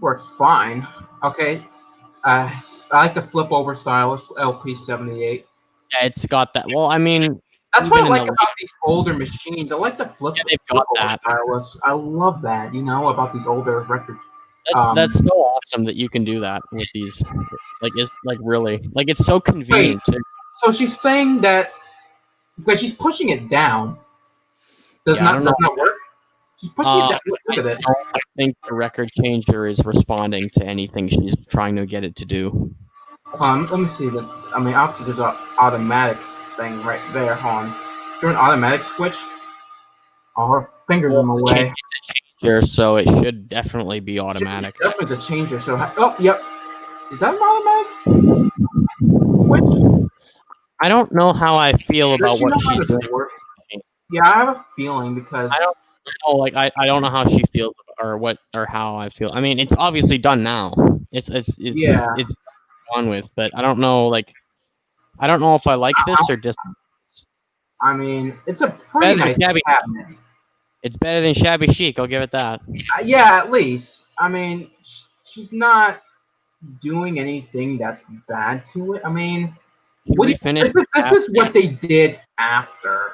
works fine. Okay, I like the flip over style of LP78. Yeah, it's got that. Well, I mean, that's what I like about these older machines. I like the flip. Yeah, they've got that. Stylus. I love that. About these older records. That's so awesome that you can do that with these. It's really it's so convenient. Wait, so she's saying that because she's pushing it down. Does not work. She's pushing it down. Look at it. I don't think the record changer is responding to anything she's trying to get it to do. Let me see that. I mean, obviously there's an automatic thing right there. Hold on. Is there an automatic switch? Oh, her fingers in the way. It's a changer, so it should definitely be automatic. Definitely a changer. So, yep. Is that an automatic switch? I don't know how I feel about what she's doing. Yeah, I have a feeling because I don't know. I don't know how she feels or how I feel. I mean, it's obviously done now. It's on with, but I don't know. I don't know if I like this or just. I mean, it's a pretty nice cabinet. It's better than Shabby Chic. I'll give it that. Yeah, at least. I mean, she's not doing anything that's bad to it. I mean, this is what they did after.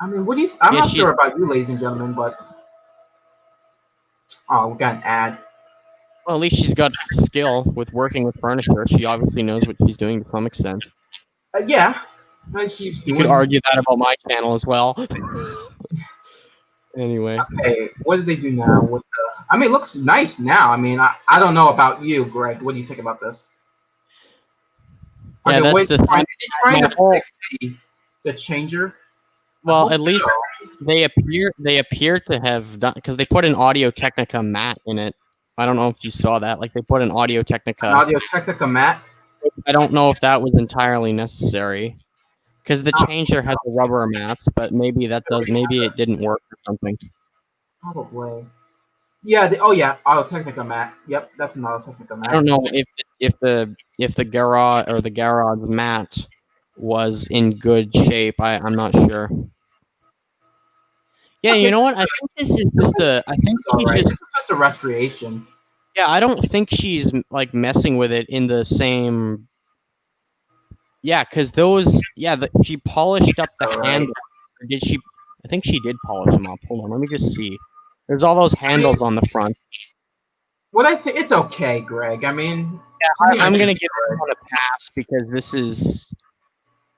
I mean, what do you? I'm not sure about you, ladies and gentlemen, but we got an ad. Well, at least she's got skill with working with furniture. She obviously knows what she's doing to some extent. Yeah, and she's doing. You could argue that about my channel as well. Anyway. Okay, what did they do now? With the, I mean, it looks nice now. I mean, I don't know about you, Greg. What do you think about this? Yeah, that's the thing. Are they trying to fix the changer? Well, at least they appear to have done, because they put an Audio Technica mat in it. I don't know if you saw that. Like, they put an Audio Technica mat. I don't know if that was entirely necessary, because the changer has the rubber mats, but maybe it didn't work or something. Probably. Yeah. Audio Technica mat. Yep, that's an Audio Technica mat. I don't know if the garage mat was in good shape. I'm not sure. Yeah, okay. You know what? I think this is just just a restoration. Yeah, I don't think she's like messing with it in the same. Yeah, because she polished up the handle. Did she? I think she did polish them up. Hold on, let me just see. There's all those handles on the front. What I think, it's okay, Greg. I mean, yeah, I'm gonna give her a pass because this is.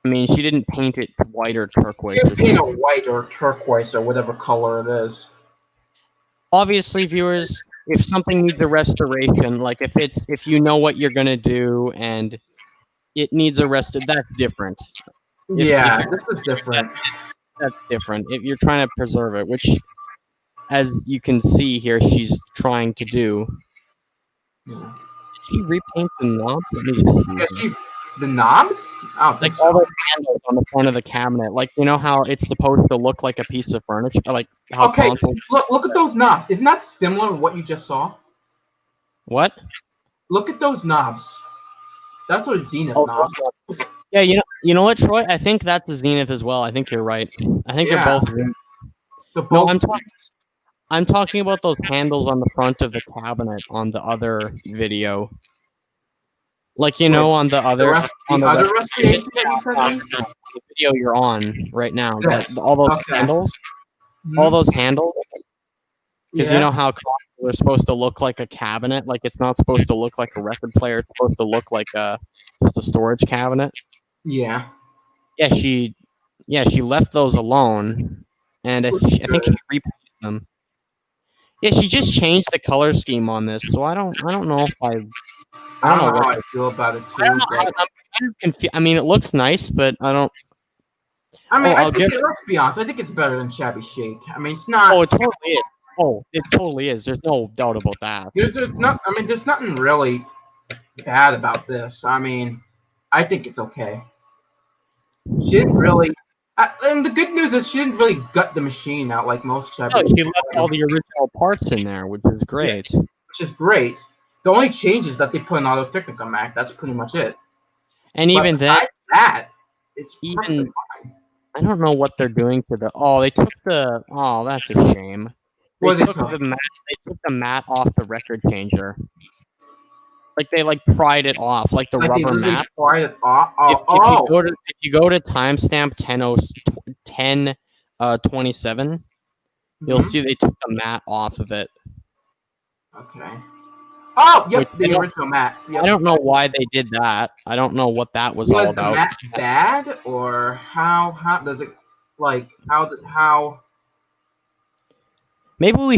I mean, she didn't paint it white or turquoise. She didn't paint it white or turquoise or whatever color it is. Obviously, viewers, if something needs a restoration, like if you know what you're gonna do and it needs a that's different. This is different. That's different. If you're trying to preserve it, which, as you can see here, she's trying to do. Yeah. Did she repaint the knobs? The knobs? I don't think so. All the handles on the front of the cabinet. Like, you know how it's supposed to look like a piece of furniture? Like how look at those knobs. Isn't that similar to what you just saw? What? Look at those knobs. That's what Zenith knobs. Yeah, you know what, Troy? I think that's a Zenith as well. I think you're right. I think they're both Zenith. No, I'm talking about those handles on the front of the cabinet on the other video. Like, you know, on the other restoration that you said the video you're on right now. Yes. All those handles. Mm-hmm. All those handles. Because you know how consoles are supposed to look like a cabinet? Like, it's not supposed to look like a record player. It's supposed to look like just a storage cabinet. Yeah. Yeah, she left those alone. And I think she repainted them. Yeah, she just changed the color scheme on this. So I don't know if I don't know how I feel about it too. I'm kind of confused. I mean, it looks nice, but I don't. I mean, let's be honest. I think it's better than Shabby Chic. I mean, it's not. Oh, it totally is. Oh, it totally is. There's no doubt about that. There's nothing really bad about this. I mean, I think it's okay. She didn't really. And the good news is she didn't really gut the machine out like most Shabby. No, she left all the original parts in there, which is great. Yeah, which is great. The only change is that they put an Audio Technica Mac. That's pretty much it. And even then, it's even fine. I don't know what they're doing to the. Oh, they took the. Oh, that's a shame. They took the mat off the record changer. Like they pried it off, like the rubber mat. Pried it off. If you go to timestamp 10:27, you'll see they took the mat off of it. Okay. Oh, yep, the original mat. Yep. I don't know why they did that. I don't know what that was all about. Was the mat bad, or how does it how? Maybe we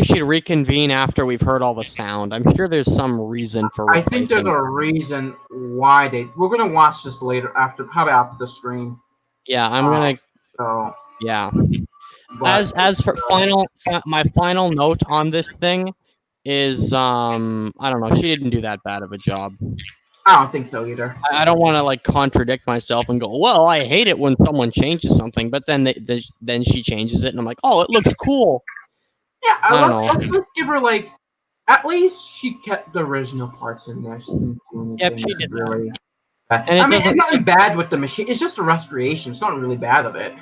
should reconvene after we've heard all the sound. I'm sure there's some reason for. I think there's a reason why we're gonna watch this later probably after the stream. Yeah, I'm gonna. So yeah. But, as for my final note on this thing is I don't know. She didn't do that bad of a job. I don't think so either. I don't want to contradict myself and go, well, I hate it when someone changes something, but then then she changes it, and I'm like, oh, it looks cool. Yeah, let's give her at least she kept the original parts in there. She didn't do anything she did really. And I it mean, it's doesn't. nothing bad with the machine. It's just a restoration. It's not really bad of it.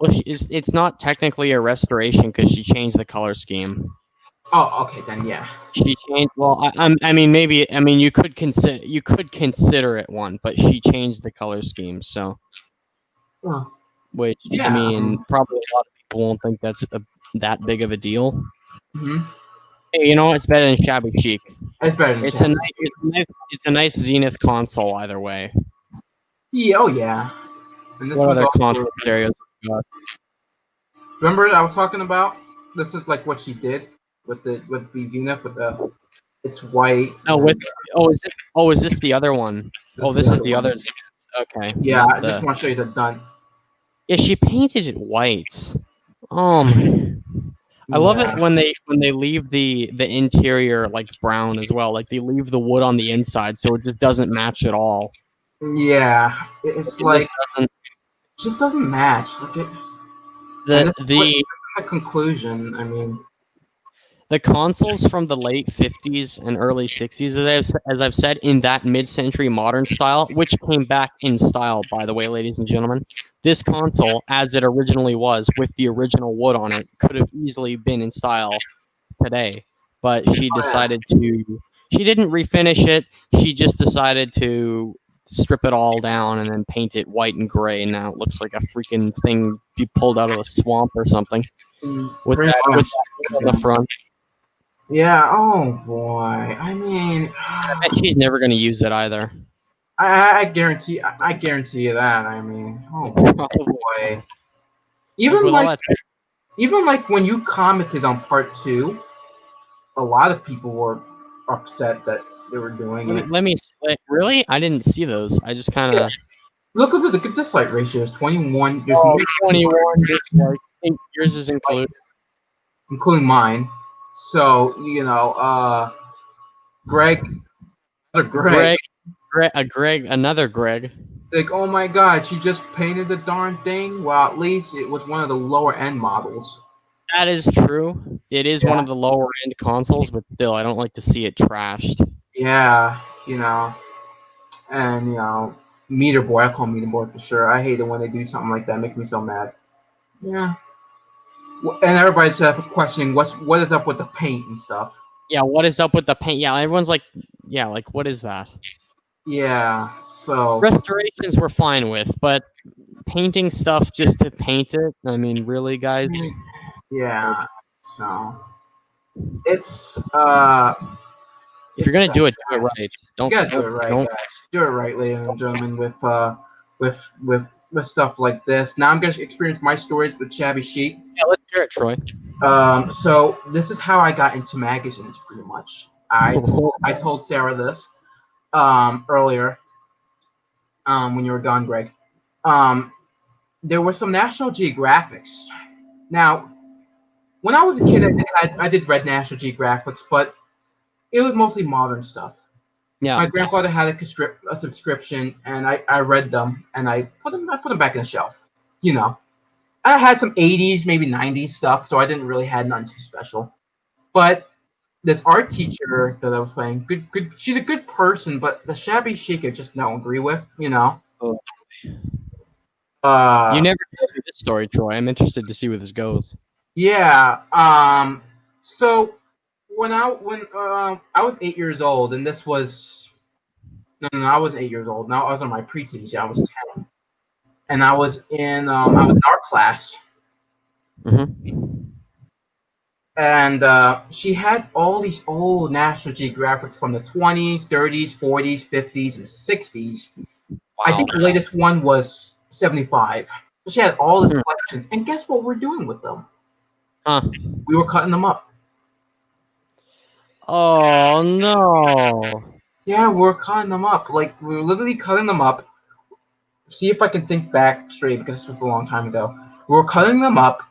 Well, it's not technically a restoration because she changed the color scheme. Oh, okay then. Yeah. She changed. Well, I mean, maybe. I mean, you could consider it one, but she changed the color scheme. So, Well, which I yeah. mean, probably a lot of people won't think that's that big of a deal. Mm-hmm. Hey, you know what? It's better than Shabby Chic. It's better than It's a Shabby nice, Chic. it's a nice Zenith console either way. Yeah. Oh yeah. And this What one's other also. console stereos we got? Remember I was talking about? This is like what she did with the unit with the. It's white. No, with is this the other one? This Oh, is the this is other the one. other Zenith. Okay, Yeah, not I just the. want to show you the done. Yeah, she painted it white. I love it Yeah. when they leave the interior like brown as well. Like they leave the wood on the inside, so it just doesn't match at all. Yeah. It's It just like doesn't. just doesn't match. Like it, and The this is the the conclusion. I mean, the consoles from the late 50s and early 60s, as I've said, in that mid-century modern style, which came back in style, by the way, ladies and gentlemen. This console, as it originally was, with the original wood on it, could have easily been in style today. But she decided to. She didn't refinish it. She just decided to strip it all down and then paint it white and gray. And now it looks like a freaking thing you pulled out of the swamp or something. With pretty that, much. with that on the front. Yeah. Oh boy. I mean, I bet she's never going to use it either. I guarantee. I guarantee you that. I mean, oh boy. Even With all that, even like when you commented on part 2, a lot of people were upset that they were doing it. really? I didn't see those. I just kind of. Look at the dislike ratio is 21. There's Oh, more 21 dislike. I think yours is included. including mine. So Greg, Greg, another Greg. It's like, oh my god, she just painted the darn thing. Well, at least it was one of the lower end models. That is true. It is one of the lower end consoles, but still, I don't like to see it trashed. Yeah, and Meter Boy. I call him Meter Boy for sure. I hate it when they do something like that. It makes me so mad. Yeah. And everybody's questioning what is up with the paint and stuff. Yeah, what is up with the paint? Yeah, everyone's like, yeah, like what is that? Yeah, so restorations we're fine with, but painting stuff just to paint it, I mean, really, guys? Yeah, so it's if you're gonna do it right. Don't do it right, guys. Do it right, ladies and gentlemen, with stuff like this. Now I'm gonna experience my stories with Shabby Chic. Yeah, let's hear it, Troy. So this is how I got into magazines, pretty much. I told Sarah this earlier when you were gone, Greg. There were some National Geographics. Now, when I was a kid, I did read National Geographics, but it was mostly modern stuff. Yeah. My grandfather had a subscription, and I read them, and I put them back in the shelf. I had some 80s, maybe 90s stuff, so I didn't really have nothing too special. But this art teacher that I was playing, good. She's a good person, but the Shabby Chic I just don't agree with. Oh. You never told me this story, Troy. I'm interested to see where this goes. Yeah. So when I was 8 years old, and this was no, I was 8 years old. Now I was on my preteens. Yeah, I was 10, and I was in art class. Mm-hmm. And she had all these old National Geographic from the 20s, 30s, 40s, 50s, and 60s. Wow. I think the latest one was 75. So she had all these collections. And guess what we're doing with them? Huh. We were cutting them up. Oh, no. Yeah, we're cutting them up. Like, we were literally cutting them up. See if I can think back straight, because this was a long time ago. We were cutting them up.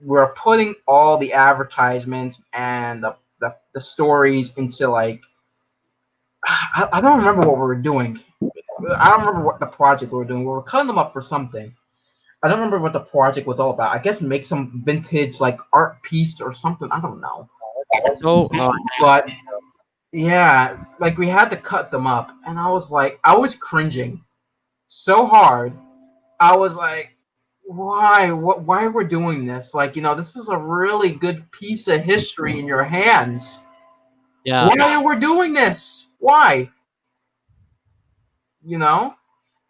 We're putting all the advertisements and the stories into, like, I don't remember what we were doing. I don't remember what the project we were doing. We were cutting them up for something. I don't remember what the project was all about. I guess make some vintage, like, art piece or something. I don't know. So, but Yeah, like we had to cut them up, and I was cringing so hard. I was like, why? Why we're doing this? Like, this is a really good piece of history in your hands. Yeah. Why are we doing this? Why? You know?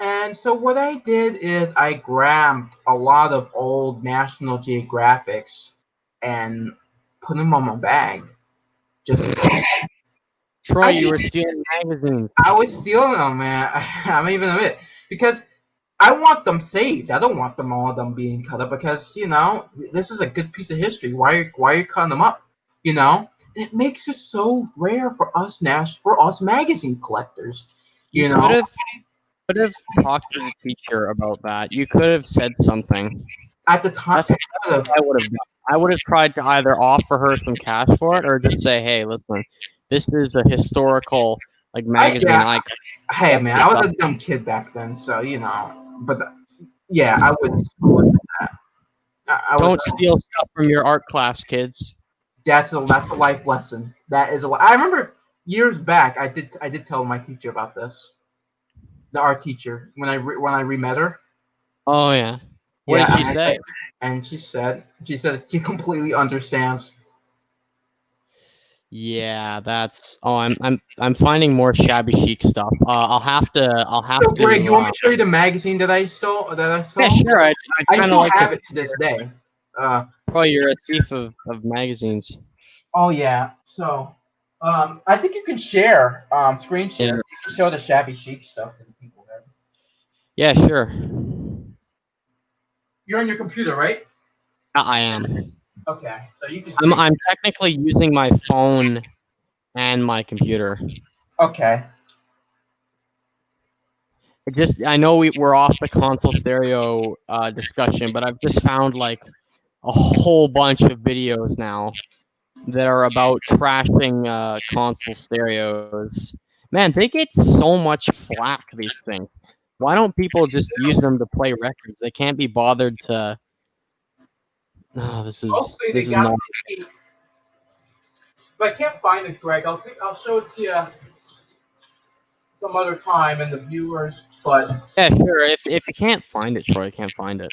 And so what I did is I grabbed a lot of old National Geographics and put them on my bag. Just Troy, I you just were stealing magazines. I was stealing them, man. I'm even admit because I want them saved. I don't want them all of them being cut up because this is a good piece of history. Why are you cutting them up? It makes it so rare for us for us magazine collectors. You You could know, have talked to the teacher about that. You could have said something. at the time, That's what I would have done. I would have tried to either offer her some cash for it or just say, "Hey, listen, this is a historical magazine yeah. icon. Hey man, I was a dumb kid back then, so But yeah, I would do that. I was. Don't steal stuff from your art class, kids." That's a life lesson. That is a. I remember years back, I did tell my teacher about this. The art teacher when I re-met her. Oh yeah. What Yeah, did she say? and she said she completely understands. Yeah, that's. Oh, I'm finding more shabby chic stuff. I'll have So Greg, to. you want me to show you the magazine that I stole? That I Yeah, saw? sure. I I kind of still like have to. it to this day. Oh, you're a thief of magazines. Oh yeah. So, I think you can share screen Yeah. share. You can show the shabby chic stuff to the people there. Yeah, sure. You're on your computer, right? I am. Okay. So you can. I'm technically using my phone and my computer. Okay. I know we're off the console stereo discussion, but I've just found like a whole bunch of videos now that are about trashing console stereos. Man, they get so much flack, these things. Why don't people just use them to play records? They can't be bothered to. Oh, Hopefully they this is got not. me. If I can't find it, Greg, I'll show it to you some other time and the viewers. But Yeah, sure. If you can't find it, Troy, you can't find it.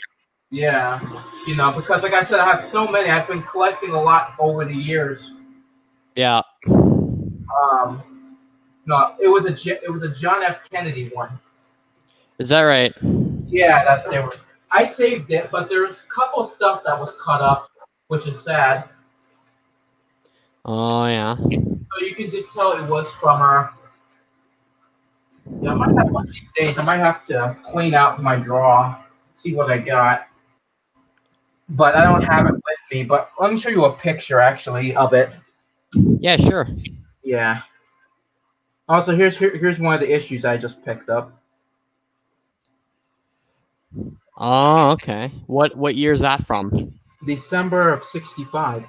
yeah, because like I said, I have so many. I've been collecting a lot over the years. Yeah. No, it was a John F. Kennedy one. Is that right? Yeah, that they were. I saved it, but there's a couple stuff that was cut up, which is sad. Oh yeah. So you can just tell it was from her. Yeah, I might have one of these days. I might have to clean out my drawer, see what I got. But I don't have it with me. But let me show you a picture actually of it. Yeah, sure. Yeah. Also, here's one of the issues I just picked up. Oh, okay. What year is that from? December of '65.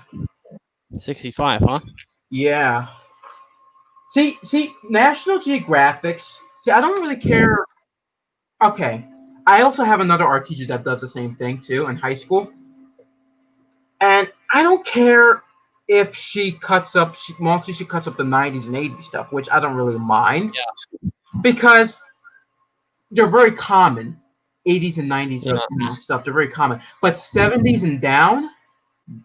65, huh? Yeah. See, National Geographics. See, I don't really care. Okay. I also have another art teacher that does the same thing too in high school. And I don't care if she cuts up, mostly she cuts up the 90s and 80s stuff, which I don't really mind. Yeah. Because they're very common. 80s and 90s Yeah. stuff, they're very common. But 70s and down,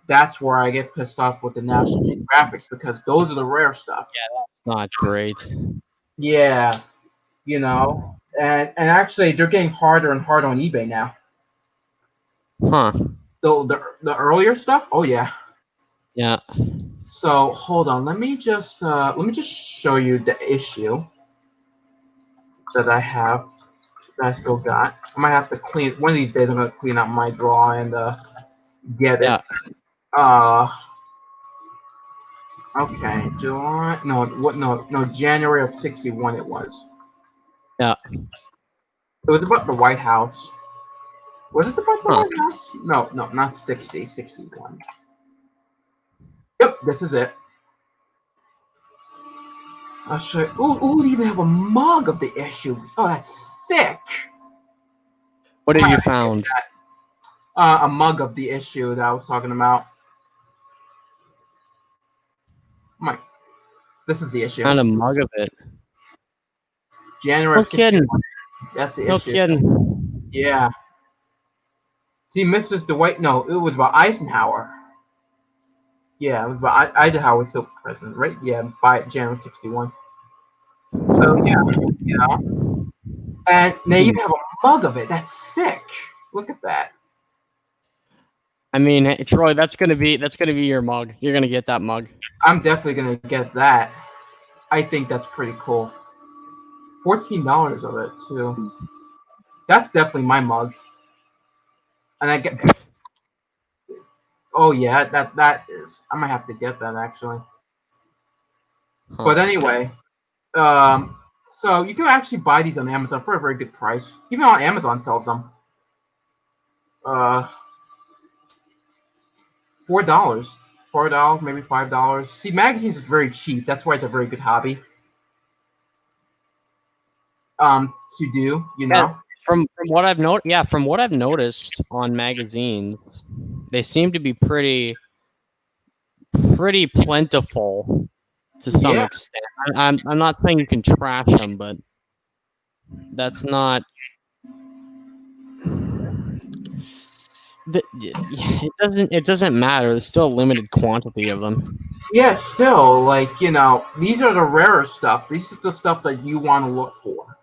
that's where I get pissed off with the National Geographics because those are the rare stuff. It's not great. Yeah, and actually they're getting harder and harder on eBay now. Huh. The earlier stuff, oh yeah. Yeah. So hold on, let me just show you the issue that I have that I still got. I might have to clean one of these days. I'm gonna clean out my drawer and get it. Yeah. Uh, okay, July. No, what? No, January of '61. It was. Yeah. It was about the White House. Was it about the Huh. White House? No, not 60, 61. Yep, this is it. I'll show you. Ooh, we even have a mug of the issue. Oh, that's sick. What have you found? A mug of the issue that I was talking about. My, This is the issue. Found a mug of it. January No kidding. 61. That's the No issue. kidding. Yeah. See, Mrs. Dwight. No, it was about Eisenhower. Yeah, it was about Eisenhower was still president, right? Yeah, by January 61. So yeah, you know, and they even have a mug of it. That's sick. Look at that. I mean, Troy, that's gonna be your mug. You're gonna get that mug. I'm definitely gonna get that. I think that's pretty cool. $14 of it too. That's definitely my mug. And I get. Oh yeah, that is. I might have to get that actually. Huh. But anyway, so you can actually buy these on Amazon for a very good price. Even on Amazon sells them. Uh, $4, $4, maybe $5. See, magazines is very cheap. That's why it's a very good hobby. To do, you Yeah, know. from what I've noticed on magazines, they seem to be pretty plentiful to some Yeah. extent. I'm not saying you can trash them, but that's not. It doesn't matter. There's still a limited quantity of them. Yeah, still, like, you know, these are the rarer stuff. This is the stuff that you want to look for.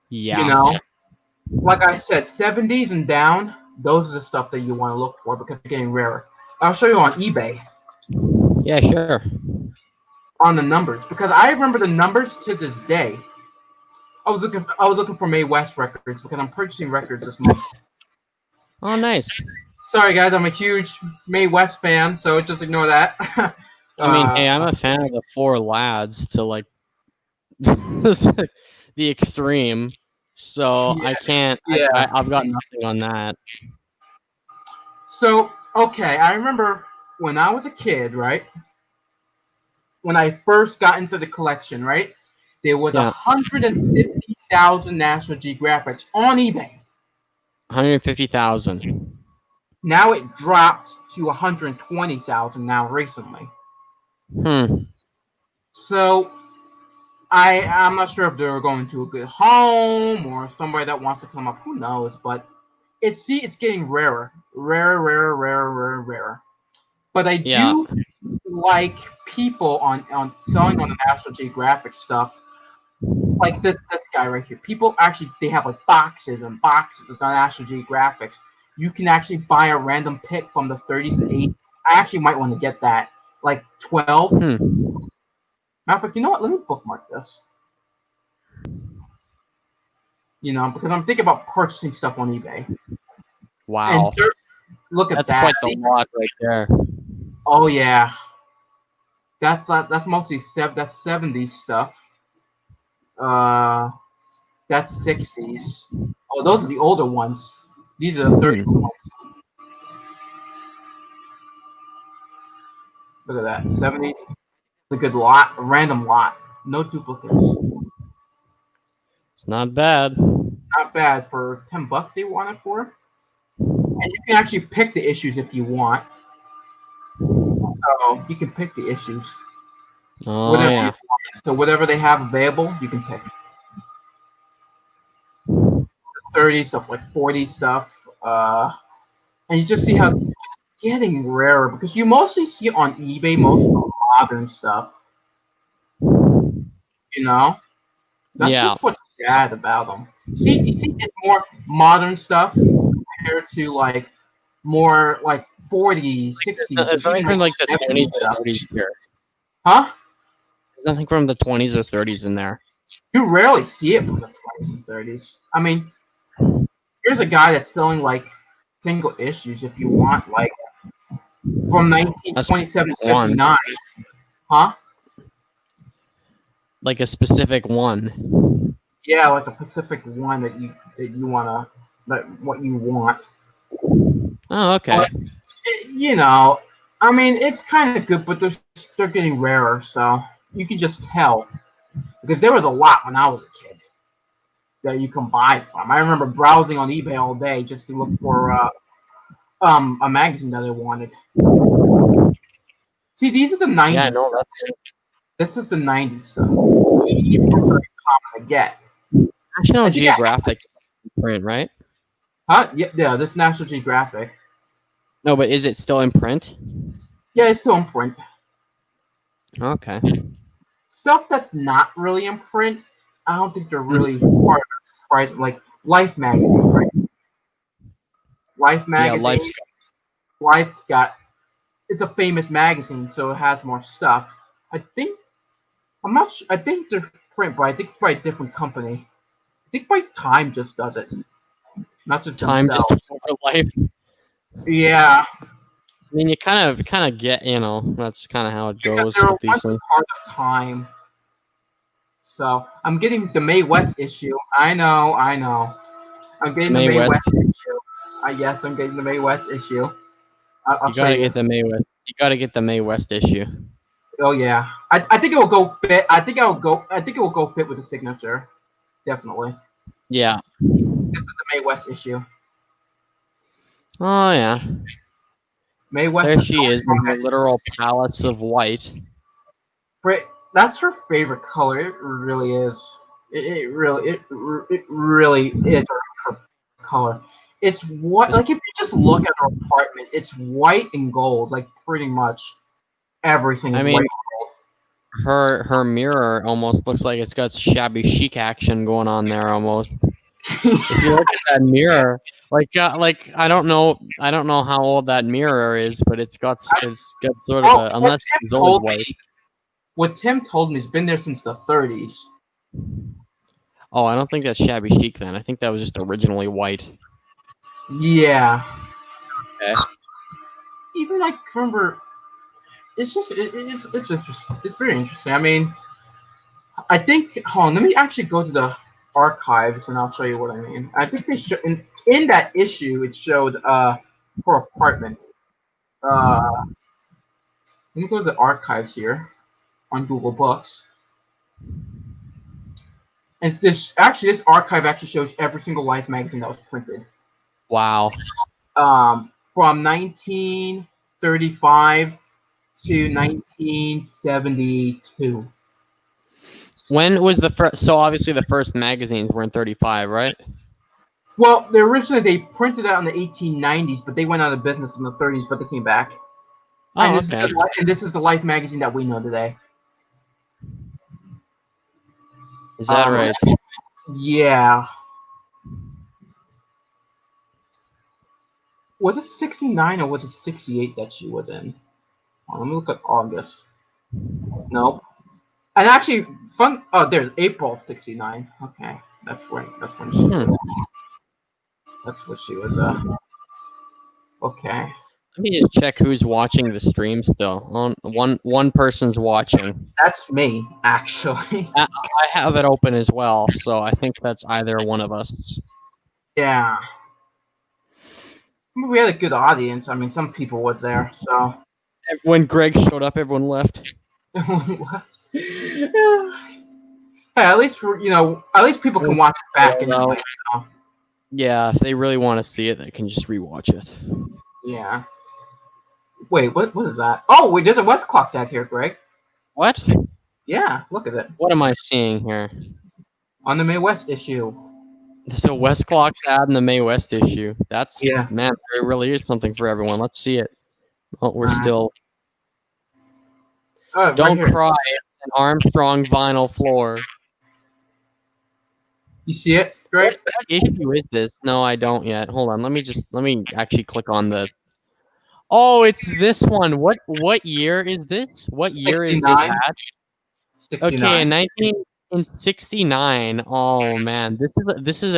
Yeah. You know, like I said, 70s and down, those are the stuff that you want to look for because they're getting rarer. I'll show you on eBay Yeah, sure. on the numbers because I remember the numbers to this day. I was looking for Mae West records because I'm purchasing records this month. Oh, nice. Sorry guys, I'm a huge Mae West fan, so just ignore that. I mean, hey, I'm a fan of the Four Lads to like the extreme, so Yeah, I can't. yeah. I've got nothing on that. So, okay, I remember when I was a kid, right? When I first got into the collection, right? There was 150,000 National Geographics on eBay. 150,000. Now it dropped to 120,000 now recently. So I'm not sure if they're going to a good home or somebody that wants to come up. Who knows? But it's getting rarer. But I do like people on selling on the National Geographic stuff. Like this guy right here. People actually they have like boxes and boxes of the National Geographics. You can actually buy a random pick from the 30s and 80s. I actually might want to get that. Like 12. Matter of fact, you know what? Let me bookmark this. You know, because I'm thinking about purchasing stuff on eBay. Wow. And look at that's that. Quite the lot right there. Oh yeah. That's mostly that's 70s stuff. That's 60s. Oh, those are the older ones. These are the 30s ones. Look at that. 70s. It's a good lot. A random lot. No duplicates. It's not bad. Not bad for $10 they want it for. And you can actually pick the issues if you want. So you can pick the issues. Oh, Whatever yeah. you want. So whatever they have available, you can pick. 30s stuff, like 40 stuff. And you just see how it's getting rarer because you mostly see on eBay most of the modern stuff. You know? That's just what's bad about them. You see it's more modern stuff compared to like more like 40s, 60s, There's nothing from like the 20s or 30s here. Huh? There's nothing from the 20s or 30s in there. You rarely see it from the 20s and 30s. I mean, here's a guy that's selling like single issues if you want, like from 1927 to 59. Huh? Like a specific one. Yeah, like a Pacific one that you wanna what you want. Oh, okay. But, you know, I mean, it's kind of good, but they're getting rarer, so you can just tell because there was a lot when I was a kid that you can buy from. I remember browsing on eBay all day just to look for a magazine that I wanted. See, these are the 90s. Yeah, no, This is the '90s stuff. It's not very common to get. National I think I Geographic print, right? huh? Yeah. This National Geographic. No, but is it still in print? Yeah, it's still in print. Okay. Stuff that's not really in print, I don't think they're Mhm. really part of the surprise. Like Life magazine, right? Life Yeah, magazine. life's Life's got. It's a famous magazine, so it has more stuff. I think I'm not. I think they're print, but I think it's by a different company. I think by Time just does it, not just time just themselves. took over life. Yeah, I mean, you kind of get, that's kind of how it because goes they're with these once a things. part of Time. So I'm getting the May West issue. I know. I'm getting the May May West West. issue. Yes, I'm getting the May West issue. I'll You show gotta you. get the May West. You gotta get the May West issue. Oh yeah, I think it will go fit. I think it will go fit with the signature. Definitely. Yeah. This is the May West issue. Oh yeah. May West There is she is in her going literal palace of white. for that's her favorite color. It really is. It really is her favorite color. It's what Just- like if you just look at her apartment, it's white and gold. Like pretty much everything I is mean, white. her mirror almost looks like it's got shabby chic action going on there almost. If you look at that mirror, like I don't know how old that mirror is, but it's got sort of Well, a, unless it's old white. What Tim told me, it's been there since the 30s. Oh, I don't think that's shabby chic then. I think that was just originally white. Yeah. Okay. Even like remember, it's just it's interesting. It's very interesting. I mean, I think. Hold on, let me actually go to the archives and I'll show you what I mean. I think they in that issue it showed her apartment. Let me go to the archives here on Google Books. And this archive actually shows every single Life magazine that was printed. Wow. From 1935 to 1972. When was the first? So obviously the first magazines were in 35, right? Well, originally they printed out in the 1890s, but they went out of business in the 30s, but they came back. Oh, okay. And this is the Life magazine that we know today. Is that Um, right? yeah. Was it 69 or was it 68 that she was in? Let me look at August. Nope. And actually, fun. Oh, there's April '69. Okay, that's when she Hmm. was. That's what she was. Okay. Let me just check who's watching the stream still. One person's watching. That's me, actually. I have it open as well, so I think that's either one of us. Yeah. We had a good audience. I mean, some people was there, so When Greg showed up, everyone left. everyone left. Yeah. Hey, at least at least people can watch it back anyway. So. Yeah, if they really want to see it, they can just rewatch it. Yeah. Wait, what is that? Oh, wait, there's a Westclox ad here, Greg. What? Yeah, look at it. What am I seeing here? On the May West issue. There's a Westclox ad in the May West issue. That's Yes. man, there really is something for everyone. Let's see it. Oh, we're still. Oh, Don't right here. cry. It's an Armstrong vinyl floor. You see it, Greg? What issue is this? No, I don't yet. Hold on. Let me actually click on the. Oh, it's this one. What year is this? What year is this 69. ad? 69. Okay, in 1969. Oh man, this is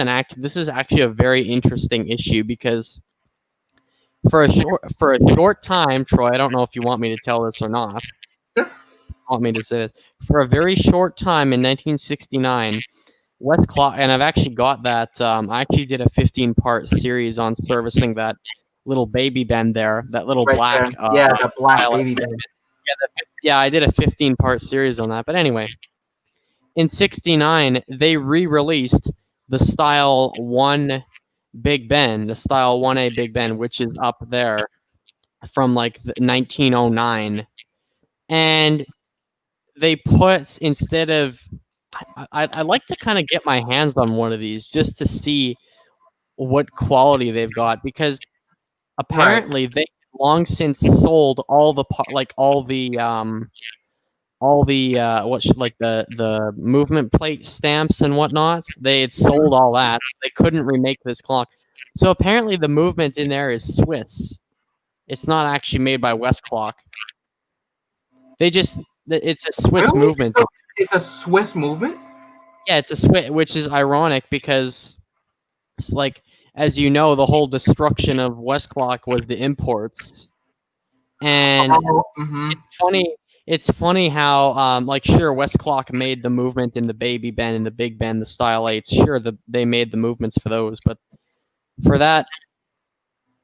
actually a very interesting issue because for a short time, Troy. I don't know if you want me to tell this or not. Sure. Want me to say this? For a very short time in 1969. Westclox, and I've actually got that. I actually did a 15-part series on servicing that little baby bend there, that little Right black. there. Yeah, the black style. baby bed. Yeah, I did a 15-part series on that. But anyway, in '69, they re-released the Style 1 Big Ben, the Style 1A Big Ben, which is up there from like 1909, and they put, instead of, I'd like to kind of get my hands on one of these just to see what quality they've got, because apparently they long since sold all the like the movement plate stamps and whatnot. They had sold all that. They couldn't remake this clock. So apparently the movement in there is Swiss. It's not actually made by Westclox. It's a Swiss Really? movement. So it's a Swiss movement? Yeah, it's a Swiss, which is ironic because it's like, as you know, the whole destruction of Westclox was the imports. And it's funny. It's funny how, like, sure, Westclox made the movement in the Baby Ben and the Big Ben, the Style 8s. Sure, they made the movements for those, but for that,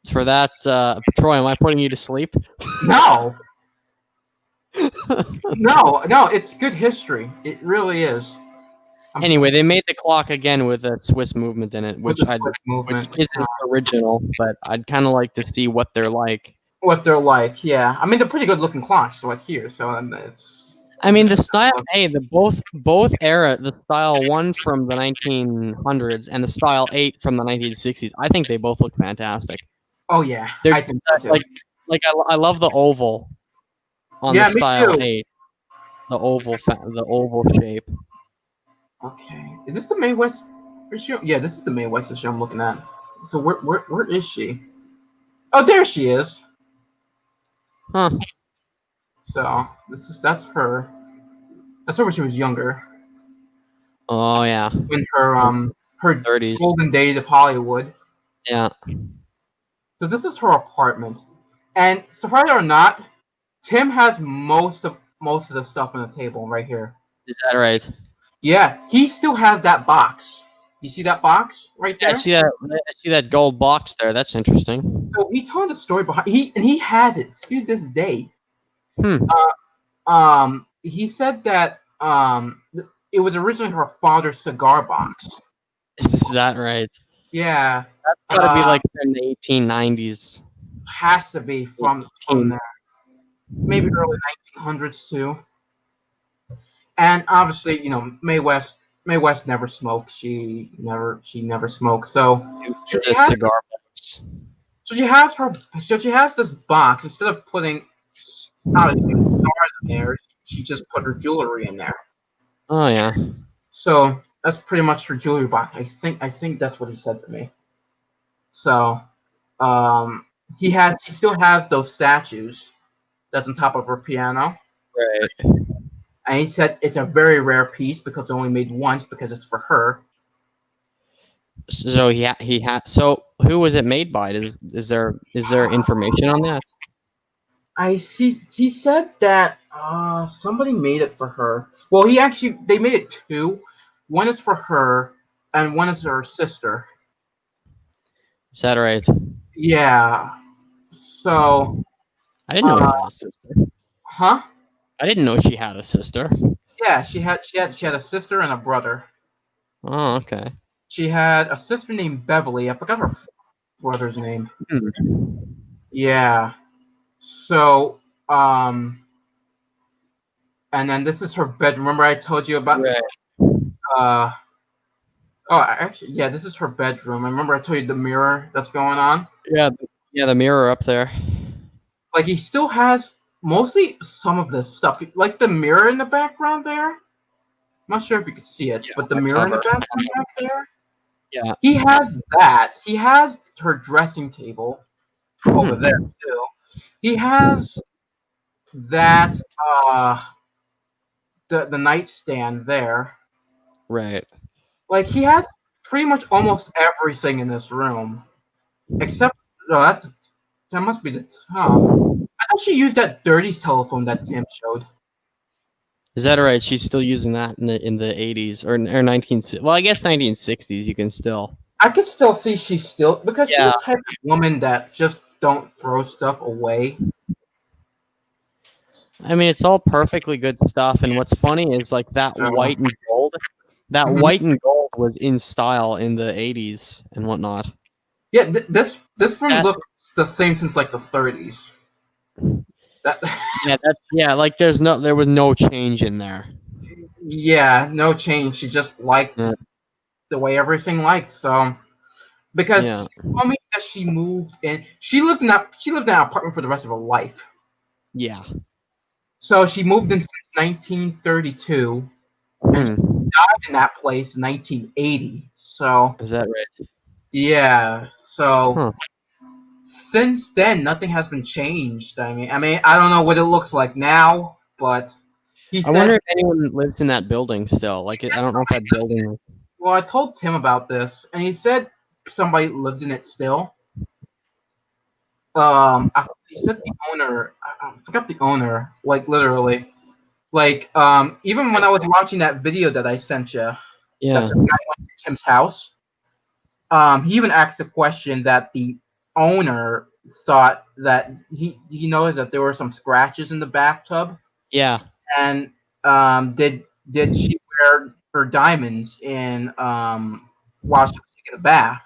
Troy, am I putting you to sleep? No. No, it's good history. It really is. Anyway, they made the clock again with a Swiss movement in it, which isn't original, but I'd kind of like to see what they're like. What they're like, yeah. I mean, they're pretty good looking clocks right here, so it's. I mean, the style. Hey, both era, the Style 1 from the 1900s and the Style 8 from the 1960s. I think they both look fantastic. Oh yeah, I think so too. I love the oval on the Style 8. The oval shape. Okay, is this the Mae West issue? Yeah, this is the Mae West issue I'm looking at. So where is she? Oh, there she is. Huh. So that's her. That's her when she was younger. Oh yeah. In her 30s. golden days of Hollywood. Yeah. So this is her apartment, and surprised or not, Tim has most of the stuff on the table right here. Is that right? Yeah, he still has that box. You see that box right there? Yeah, I see that gold box there. That's interesting. So he told the story behind he has it to this day. He said that it was originally her father's cigar box. Is that right? Yeah. That's gotta be like from the 1890s. Has to be from there. Maybe early 1900s too. And obviously, Mae West never smoked. She never smoked. So she has this box. Instead of putting stars in there, she just put her jewelry in there. Oh yeah. So that's pretty much her jewelry box. I think that's what he said to me. So he still has those statues that's on top of her piano. Right. And he said it's a very rare piece because it only made once because it's for her. So he had. So who was it made by? Is there information on that? He said that somebody made it for her. Well, they made it two. One is for her, and one is her sister. Is that right? Yeah. So. I didn't know she had a sister. Huh? I didn't know she had a sister. Yeah, she had a sister and a brother. Oh, okay. She had a sister named Beverly. I forgot her brother's name. Yeah. So, and then this is her bedroom. Remember I told you about? Right. Actually, yeah, this is her bedroom. Remember I told you the mirror that's going on? Yeah, the mirror up there. Like, he still has mostly some of the stuff, like the mirror in the background there. I'm not sure if you could see it, but the mirror in the background back there. Yeah. He has that. He has her dressing table over there too. He has that the nightstand there. Right. Like, he has pretty much almost everything in this room. Except that must be the I thought she used that dirty telephone that Tim showed. Is that right? She's still using that in the 80s or 1960s. Well, I guess 1960s. You can still. I could still see she's still because she's the type of woman that just don't throw stuff away. I mean, it's all perfectly good stuff. And what's funny is like that white and gold. That white and gold was in style in the 80s and whatnot. Yeah, this room looks the same since like the 30s. That Like there was no change in there. yeah, no change. She just liked Yeah. the way everything liked. So because Yeah. she told me that she moved in, she lived in that apartment for the rest of her life. Yeah. So she moved in since 1932, and she Hmm. died in that place in 1980. So Is that right? yeah, so Huh. since then nothing has been changed. I mean, I don't know what it looks like now, but he I wonder said, if anyone lives in that building still. Like, I don't know if that building. well, I told Tim about this, and he said somebody lives in it still. He said the owner. I forgot the owner. Like literally, like even when I was watching that video that I sent you, that Yeah. the guy went to Tim's house. He even asked the question that the owner thought that he noticed that there were some scratches in the bathtub, Yeah. and did she wear her diamonds in while she was taking a bath?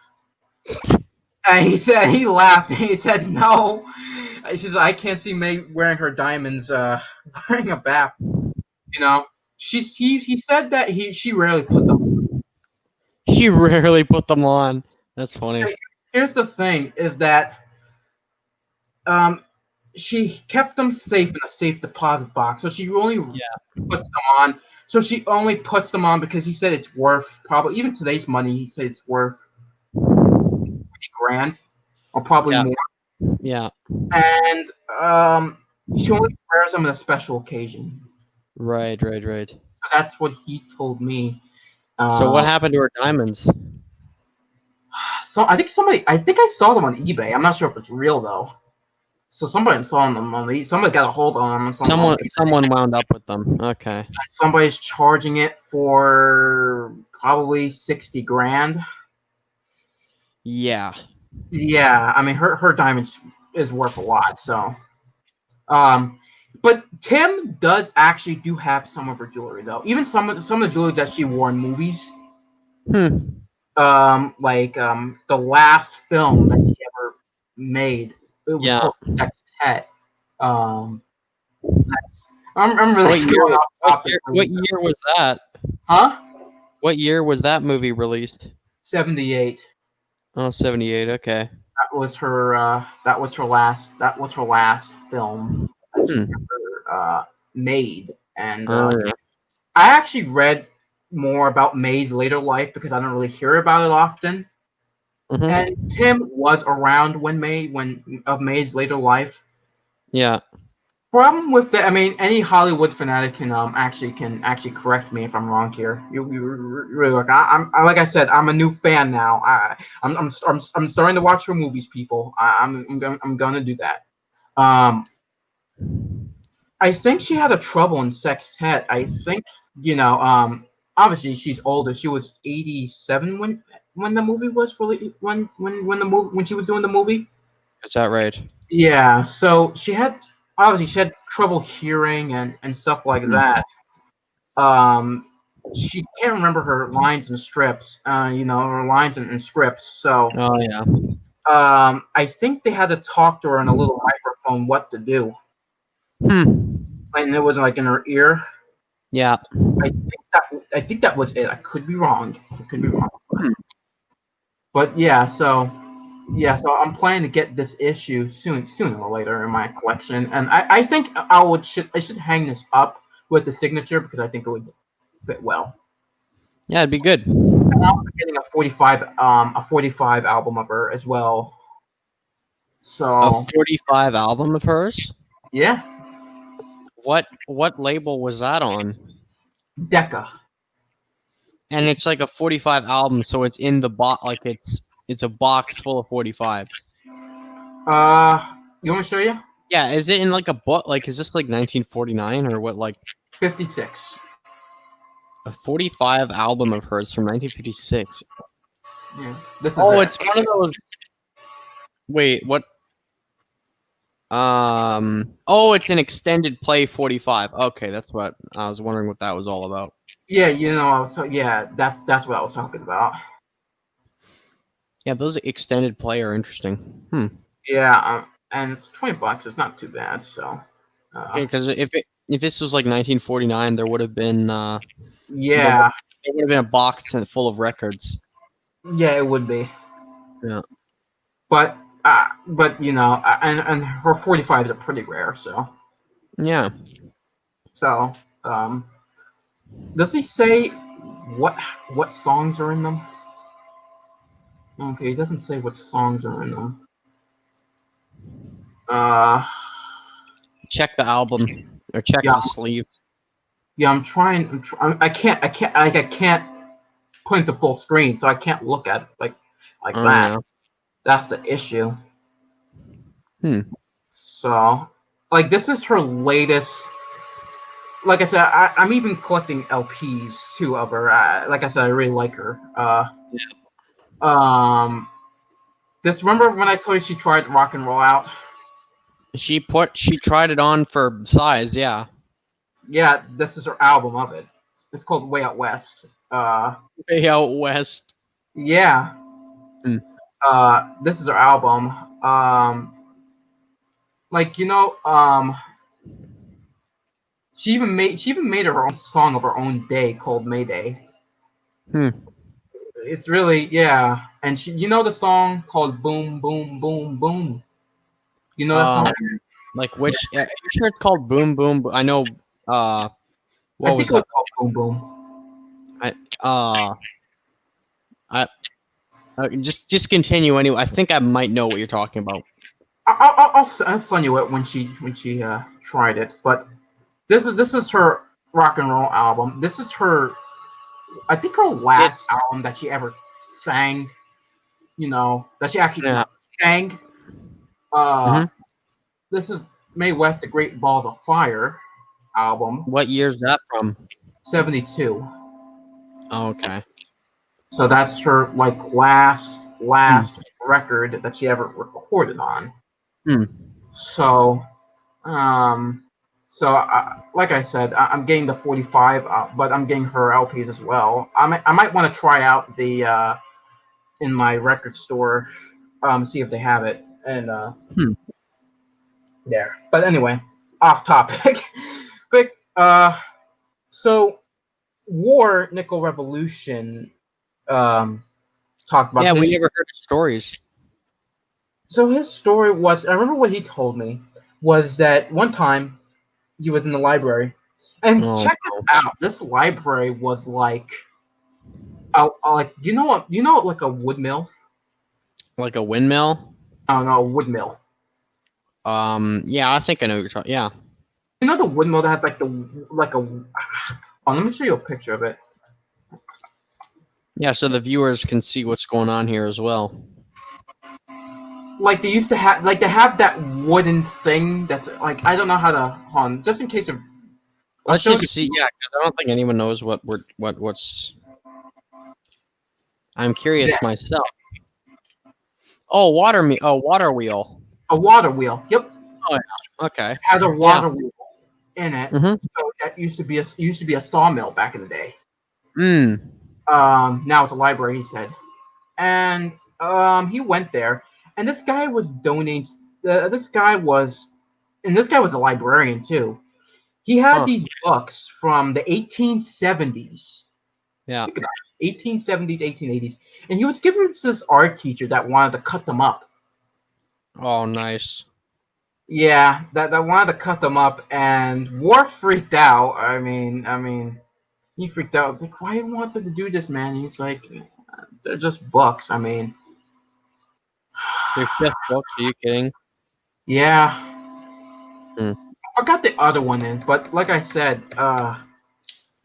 And he said he laughed. And he said no. She said I can't see May wearing her diamonds wearing a bath. You know, he said that she rarely put them. She rarely put them on. That's funny. Here's the thing: is that um she kept them safe in a safe deposit box, so she only puts them on. So she only puts them on because he said it's worth probably even today's money. He said it's worth 50 grand or probably Yeah. more. Yeah. And she only wears them on a special occasion. Right. Right. Right. So that's what he told me. So what Uh, happened to her diamonds? so I think I saw them on eBay. I'm not sure if it's real though. So somebody saw them somebody got a hold on them. Someone wound up with them. Okay. Somebody's charging it for probably 60 grand. Yeah. Yeah, I mean her diamonds is worth a lot. So, um, but Tim does actually do have some of her jewelry though. Even some of the jewelry that she wore in movies. Hmm. Like the last film that she ever made. It was Yeah. called Sextet. Um, I'm really What going year? off topic. What year was that? Huh? What year was that movie released? 78. Oh, 78. Okay. That was her last film that she Hmm. ever made. And Oh yeah. I actually read more about May's later life because I don't really hear about it often. And Mm-hmm. Tim was around when of May's later life. Yeah. Problem with that, I mean, any Hollywood fanatic can actually correct me if I'm wrong here. You really look. Like I said, I'm a new fan now. I'm starting to watch her movies, people. I'm gonna do that. Um, I think she had a trouble in Sextet. I think obviously she's older. She was 87 when the movie was really when she was doing the movie. Is that right? Yeah, so she had trouble hearing and stuff like Hmm. that. Um, she can't remember her lines and strips. Her lines and scripts. So Oh yeah. I think they had to talk to her in a little microphone what to do, Hmm. and it was like in her ear. Yeah. I think that was it. I could be wrong. I could be wrong. Hmm. But yeah, so I'm planning to get this issue sooner or later in my collection, and I think I should hang this up with the signature because I think it would fit well. Yeah, it'd be good. I'm also getting a 45 album of her as well. A So 45 album of hers? yeah, What label was that on? Decca. And it's like a 45 album, so it's in the box. Like it's a box full of 45s. You want me to show you? Yeah, is it in like a book? Like, is this like 1949 or what? Like 56. a 45 album of hers from 1956. Yeah, this is Oh, it. it's one of those. Wait, what? Oh, it's an extended play 45. Okay, that's what I was wondering what that was all about. Yeah, that's what I was talking about. Yeah, those extended play are interesting. Hmm. Yeah, and it's $20. It's not too bad. So Okay, because if this was like 1949, there would have been Yeah, there would have been a box full of records. yeah, it would be. Yeah. But you know, and her 45s are pretty rare. Yeah. So does he say what what songs are in them? Okay, he doesn't say what songs are in them. Uh, Check the album or check yeah, the sleeve. yeah. I'm trying. I can't put into full screen, so I can't look at it like Oh that. yeah. That's the issue. Hmm. So, like, this is her latest. Like I said, I'm even collecting LPs too of her. Like I said, I really like her. Um, Just remember when I told you she tried Rock and Roll Out? She tried it on for size. Yeah. Yeah, this is her album of it. It's called Way Out West. Way out west. Yeah. Hmm. This is her album. Like, she even made her own song of her own day called Mayday. Hmm. It's really, yeah. And you know the song called Boom Boom Boom Boom. You know that Um, song? like which? Are you sure it's called Boom Boom? I know. I What think was it was that? called Boom Boom. I I just continue anyway. I think I might know what you're talking about. I'll send you it when she tried it. But this is her rock and roll album. This is her, I think, her last It's album that she ever sang. That she actually yeah. sang. Uh, Hmm. this is Mae West, The Great Balls of Fire album, What year's that from? 72. Oh, okay. So that's her like last Hmm. record that she ever recorded on. Hmm. So um, like I said, I'm getting the 45, but I'm getting her LPs as well. I might want to try out the in my record store, see if they have it, and Hmm. there. But anyway, off topic. But so War Nickel Revolution talked about Yeah, we his. never heard of stories. So his story was, I remember what he told me was that one time he was in the library, and Oh, check it no. out. This library was like, like, what, like a wood mill. Like a windmill. I don't know, a wood mill. Yeah, I think I know what you're talking. Yeah. You know the wood mill that has like a. Oh, let me show you a picture of it. Yeah, so the viewers can see what's going on here as well. Like they used to have, like they have that wooden thing that's like, I don't know how to, hold on, just in case of. I'll Let's show you. just see. Yeah, because I don't think anyone knows what's. I'm curious Yeah, myself. Oh, water wheel. a water wheel. Yep, Oh yeah. Okay. has a Yeah. water wheel in it. Mm-hmm. So that used to be a sawmill back in the day. Mm. Now it's a library, he said, and he went there, and this guy was donating. This guy was, and this guy was a librarian too. He had Huh. these books from the 1870s. Yeah. Think about it, 1870s, 1880s, and he was giving this art teacher that wanted to cut them up. Oh, nice. Yeah, that wanted to cut them up, and War freaked out. I mean, he freaked out. It's like, why do you want them to do this, man? And he's like, they're just books. I mean, They're just books. Are you kidding? yeah. Hmm. I forgot the other one in, but like I said,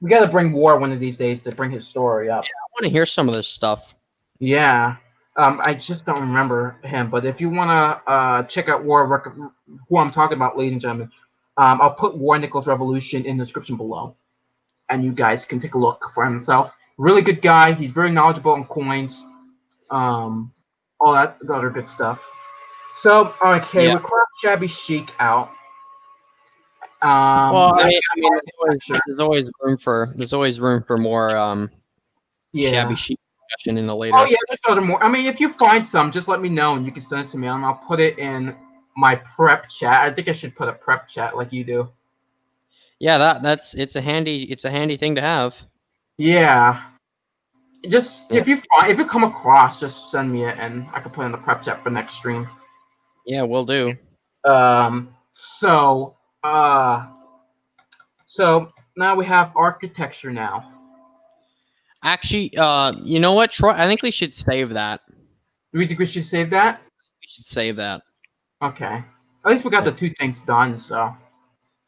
we got to bring War one of these days to bring his story up. I want to hear some of this stuff. Yeah. I just don't remember him, but if you want to check out War record, who I'm talking about, ladies and gentlemen, I'll put War Nichols Revolution in the description below, and you guys can take a look for himself. Really good guy. He's very knowledgeable on coins, all that other good stuff. So, okay, Yeah. we crossed Shabby Chic out. Well, Now there's always room for more Shabby yeah. Chic discussion in a Oh later. yeah, there's other more. I mean, if you find some, just let me know and you can send it to me, and I'll put it in my prep chat. I think I should put a prep chat like you do. Yeah, it's a handy thing to have. Yeah. Just Yeah. if you come across, just send me it and I can put it in the prep chat for next stream. Yeah, will do. So uh so now we have architecture now. Actually, you know what, Troy? I think we should save that. Do we think we should save that? We should save that. Okay. At least we got Yeah. the two things done, so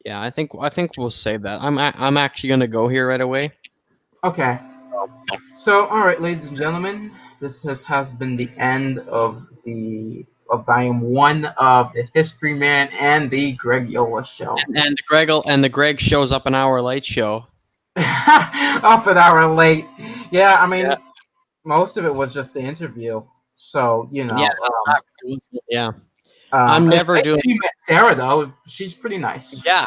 Yeah, I think we'll save that. I'm actually gonna go here right away. okay. So alright, ladies and gentlemen, this has been the end of volume 1 of the History Man and the Gregola show. And the Greg shows up an hour late show. Off an hour late. Yeah, I mean Yeah. most of it was just the interview. So, you know. Yeah. I'm never doing. You met Sarah though. She's pretty nice. Yeah.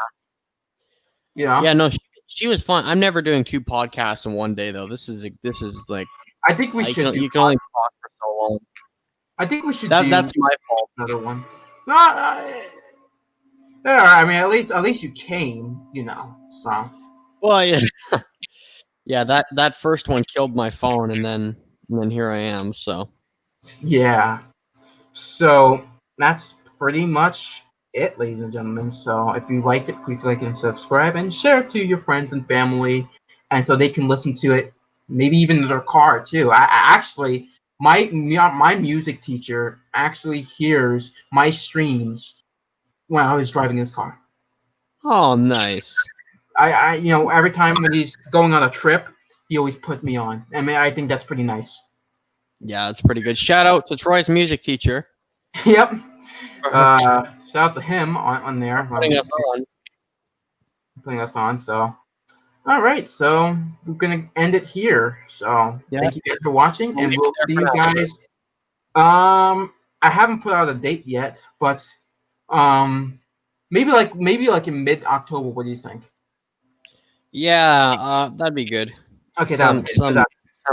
You know? Yeah. No, she was fun. I'm never doing 2 podcasts in one day though. This is like. I think we should. You can only talk for so long. I think we should. That's my fault. Another one. No, yeah. I mean, at least you came. You know. So. Well, yeah. Yeah. That first one killed my phone, and then here I am. So. Yeah. So that's pretty much it, ladies and gentlemen. So if you liked it, please like and subscribe and share it to your friends and family, and so they can listen to it, maybe even in their car too. I actually, my music teacher actually hears my streams when I was driving his car. Oh, nice. I every time when he's going on a trip, he always put me on. I mean, I think that's pretty nice. Yeah, it's pretty good. Shout out to Troy's music teacher. Yep. Shout out to him on there. Putting us on. So, all right. So we're gonna end it here. So thank you guys for watching, and we'll see you guys. I haven't put out a date yet, but maybe like in mid-October. What do you think? Yeah, that'd be good. Okay, some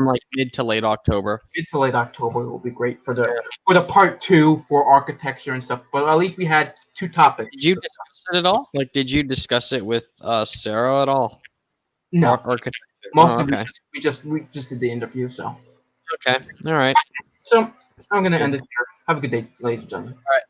like mid to late October. Mid to late October will be great for the part 2 for architecture and stuff. But at least we had 2 topics. Did you discuss it at all? Like, did you discuss it with Sarah at all? No, architecture. Mostly we just did the interview. So okay, all right. So I'm gonna end it here. Have a good day, ladies and gentlemen. All right.